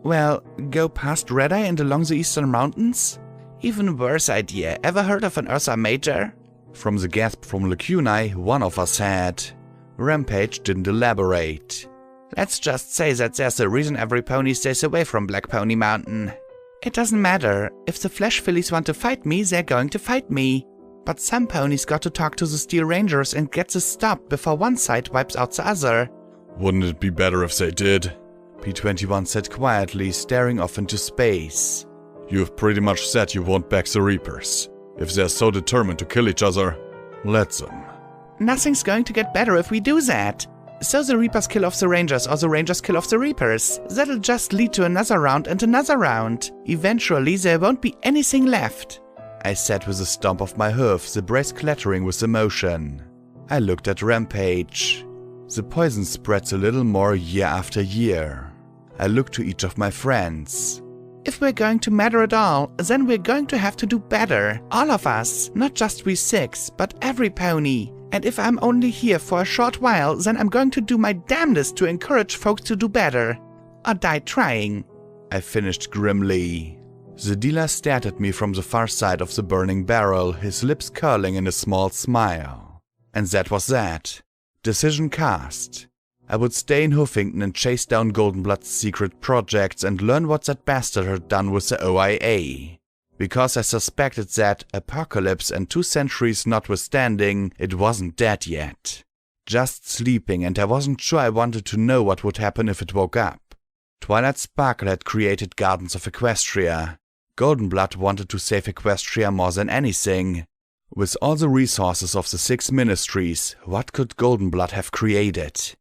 Well, go past Red Eye and along the eastern mountains? Even worse idea. Ever heard of an Ursa Major? From the gasp from Lacunae, one of us had. Rampage didn't elaborate. Let's just say that there's a reason every pony stays away from Black Pony Mountain. It doesn't matter. If the Flash Phillies want to fight me, they're going to fight me. But some ponies got to talk to the Steel Rangers and get this stopped before one side wipes out the other. Wouldn't it be better if they did? P-21 said quietly, staring off into space. You've pretty much said you won't back the Reapers. If they're so determined to kill each other, let them. Nothing's going to get better if we do that. So the Reapers kill off the Rangers or the Rangers kill off the Reapers. That'll just lead to another round and another round. Eventually there won't be anything left. I said with a stomp of my hoof, the brace clattering with emotion. I looked at Rampage. The poison spreads a little more year after year. I looked to each of my friends. If we're going to matter at all, then we're going to have to do better. All of us, not just we six, but every pony. And if I'm only here for a short while, then I'm going to do my damnedest to encourage folks to do better. Or die trying. I finished grimly. The dealer stared at me from the far side of the burning barrel, his lips curling in a small smile. And that was that. Decision cast. I would stay in Hoofington and chase down Goldenblood's secret projects and learn what that bastard had done with the OIA. Because I suspected that, apocalypse and 2 centuries notwithstanding, it wasn't dead yet. Just sleeping, and I wasn't sure I wanted to know what would happen if it woke up. Twilight Sparkle had created Gardens of Equestria. Goldenblood wanted to save Equestria more than anything. With all the resources of the 6 ministries, what could Goldenblood have created?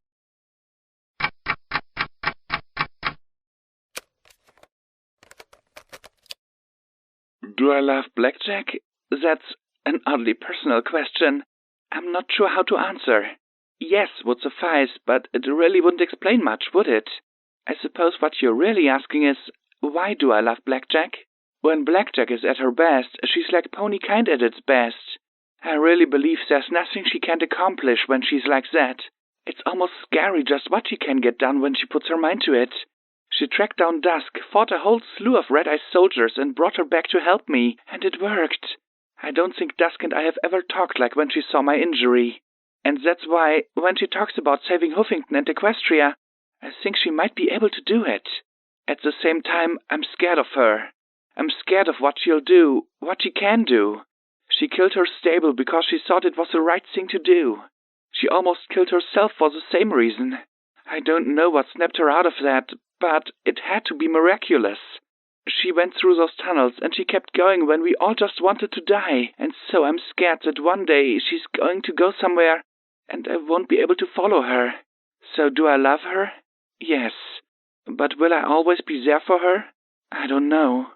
Do I love blackjack? That's an oddly personal question. I'm not sure how to answer. Yes would suffice, but it really wouldn't explain much, would it? I suppose what you're really asking is, why do I love blackjack? When blackjack is at her best, she's like pony kind at its best. I really believe there's nothing she can't accomplish when she's like that. It's almost scary just what she can get done when she puts her mind to it. She tracked down Dusk, fought a whole slew of Red Eye soldiers, and brought her back to help me, and it worked. I don't think Dusk and I have ever talked like when she saw my injury. And that's why, when she talks about saving Hoofington and Equestria, I think she might be able to do it. At the same time, I'm scared of her. I'm scared of what she'll do, what she can do. She killed her stable because she thought it was the right thing to do. She almost killed herself for the same reason. I don't know what snapped her out of that, but it had to be miraculous. She went through those tunnels and she kept going when we all just wanted to die. And so I'm scared that one day she's going to go somewhere and I won't be able to follow her. So do I love her? Yes. But will I always be there for her? I don't know.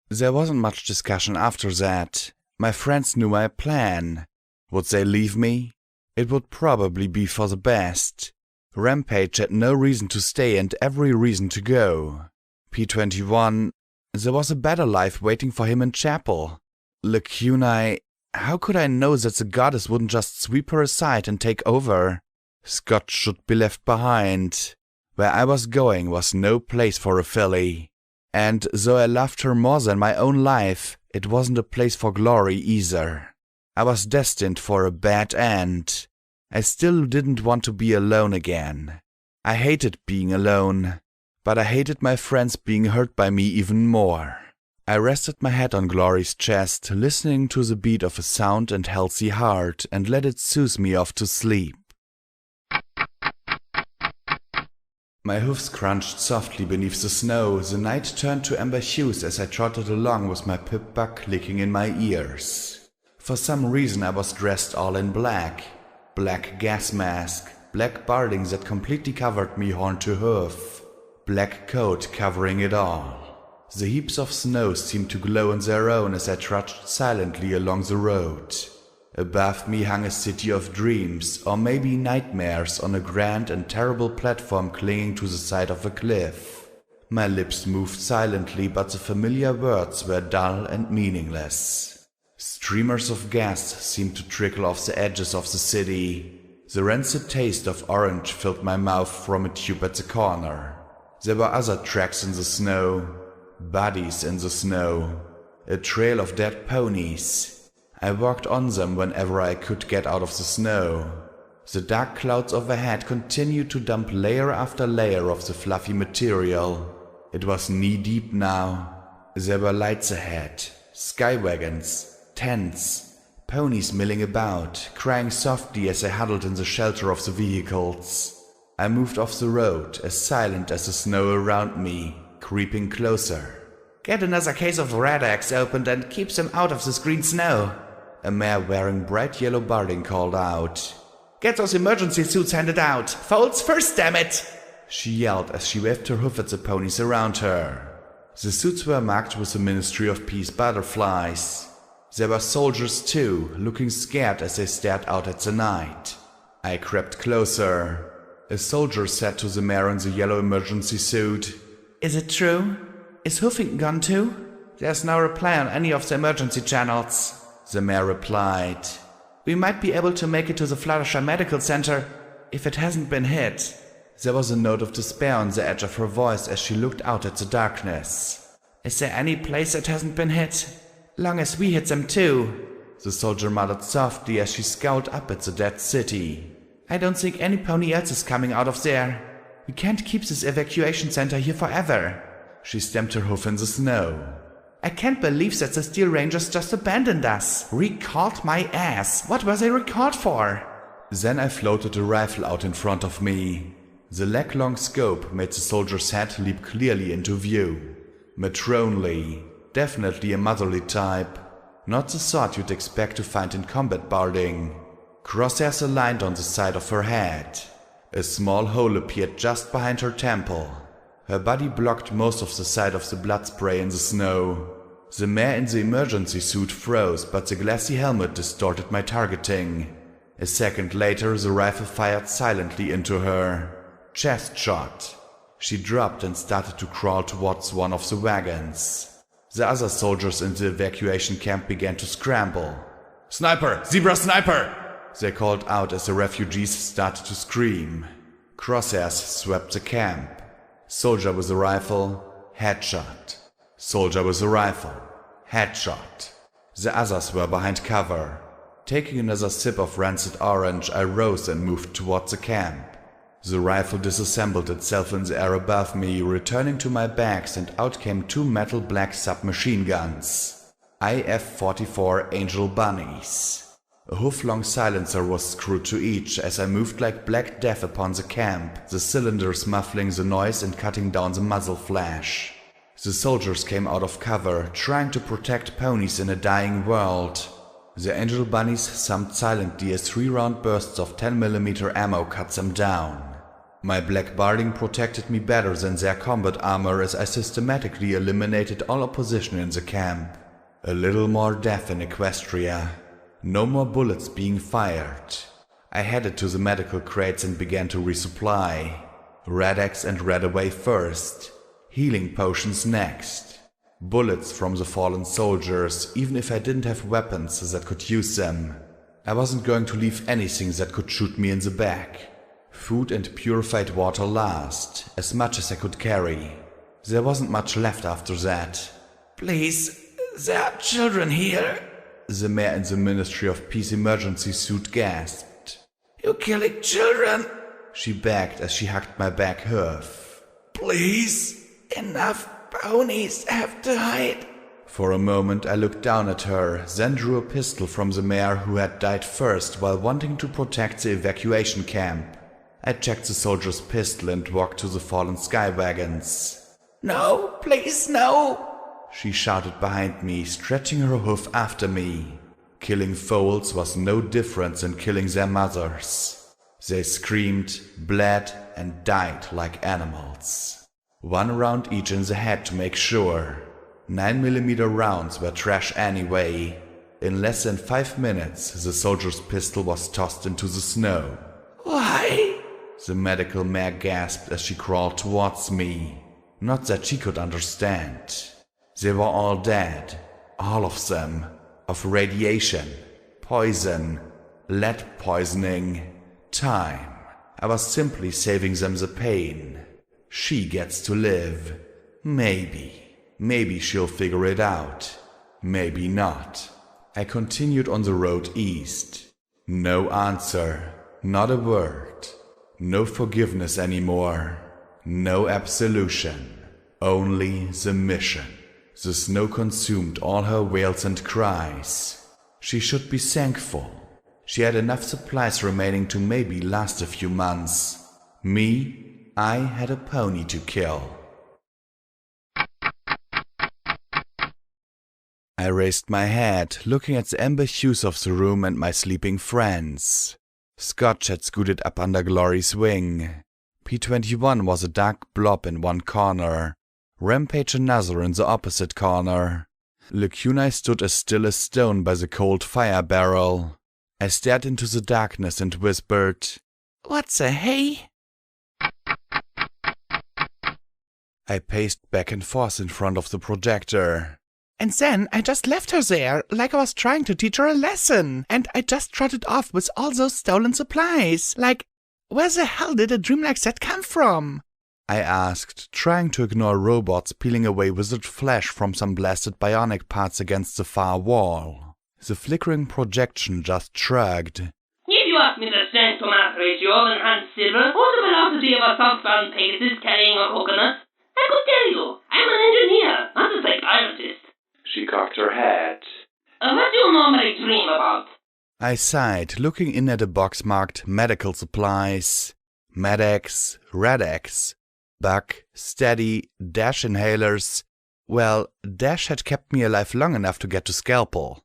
There wasn't much discussion after that. My friends knew my plan. Would they leave me? It would probably be for the best. Rampage had no reason to stay and every reason to go. P21, there was a better life waiting for him in chapel. Lacunae, how could I know that the goddess wouldn't just sweep her aside and take over? Scott should be left behind. Where I was going was no place for a filly. And though I loved her more than my own life, it wasn't a place for glory either. I was destined for a bad end. I still didn't want to be alone again. I hated being alone, but I hated my friends being hurt by me even more. I rested my head on Glory's chest, listening to the beat of a sound and healthy heart, and let it soothe me off to sleep. My hoofs crunched softly beneath the snow, the night turned to amber hues as I trotted along with my pip-buck clicking in my ears. For some reason I was dressed all in black. Black gas mask, black barding that completely covered me horn to hoof, black coat covering it all. The heaps of snow seemed to glow on their own as I trudged silently along the road. Above me hung a city of dreams, or maybe nightmares, on a grand and terrible platform clinging to the side of a cliff. My lips moved silently, but the familiar words were dull and meaningless. Streamers of gas seemed to trickle off the edges of the city. The rancid taste of orange filled my mouth from a tube at the corner. There were other tracks in the snow, bodies in the snow, a trail of dead ponies. I walked on them whenever I could get out of the snow. The dark clouds overhead continued to dump layer after layer of the fluffy material. It was knee-deep now. There were lights ahead, sky wagons, tents, ponies milling about, crying softly as I huddled in the shelter of the vehicles. I moved off the road, as silent as the snow around me, creeping closer. Get another case of Red Axe opened and keep them out of this green snow. A mare wearing bright yellow barding called out. Get those emergency suits handed out. Folds first, damn it! She yelled as she waved her hoof at the ponies around her. The suits were marked with the Ministry of Peace butterflies. There were soldiers too, looking scared as they stared out at the night. I crept closer. A soldier said to the mare in the yellow emergency suit, "Is it true? Is hoofing gone too? There's no reply on any of the emergency channels." The mare replied, "We might be able to make it to the Fluttershy Medical Center if it hasn't been hit." There was a note of despair on the edge of her voice as she looked out at the darkness. "Is there any place that hasn't been hit? Long as we hit them too," the soldier muttered softly as she scowled up at the dead city. "I don't think any pony else is coming out of there. We can't keep this evacuation center here forever." She stamped her hoof in the snow. "I can't believe that the Steel Rangers just abandoned us. Recalled my ass. What were they recalled for?" Then I floated a rifle out in front of me. The leg-long scope made the soldier's head leap clearly into view. Matronely. Definitely a motherly type, not the sort you'd expect to find in combat barding. Crosshairs aligned on the side of her head. A small hole appeared just behind her temple. Her body blocked most of the side of the blood spray in the snow. The mare in the emergency suit froze, but the glassy helmet distorted my targeting. A second later, the rifle fired silently into her. Chest shot. She dropped and started to crawl towards one of the wagons. The other soldiers in the evacuation camp began to scramble. "Sniper! Zebra sniper!" they called out as the refugees started to scream. Crosshairs swept the camp. Soldier with a rifle, headshot. Soldier with a rifle, headshot. The others were behind cover. Taking another sip of rancid orange, I rose and moved towards the camp. The rifle disassembled itself in the air above me, returning to my bags, and out came two metal black submachine guns. IF-44 Angel Bunnies. A hoof-long silencer was screwed to each as I moved like Black Death upon the camp, the cylinders muffling the noise and cutting down the muzzle flash. The soldiers came out of cover, trying to protect ponies in a dying world. The angel bunnies summed silently as 3-round bursts of 10mm ammo cut them down. My black barding protected me better than their combat armor as I systematically eliminated all opposition in the camp. A little more death in Equestria. No more bullets being fired. I headed to the medical crates and began to resupply. Rad-X and Red-Away first. Healing potions next. Bullets from the fallen soldiers, even if I didn't have weapons that could use them. I wasn't going to leave anything that could shoot me in the back. Food and purified water last, as much as I could carry. There wasn't much left after that. Please, there are children here. The mayor in the Ministry of Peace emergency suit gasped. You're killing children, she begged as she hugged my back hoof. Please, enough ponies have died. For a moment I looked down at her, then drew a pistol from the mayor who had died first while wanting to protect the evacuation camp. I checked the soldier's pistol and walked to the fallen sky wagons. No, please, no! She shouted behind me, stretching her hoof after me. Killing foals was no different than killing their mothers. They screamed, bled, and died like animals. 1 round each in the head to make sure. 9mm rounds were trash anyway. In less than 5 minutes, the soldier's pistol was tossed into the snow. Why? The medical mare gasped as she crawled towards me. Not that she could understand. They were all dead, all of them, of radiation, poison, lead poisoning, time. I was simply saving them the pain. She gets to live. Maybe she'll figure it out. Maybe not. I continued on the road east. No answer, not a word. No forgiveness anymore. No absolution. Only the mission. The snow consumed all her wails and cries. She should be thankful. She had enough supplies remaining to maybe last a few months. Me, I had a pony to kill. I raised my head, looking at the amber hues of the room and my sleeping friends. Scotch had scooted up under Glory's wing. P-21 was a dark blob in one corner. Rampage another in the opposite corner. Lacuna stood as still as stone by the cold fire barrel. I stared into the darkness and whispered, "What's a hey?" I paced back and forth in front of the projector. And then I just left her there, like I was trying to teach her a lesson. And I just trotted off with all those stolen supplies. Like, where the hell did a dream like that come from? I asked, trying to ignore robots peeling away wizard flesh from some blasted bionic parts against the far wall. The flickering projection just shrugged. If you ask me the strength to mass ratio of enhanced silver or the velocity of a southbound Pegasus carrying a coconut, I could tell you, I'm an engineer, not a psychiatrist. She cocked her head. What do you normally dream about? I sighed, looking in at a box marked medical supplies. Med-X, Rad-X, Buck, Steady, Dash inhalers. Well, Dash had kept me alive long enough to get to Scalpel.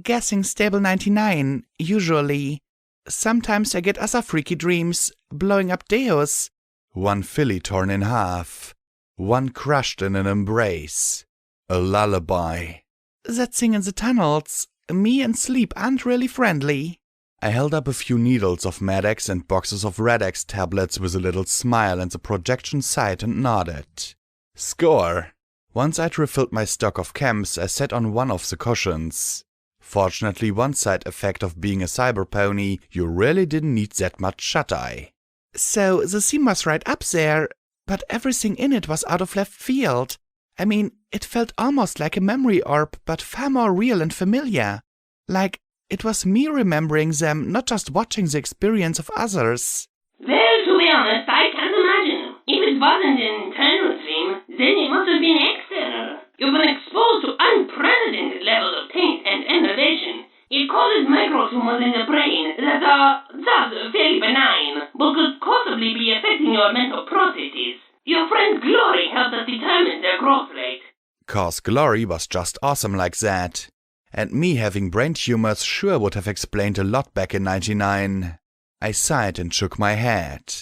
Guessing stable 99, usually. Sometimes I get other freaky dreams, blowing up Deus. 1 filly torn in half. 1 crushed in an embrace. A lullaby. That thing in the tunnels. Me and sleep aren't really friendly. I held up a few needles of Med-X and boxes of Rad-X tablets with a little smile, and the projection sighed and nodded. Score! Once I'd refilled my stock of chems, I sat on one of the cushions. Fortunately, one side effect of being a cyber pony, you really didn't need that much shut-eye. So the theme was right up there, but everything in it was out of left field. I mean, it felt almost like a memory orb, but far more real and familiar. Like, it was me remembering them, not just watching the experience of others. Well, to be honest, I can't imagine. If it wasn't an internal dream, then it must have been external. You've been exposed to unprecedented levels of taint and enervation. It causes microtumors in in your brain that are thus fairly benign, but could possibly be affecting your mental processes. Your friend Glory helped us determine their growth rate. 'Cause Glory was just awesome like that. And me having brain tumors sure would have explained a lot back in 99. I sighed and shook my head.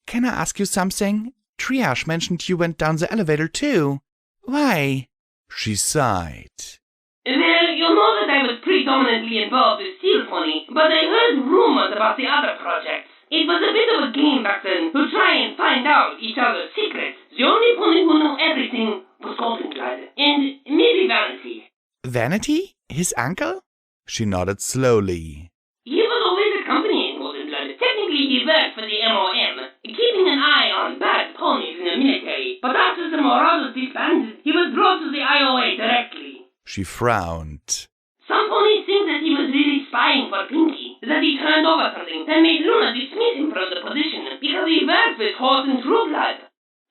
Can I ask you something? Triage mentioned you went down the elevator too. Why? She sighed. Well, you know that I was predominantly involved with Steel Pony, but I heard rumors about the other projects. It was a bit of a game back then to try and find out each other's secrets. The only pony who knew everything was Goldenblood, and maybe Vanity. Vanity? His uncle? She nodded slowly. He was always accompanying Goldenblood. Technically, he worked for the MOM, keeping an eye on bad ponies in the military. But after the Marauders disbanded, he was brought to the IOA directly. She frowned. Some ponies think that he was really spying for Pinky, that he turned over something and made Luna dismiss him from the position because he worked with Horse and Trueblood.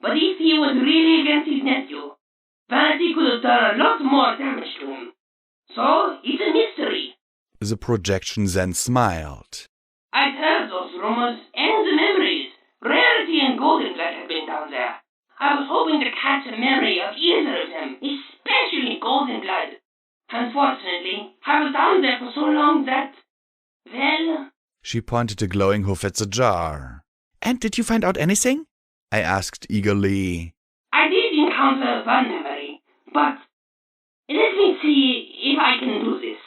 But if he was really against his nephew, Vanity could have done a lot more damage to him. So, it's a mystery. The projection then smiled. I've heard those rumors and the memories. Rarity and Goldenblood have been down there. I was hoping to catch a memory of either of them, especially Goldenblood. Unfortunately, I was down there for so long that... Well... She pointed a glowing hoof at the jar. And did you find out anything? I asked eagerly. I did encounter one memory, but... Let me see if I can do this.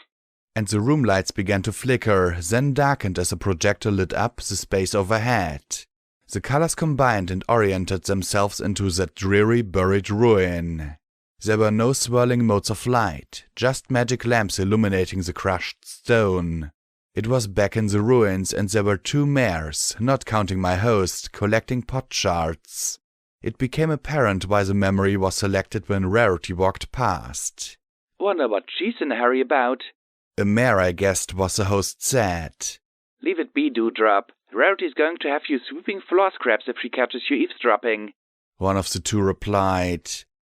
And the room lights began to flicker, then darkened as a projector lit up the space overhead. The colors combined and oriented themselves into that dreary, buried ruin. There were no swirling modes of light, just magic lamps illuminating the crushed stone. It was back in the ruins, and there were 2 mares, not counting my host, collecting pot shards. It became apparent why the memory was selected when Rarity walked past. Wonder what she's in a hurry about. A mare, I guessed, was the host said. Leave it be, Dewdrop. Rarity's going to have you sweeping floor scraps if she catches you eavesdropping. One of the 2 replied.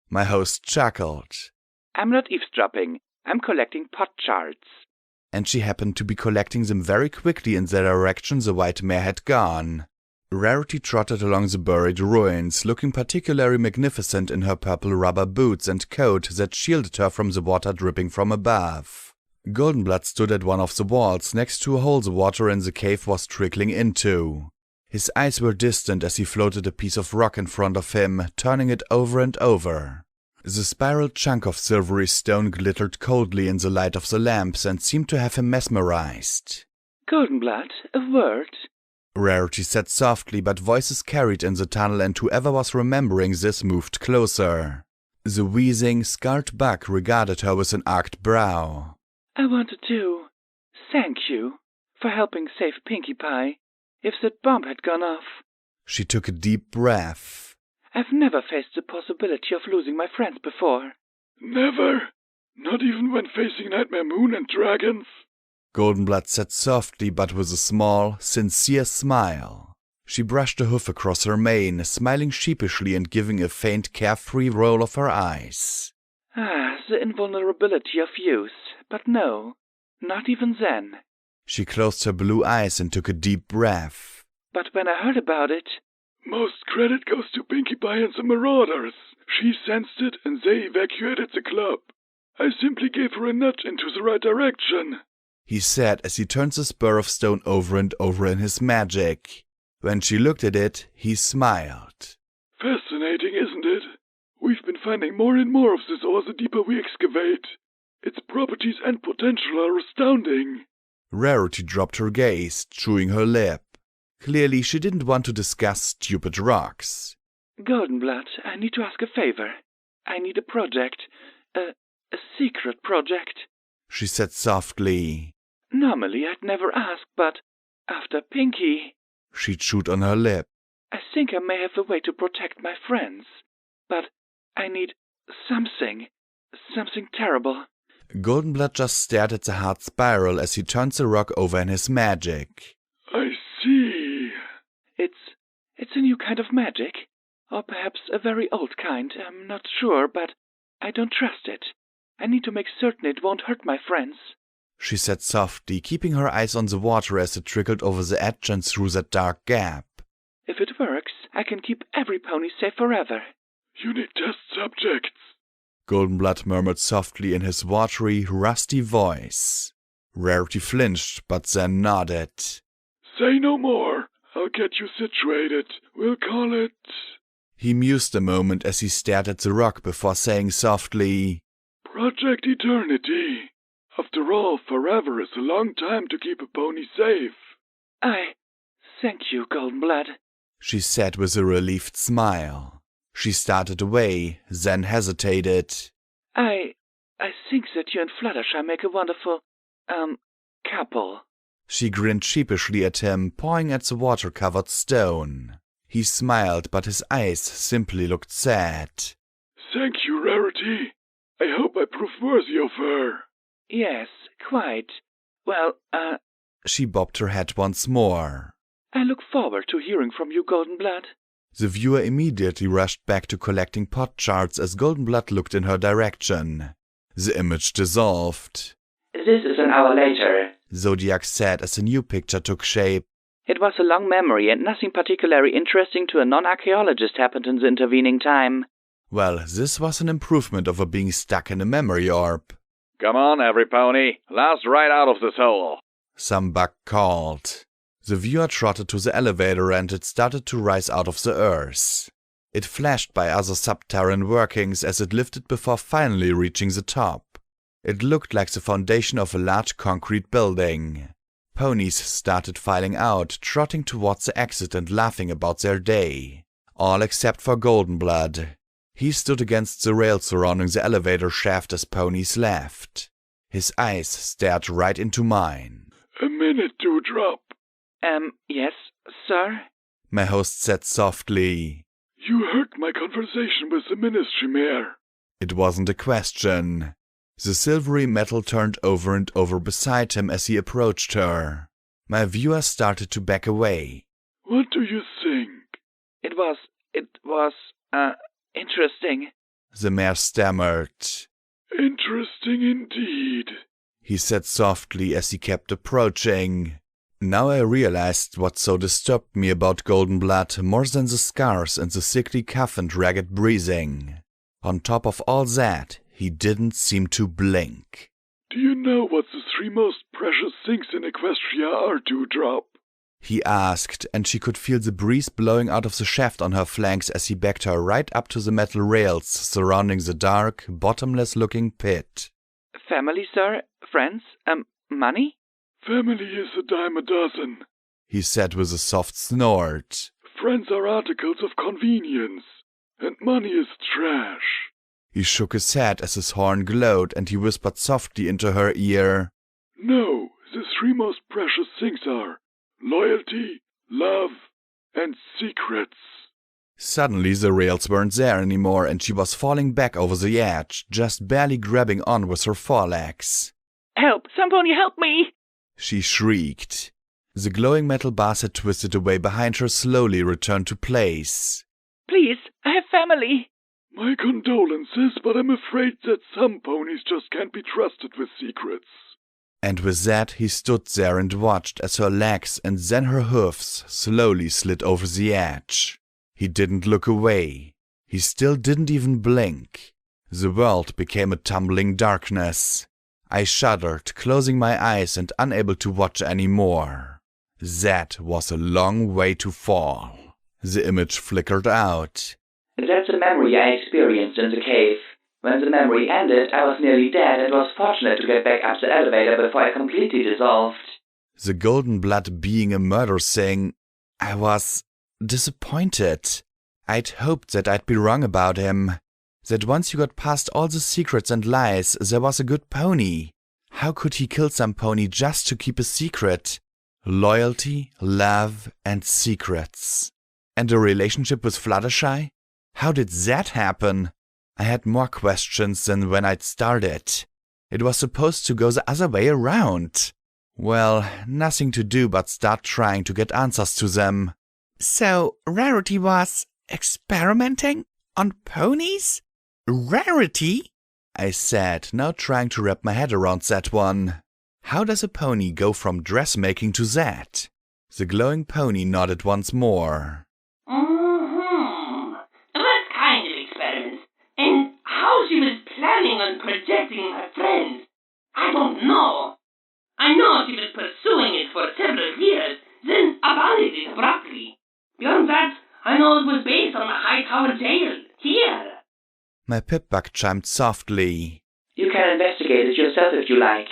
My host chuckled. I'm not eavesdropping. I'm collecting pot shards. And she happened to be collecting them very quickly in the direction the white mare had gone. Rarity trotted along the buried ruins, looking particularly magnificent in her purple rubber boots and coat that shielded her from the water dripping from above. Goldenblood stood at one of the walls next to a hole the water in the cave was trickling into. His eyes were distant as he floated a piece of rock in front of him, turning it over and over. The spiral chunk of silvery stone glittered coldly in the light of the lamps and seemed to have him mesmerized. Goldenblood, a word? Rarity said softly, but voices carried in the tunnel, and whoever was remembering this moved closer. The wheezing, scarred bug regarded her with an arched brow. I wanted to thank you for helping save Pinkie Pie. If that bomb had gone off... She took a deep breath. I've never faced the possibility of losing my friends before. Never? Not even when facing Nightmare Moon and dragons? Goldenblood said softly, but with a small, sincere smile. She brushed a hoof across her mane, smiling sheepishly and giving a faint, carefree roll of her eyes. Ah, the invulnerability of youth. But no, not even then. She closed her blue eyes and took a deep breath. But when I heard about it... Most credit goes to Pinkie Pie and the Marauders. She sensed it and they evacuated the club. I simply gave her a nudge into the right direction, he said as he turned the spur of stone over and over in his magic. When she looked at it, he smiled. Fascinating, isn't it? We've been finding more and more of this ore the deeper we excavate. Its properties and potential are astounding. Rarity dropped her gaze, chewing her lip. Clearly, she didn't want to discuss stupid rocks. Goldenblood, I need to ask a favor. I need a project. A secret project. She said softly. Normally, I'd never ask, but after Pinkie... She chewed on her lip. I think I may have a way to protect my friends. But I need something terrible. Goldenblood just stared at the hard spiral as he turned the rock over in his magic. I see. It's a new kind of magic. Or perhaps a very old kind. I'm not sure, but I don't trust it. I need to make certain it won't hurt my friends. she said softly, keeping her eyes on the water as it trickled over the edge and through that dark gap. If it works, I can keep every pony safe forever. You need test subjects. Goldenblood murmured softly in his watery, rusty voice. Rarity flinched, but then nodded. Say no more. I'll get you situated. We'll call it... He mused a moment as he stared at the rock before saying softly, Project Eternity. After all, forever is a long time to keep a pony safe. Thank you, Goldenblood, she said with a relieved smile. She started away, then hesitated. I think that you and Fluttershy make a wonderful, couple. She grinned sheepishly at him, pawing at the water-covered stone. He smiled, but his eyes simply looked sad. Thank you, Rarity. I hope I prove worthy of her. Yes, quite. Well, She bobbed her head once more. I look forward to hearing from you, Goldenblood. The viewer immediately rushed back to collecting pot charts as Goldenblood looked in her direction. The image dissolved. This is an hour later, Zodiac said as a new picture took shape. It was a long memory, and nothing particularly interesting to a non-archaeologist happened in the intervening time. Well, this was an improvement over being stuck in a memory orb. Come on, every pony. Last ride out of this hole. Some buck called. The viewer trotted to the elevator and it started to rise out of the earth. It flashed by other subterranean workings as it lifted before finally reaching the top. It looked like the foundation of a large concrete building. Ponies started filing out, trotting towards the exit and laughing about their day. All except for Goldenblood. He stood against the rail surrounding the elevator shaft as ponies left. His eyes stared right into mine. A minute, Dewdrop. Yes, sir? My host said softly. You heard my conversation with the Ministry Mayor. It wasn't a question. The silvery metal turned over and over beside him as he approached her. My viewer started to back away. What do you think? It was, interesting. The mayor stammered. Interesting indeed, he said softly as he kept approaching. Now I realized what so disturbed me about Goldenblood more than the scars and the sickly cough and ragged breathing. On top of all that, he didn't seem to blink. Do you know what the three most precious things in Equestria are, Dewdrop? He asked, and she could feel the breeze blowing out of the shaft on her flanks as he backed her right up to the metal rails surrounding the dark, bottomless-looking pit. Family, sir? Friends? Money? Family is a dime a dozen, he said with a soft snort. Friends are articles of convenience, and money is trash. He shook his head as his horn glowed, and he whispered softly into her ear. No, the three most precious things are loyalty, love, and secrets. Suddenly the rails weren't there anymore, and she was falling back over the edge, just barely grabbing on with her forelegs. Help! Somebody help me! She shrieked. The glowing metal bars had twisted away behind her, slowly returned to place. Please, I have family. My condolences, but I'm afraid that some ponies just can't be trusted with secrets. And with that he stood there and watched as her legs and then her hoofs slowly slid over the edge. He didn't look away. He still didn't even blink. The world became a tumbling darkness. I shuddered, closing my eyes and unable to watch any more. That was a long way to fall. The image flickered out. That's a memory I experienced in the cave. When the memory ended, I was nearly dead and was fortunate to get back up the elevator before I completely dissolved. The Goldenblood being a murder thing, I was disappointed. I'd hoped that I'd be wrong about him. That once you got past all the secrets and lies, there was a good pony. How could he kill some pony just to keep a secret? Loyalty, love, and secrets. And a relationship with Fluttershy? How did that happen? I had more questions than when I'd started. It was supposed to go the other way around. Well, nothing to do but start trying to get answers to them. So, Rarity was experimenting on ponies? Rarity? I said, now trying to wrap my head around that one. How does a pony go from dressmaking to that? The glowing pony nodded once more. What kind of experiments? And how she was planning on projecting her friends? I don't know. I know she was pursuing it for several years, then abandoned it abruptly. Beyond that, I know it was based on the Hightower jail, here. My Pip-Bug chimed softly. You can investigate it yourself if you like.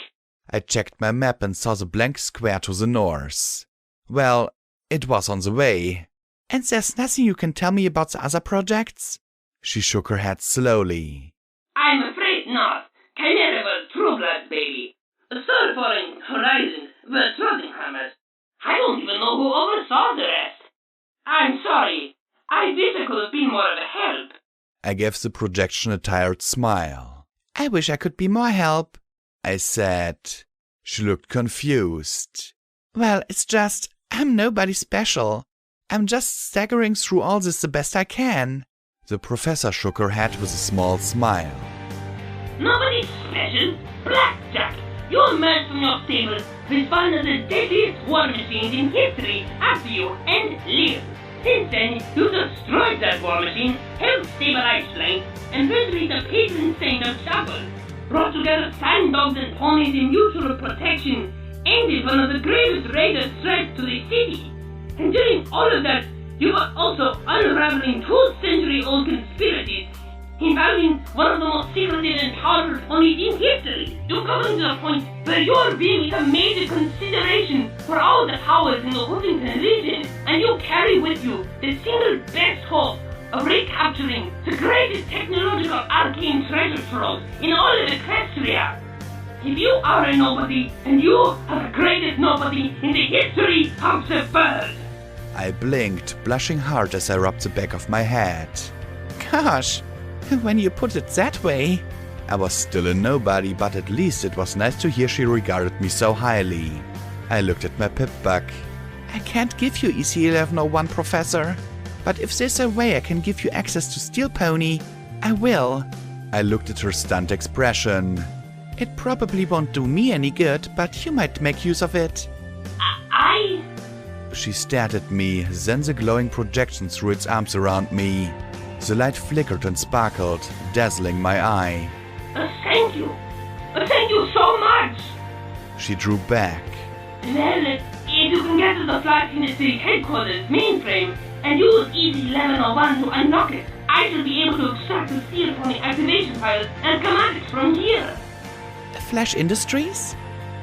I checked my map and saw the blank square to the north. Well, it was on the way. And there's nothing you can tell me about the other projects? She shook her head slowly. I'm afraid not. Chimera was True Blood, baby. The Starforeign Horizons were Trottinghammers. I don't even know who oversaw the rest. I'm sorry. I wish I could have been more of a help. I gave the projection a tired smile. I wish I could be more help, I said. She looked confused. Well, it's just, I'm nobody special. I'm just staggering through all this the best I can. The professor shook her head with a small smile. Nobody special? Blackjack! You emerged from your stable with one of the deadliest war machines in history after you and lived. Since then, you destroyed that war machine, helped stabilize flanks, and virtually the patron saint of travel. Brought together sand dogs and ponies in mutual protection, ended one of the greatest raiders' threats to the city. And during all of that, you were also unraveling 2-century-old conspiracies involving one of the most secretive and powerful ponies in history. You're coming to the point where your being is a major consideration for all the powers in the Huffington region, and you carry with you the single best hope of recapturing the greatest technological arcane treasure trove in all of Equestria. If you are a nobody, and you are the greatest nobody in the history of the world. I blinked, blushing hard as I rubbed the back of my head. Gosh, when you put it that way. I was still a nobody, but at least it was nice to hear she regarded me so highly. I looked at my Pip-Bug. I can't give you EC1101, Professor. But if there's a way I can give you access to Steel Pony, I will. I looked at her stunned expression. It probably won't do me any good, but you might make use of it. She stared at me, then the glowing projection threw its arms around me. The light flickered and sparkled, dazzling my eye. Thank you. Thank you so much. She drew back. Well, if you can get to the Flight Industry headquarters mainframe and use EC1101 to unlock it, I shall be able to extract the Steel Pony activation files and schematics from here. Flash Industries?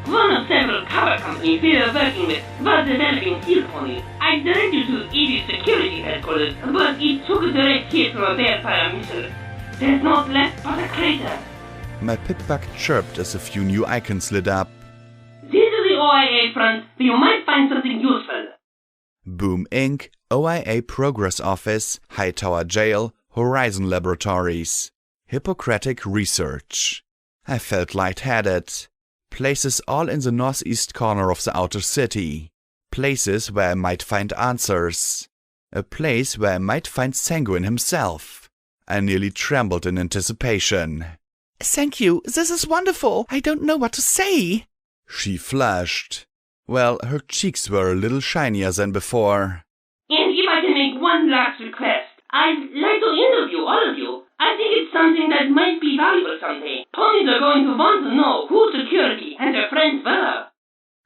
One of several cover companies we are working with was developing Steel Pony. I direct you to ED's security headquarters, but it took a direct hit from a Bearfire missile. There's not left but a crater. My Pip-Bug chirped as a few new icons lit up. This is the OIA front, where you might find something useful. Boom Inc., OIA Progress Office, Hightower Jail, Horizon Laboratories. Hippocratic Research. I felt lightheaded. Places all in the northeast corner of the outer city. Places where I might find answers. A place where I might find Sanguine himself. I nearly trembled in anticipation. Thank you, this is wonderful. I don't know what to say. She flushed. Well, her cheeks were a little shinier than before. And if I can make one last request, I'd like to interview all of you. I think it's something that might be valuable someday. Ponies are going to want to know who Security and their friends were.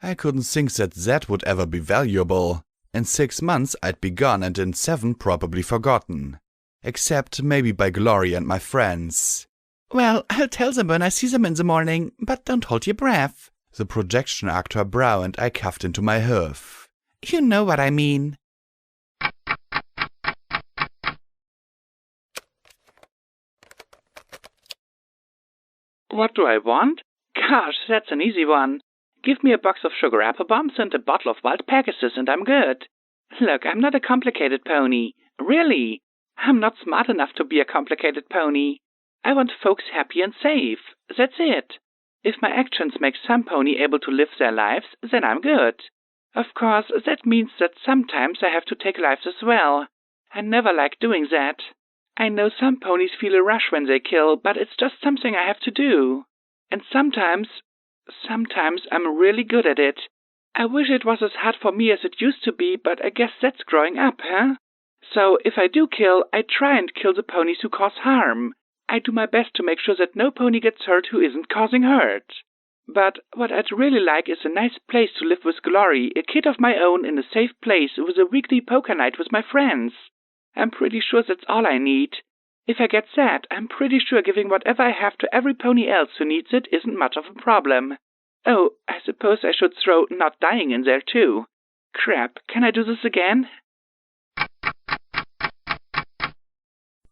I couldn't think that would ever be valuable. In 6 months I'd be gone, and in 7 probably forgotten. Except maybe by Glory and my friends. Well, I'll tell them when I see them in the morning, but don't hold your breath. The projection arched her brow and I coughed into my hoof. You know what I mean. What do I want? Gosh, that's an easy one. Give me a box of sugar apple bombs and a bottle of wild Pegasus and I'm good. Look, I'm not a complicated pony. Really. I'm not smart enough to be a complicated pony. I want folks happy and safe. That's it. If my actions make some pony able to live their lives, then I'm good. Of course, that means that sometimes I have to take lives as well. I never like doing that. I know some ponies feel a rush when they kill, but it's just something I have to do. And sometimes Sometimes I'm really good at it. I wish it was as hard for me as it used to be, but I guess that's growing up, huh? So if I do kill, I try and kill the ponies who cause harm. I do my best to make sure that no pony gets hurt who isn't causing hurt. But what I'd really like is a nice place to live with Glory, a kid of my own in a safe place with a weekly poker night with my friends. I'm pretty sure that's all I need. If I get that, I'm pretty sure giving whatever I have to every pony else who needs it isn't much of a problem. Oh, I suppose I should throw not dying in there too. Crap, can I do this again?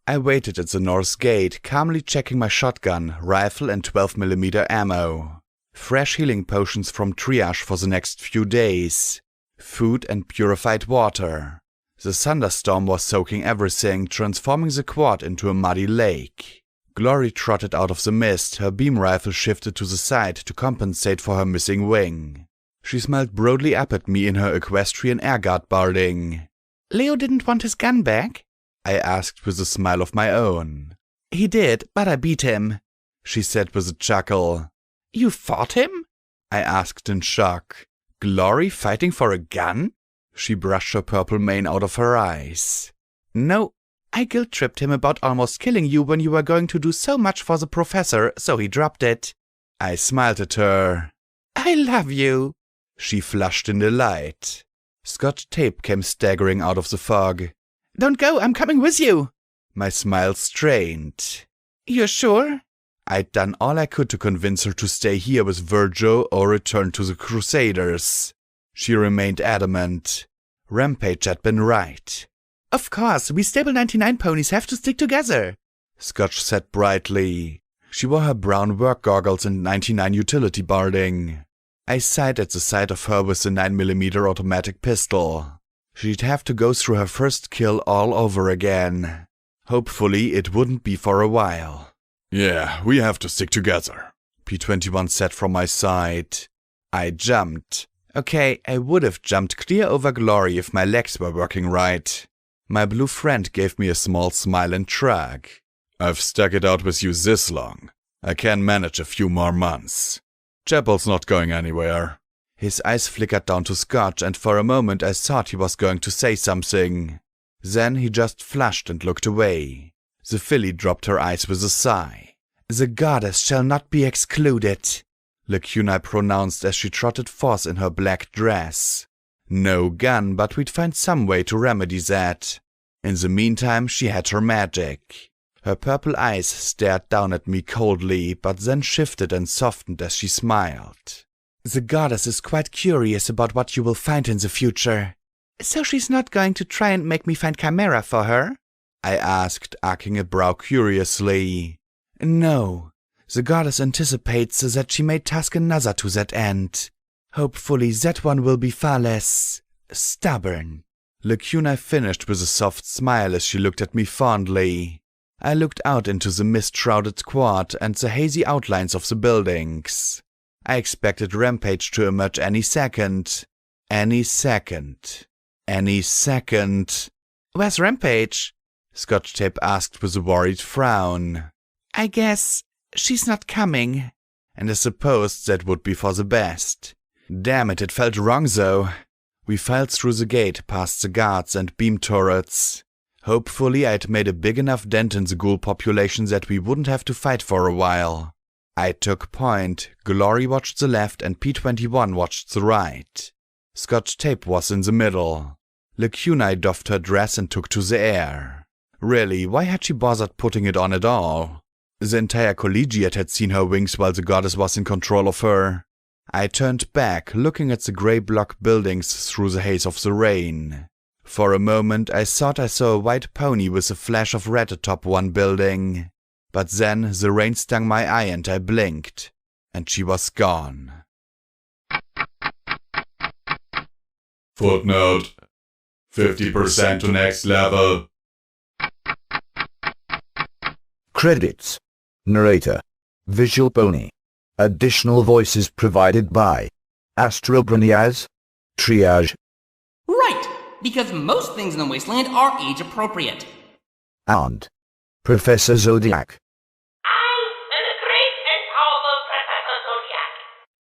I waited at the north gate, calmly checking my shotgun, rifle and 12mm ammo. Fresh healing potions from triage for the next few days. Food and purified water. The thunderstorm was soaking everything, transforming the quad into a muddy lake. Glory trotted out of the mist, her beam rifle shifted to the side to compensate for her missing wing. She smiled broadly up at me in her equestrian airguard barding. Leo didn't want his gun back? I asked with a smile of my own. He did, but I beat him, she said with a chuckle. You fought him? I asked in shock. Glory fighting for a gun? She brushed her purple mane out of her eyes. No, I guilt-tripped him about almost killing you when you were going to do so much for the professor, so he dropped it. I smiled at her. I love you. She flushed in delight. Scotch tape came staggering out of the fog. Don't go, I'm coming with you. My smile strained. You're sure? I'd done all I could to convince her to stay here with Virgil or return to the Crusaders. She remained adamant. Rampage had been right. Of course, we stable 99 ponies have to stick together, Scotch said brightly. She wore her brown work goggles and 99 utility barding. I sighed at the sight of her with the 9mm automatic pistol. She'd have to go through her first kill all over again. Hopefully it wouldn't be for a while. Yeah, we have to stick together, P21 said from my side. I jumped. Okay, I would have jumped clear over Glory if my legs were working right. My blue friend gave me a small smile and shrug. I've stuck it out with you this long. I can manage a few more months. Chapel's not going anywhere. His eyes flickered down to Scotch, and for a moment I thought he was going to say something. Then he just flushed and looked away. The filly dropped her eyes with a sigh. The goddess shall not be excluded, Lacuna pronounced as she trotted forth in her black dress. No gun, but we'd find some way to remedy that. In the meantime, she had her magic. Her purple eyes stared down at me coldly, but then shifted and softened as she smiled. The goddess is quite curious about what you will find in the future. So she's not going to try and make me find Chimera for her? I asked, arcing a brow curiously. No. The goddess anticipates that she may task another to that end. Hopefully that one will be far less stubborn. Lacuna finished with a soft smile as she looked at me fondly. I looked out into the mist-shrouded quad and the hazy outlines of the buildings. I expected Rampage to emerge any second. Any second. Any second. Where's Rampage? Scotch Tape asked with a worried frown. I guess she's not coming. And I supposed that would be for the best. Damn it felt wrong though. We filed through the gate past the guards and beam turrets. Hopefully I'd made a big enough dent in the ghoul population that we wouldn't have to fight for a while. I took point, Glory watched the left and P21 watched the right. Scotch Tape was in the middle. Lacuna doffed her dress and took to the air. Really, why had she bothered putting it on at all? The entire collegiate had seen her wings while the goddess was in control of her. I turned back, looking at the grey block buildings through the haze of the rain. For a moment I thought I saw a white pony with a flash of red atop one building. But then the rain stung my eye and I blinked, and she was gone. Footnote: 50% to next level. Credits: Narrator, Visual Pony. Additional voices provided by Brony as Triage. Right, because most things in the Wasteland are age appropriate. And Professor Zodiac.